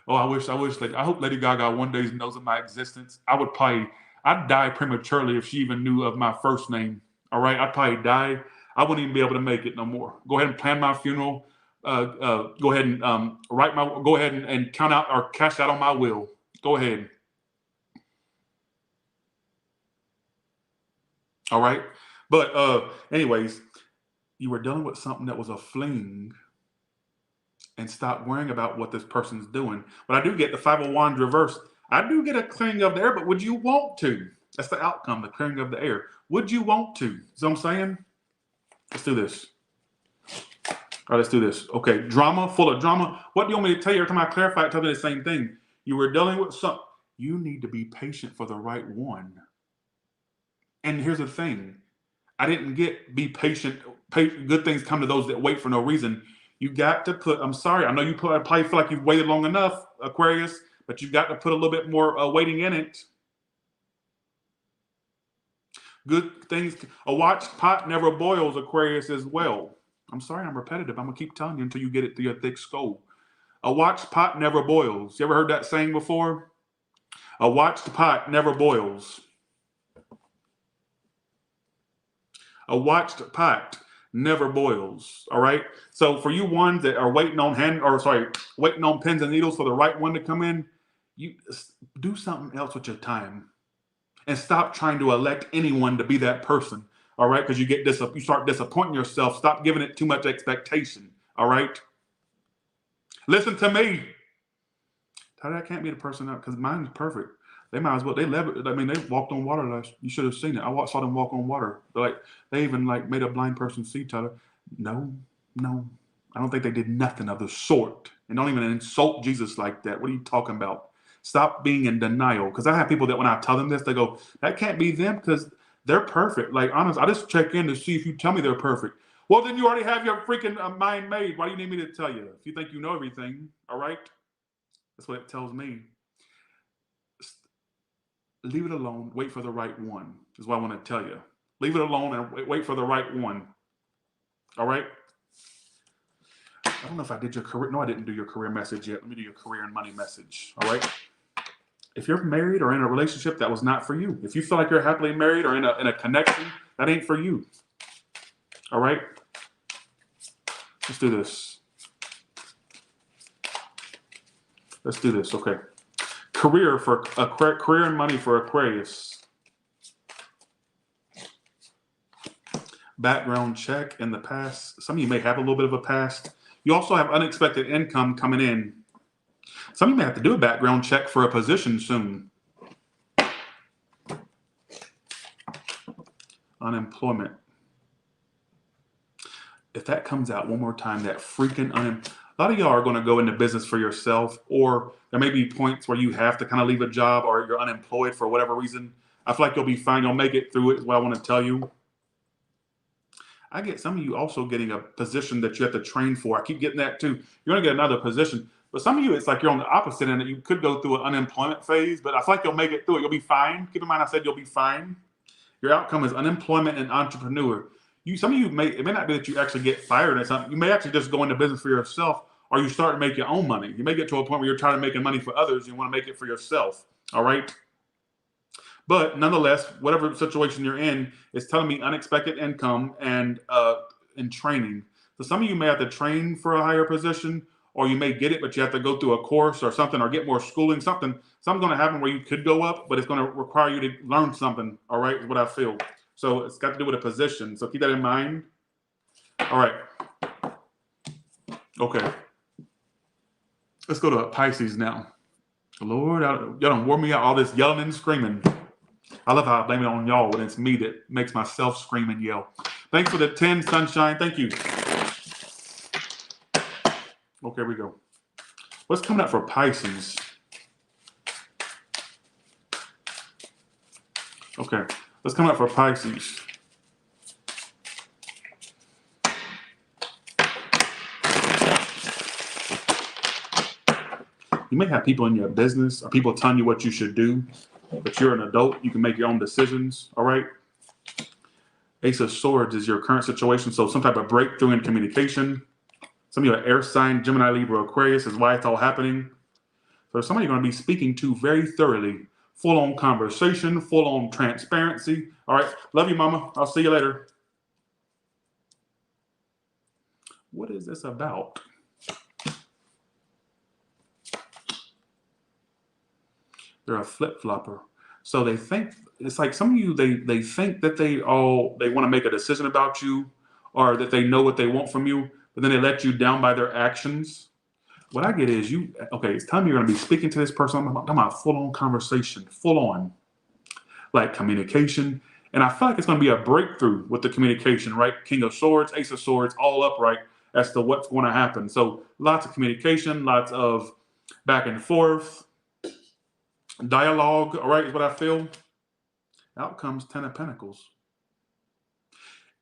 Oh, I wish. Like, I hope Lady Gaga one day knows of my existence. I'd die prematurely if she even knew of my first name. All right, I'd probably die. I wouldn't even be able to make it no more. Go ahead and plan my funeral. Go ahead and Go ahead and count out or cash out on my will. Go ahead. All right. But anyways, you were dealing with something that was a fling and stop worrying about what this person's doing. But I do get the 501 reverse. I do get a clearing of the air, but would you want to? That's the outcome, the clearing of the air. Would you want to? See what I'm saying? Let's do this. All right, let's do this. Okay, drama, full of drama. What do you want me to tell you? Every time I clarify it, tell me the same thing. You were dealing with something. You need to be patient for the right one. And here's the thing. I didn't get be patient. Good things come to those that wait for no reason. You got to put. I'm sorry. I know you probably feel like you've waited long enough, Aquarius, but you've got to put a little bit more waiting in it. Good things. A watched pot never boils, Aquarius, as well. I'm sorry, I'm repetitive. I'm gonna keep telling you until you get it through your thick skull. A watched pot never boils. You ever heard that saying before? A watched pot never boils. A watched pot never boils. All right. So for you ones that are waiting on pins and needles for the right one to come in, you do something else with your time and stop trying to elect anyone to be that person. All right, because you start disappointing yourself. Stop giving it too much expectation. All right. Listen to me. That can't be the person out because mine's perfect. They might as well. They lev. I mean, they walked on water last. You should have seen it. Saw them walk on water. They even like made a blind person see, Tyler. No, no, I don't think they did nothing of the sort. And don't even insult Jesus like that. What are you talking about? Stop being in denial. Because I have people that when I tell them this, they go, "That can't be them because they're perfect." Like honest, I just check in to see if you tell me they're perfect. Well, then you already have your freaking mind made. Why do you need me to tell you? If you think you know everything, all right. That's what it tells me. Leave it alone. Wait for the right one. Is what I want to tell you. Leave it alone and wait for the right one. All right. I don't know if I did your career. No, I didn't do your career message yet. Let me do your career and money message. All right. If you're married or in a relationship, that was not for you. If you feel like you're happily married or in a connection, that ain't for you. All right. Let's do this. Let's do this. Okay. Career and money for Aquarius. Background check in the past. Some of you may have a little bit of a past. You also have unexpected income coming in. Some of you may have to do a background check for a position soon. Unemployment. If that comes out one more time, that freaking unemployment. A lot of y'all are going to go into business for yourself, or there may be points where you have to kind of leave a job or you're unemployed for whatever reason. I feel like you'll be fine. You'll make it through it is what I want to tell you. I get some of you also getting a position that you have to train for. I keep getting that too. You're going to get another position. But some of you, it's like you're on the opposite end. You could go through an unemployment phase, but I feel like you'll make it through it. You'll be fine. Keep in mind, I said you'll be fine. Your outcome is unemployment and entrepreneur. Some of you it may not be that you actually get fired or something. You may actually just go into business for yourself, or you start to make your own money. You may get to a point where you're tired of making money for others. You want to make it for yourself. All right. But nonetheless, whatever situation you're in is telling me unexpected income and training. So some of you may have to train for a higher position, or you may get it, but you have to go through a course or something, or get more schooling. Something's going to happen where you could go up, but it's going to require you to learn something. All right, is what I feel. So it's got to do with a position. So keep that in mind. All right. Okay. Let's go to Pisces now. Lord, y'all done wore me out, all this yelling and screaming. I love how I blame it on y'all when it's me that makes myself scream and yell. Thanks for the 10, Sunshine. Thank you. Okay, here we go. What's coming up for Pisces? Okay, let's come up for Pisces. You may have people in your business or people telling you what you should do, but you're an adult. You can make your own decisions. All right. Ace of Swords is your current situation. So some type of breakthrough in communication. Some of you are air sign, Gemini, Libra, Aquarius is why it's all happening. So somebody you're going to be speaking to very thoroughly. Full on conversation, full on transparency. All right. Love you, mama. I'll see you later. What is this about? They're a flip flopper. So they think it's like some of you they think that they want to make a decision about you or that they know what they want from you, but then they let you down by their actions. What I get is it's time you're gonna be speaking to this person. I'm talking about full on conversation, full on like communication. And I feel like it's gonna be a breakthrough with the communication, right? King of Swords, Ace of Swords, all upright as to what's going to happen. So lots of communication, lots of back and forth dialogue, all right, is what I feel. Out comes Ten of Pentacles.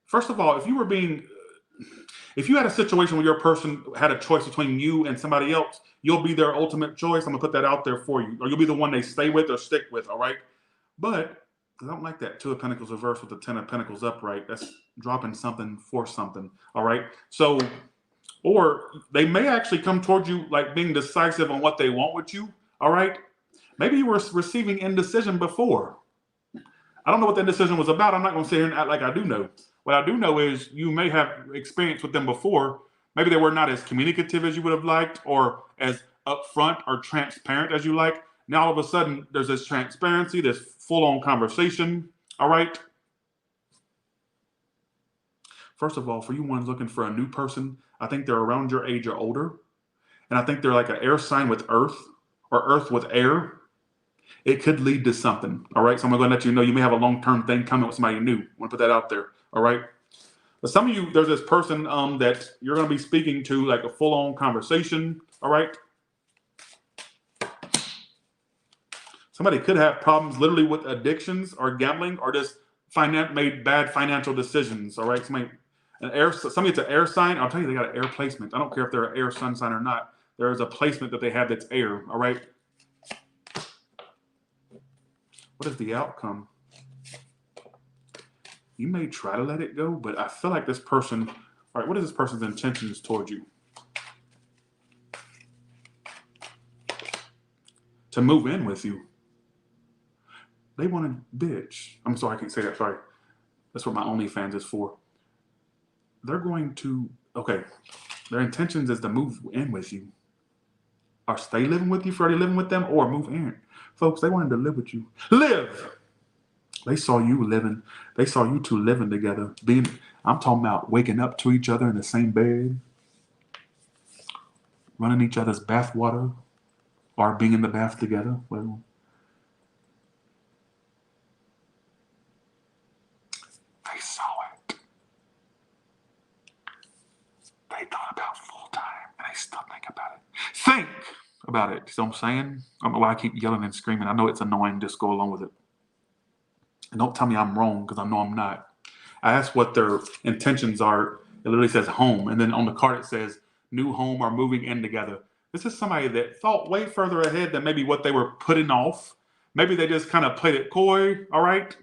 First of all, if you had a situation where your person had a choice between you and somebody else, you'll be their ultimate choice. I'm gonna put that out there for you, or you'll be the one they stay with or stick with, all right? But I don't like that Two of Pentacles reversed with the Ten of Pentacles upright. That's dropping something for something, all right? So, or they may actually come towards you like being decisive on what they want with you, all right? Maybe you were receiving indecision before. I don't know what the indecision was about. I'm not going to sit here and act like I do know. What I do know is you may have experience with them before. Maybe they were not as communicative as you would have liked or as upfront or transparent as you like. Now all of a sudden there's this transparency, this full-on conversation. All right. First of all, for you ones looking for a new person, I think they're around your age or older. And I think they're like an air sign with earth or earth with air. It could lead to something. All right. So I'm going to let you know you may have a long-term thing coming with somebody new. I want to put that out there. All right. But some of you, there's this person that you're going to be speaking to, like a full-on conversation. All right. Somebody could have problems literally with addictions or gambling or just made bad financial decisions. All right. Somebody it's an air sign. I'll tell you, they got an air placement. I don't care if they're an air sun sign or not. There is a placement that they have that's air. All right. What is the outcome? You may try to let it go, but I feel like this person, all right, what is this person's intentions towards you? To move in with you. They want a bitch. I'm sorry, I can't say that. Sorry. That's what my OnlyFans is for. They're going to, okay, their intentions is to move in with you. Or stay living with you for already living with them, or move in. Folks, they wanted to live with you. Live! They saw you living. They saw you two living together. I'm talking about waking up to each other in the same bed, running each other's bath water, or being in the bath together. Well, they saw it. They thought about full time, and they still think about it. Think about it. See what I'm saying? I don't know why I keep yelling and screaming. I know it's annoying. Just go along with it. And don't tell me I'm wrong because I know I'm not. I asked what their intentions are. It literally says home. And then on the card it says new home or moving in together. This is somebody that thought way further ahead than maybe what they were putting off. Maybe they just kind of played it coy. All right.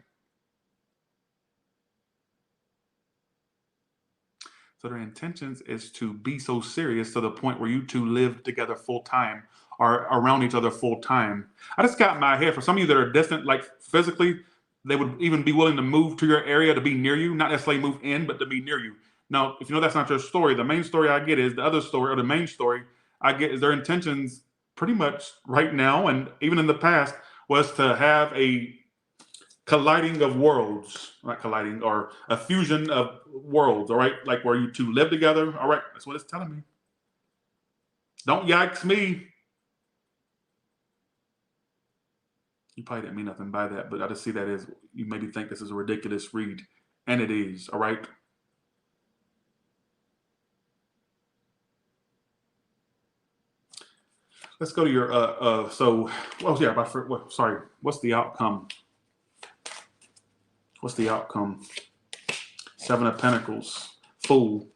So their intentions is to be so serious to the point where you two live together full time or around each other full time. I just got in my head for some of you that are distant, like physically, they would even be willing to move to your area to be near you, not necessarily move in, but to be near you. Now, if you know that's not your story, the main story I get is the other story, or the main story I get is their intentions pretty much right now and even in the past was to have a colliding of worlds, not colliding, or a fusion of worlds, all right? Like where you two live together, all right? That's what it's telling me. Don't yikes me. You probably didn't mean nothing by that, but I just see that as you maybe think this is a ridiculous read, and it is, all right? Let's go to your, sorry, what's the outcome? What's the outcome? Seven of Pentacles. Fool.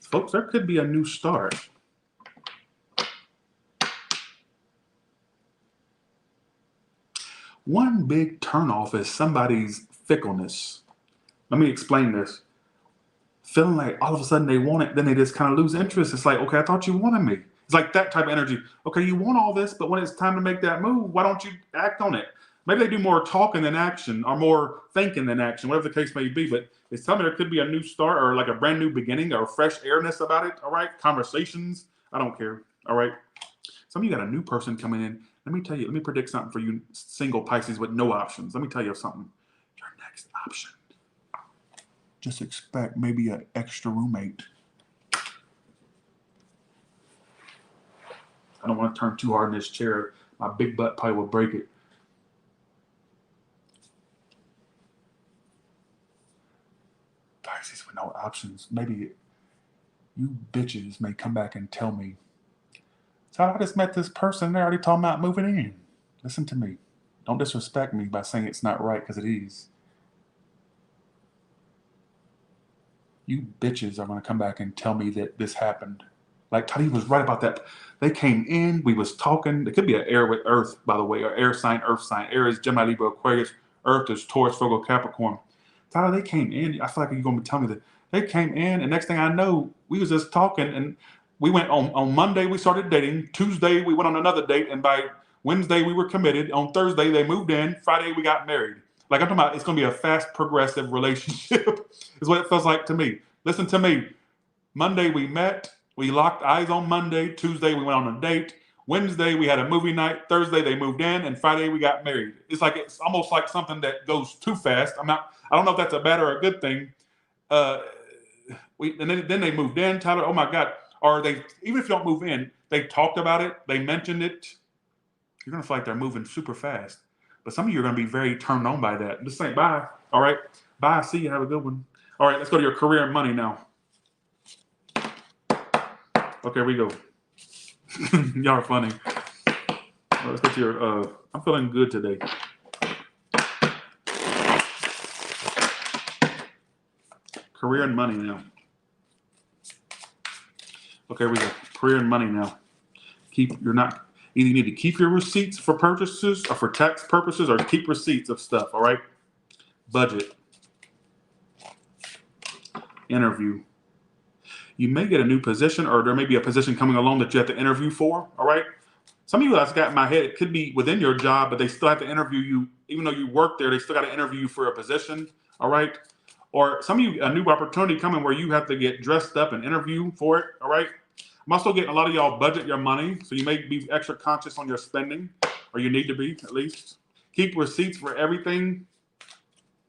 Folks, there could be a new start. One big turnoff is somebody's fickleness. Let me explain this. Feeling like all of a sudden they want it, then they just kind of lose interest. It's like, okay, I thought you wanted me. It's like that type of energy. Okay, you want all this, but when it's time to make that move, why don't you act on it? Maybe they do more talking than action, or more thinking than action, whatever the case may be. But it's something there could be a new start, or like a brand new beginning, or fresh airness about it. All right, conversations. I don't care. All right. Some of you got a new person coming in. Let me tell you. Let me predict something for you, single Pisces with no options. Let me tell you something. Your next option. Just expect maybe an extra roommate. I don't want to turn too hard in this chair. My big butt probably will break it. Pisces with no options. Maybe you bitches may come back and tell me, so I just met this person. They're already talking about moving in. Listen to me. Don't disrespect me by saying it's not right, because it is. You bitches are going to come back and tell me that this happened. Like Tati was right about that. They came in, we was talking. It could be an air with Earth, by the way, or air sign, Earth sign. Air is Gemini, Libra, Aquarius. Earth is Taurus, Virgo, Capricorn. Tyler, they came in. I feel like you're going to tell me that. They came in, and next thing I know, we was just talking, and we went on Monday, we started dating. Tuesday, we went on another date, and by Wednesday, we were committed. On Thursday, they moved in. Friday, we got married. Like I'm talking about, it's going to be a fast, progressive relationship is what it feels like to me. Listen to me. Monday, we met. We locked eyes on Monday. Tuesday, we went on a date. Wednesday, we had a movie night. Thursday, they moved in. And Friday, we got married. It's almost like something that goes too fast. I don't know if that's a bad or a good thing. And then they moved in, Tyler. Oh my God. Or they, even if you don't move in, they talked about it. They mentioned it. You're going to feel like they're moving super fast. But some of you are going to be very turned on by that. Just saying bye. All right. Bye. See you. Have a good one. All right. Let's go to your career and money now. Okay, we go. Y'all are funny. Well, let's get to your, I'm feeling good today. Career and money now. Okay, we go. Career and money now. Either you need to keep your receipts for purchases or for tax purposes, or keep receipts of stuff, all right? Budget. Interview. You may get a new position, or there may be a position coming along that you have to interview for, all right? Some of you guys got in my head, it could be within your job, but they still have to interview you. Even though you work there, they still got to interview you for a position, all right? Or some of you, a new opportunity coming where you have to get dressed up and interview for it, all right? I'm also getting a lot of y'all budget your money, so you may be extra conscious on your spending, or you need to be, at least. Keep receipts for everything.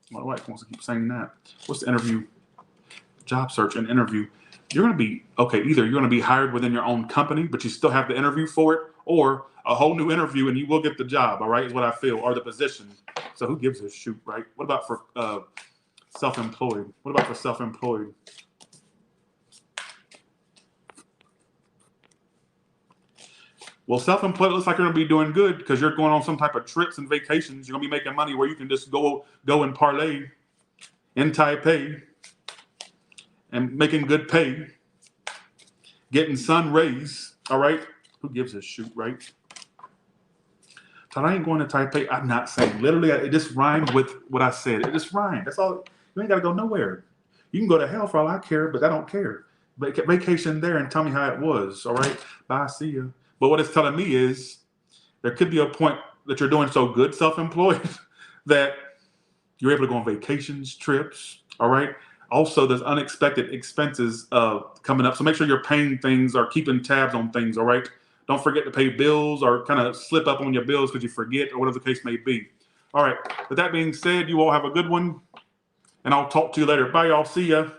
My wife wants to keep saying that. What's the interview? Job search and interview. You're going to be, okay, either you're going to be hired within your own company, but you still have to interview for it, or a whole new interview and you will get the job, all right, is what I feel, or the position. So who gives a shoot, right? What about for self-employed? What about for self-employed? Well, self-employed looks like you're going to be doing good because you're going on some type of trips and vacations. You're going to be making money where you can just go and parlay in Taipei and making good pay, getting sun rays, all right? Who gives a shoot, right? So I ain't going to Taipei. I'm not saying. Literally, it just rhymed with what I said. It just rhymed. That's all. You ain't got to go nowhere. You can go to hell for all I care, but I don't care. Vacation there and tell me how it was, all right? Bye, see ya. But what it's telling me is there could be a point that you're doing so good self-employed that you're able to go on vacations, trips, all right? Also, there's unexpected expenses coming up. So make sure you're paying things or keeping tabs on things, all right? Don't forget to pay bills or kind of slip up on your bills because you forget or whatever the case may be. All right. With that being said, you all have a good one, and I'll talk to you later. Bye, y'all. See ya.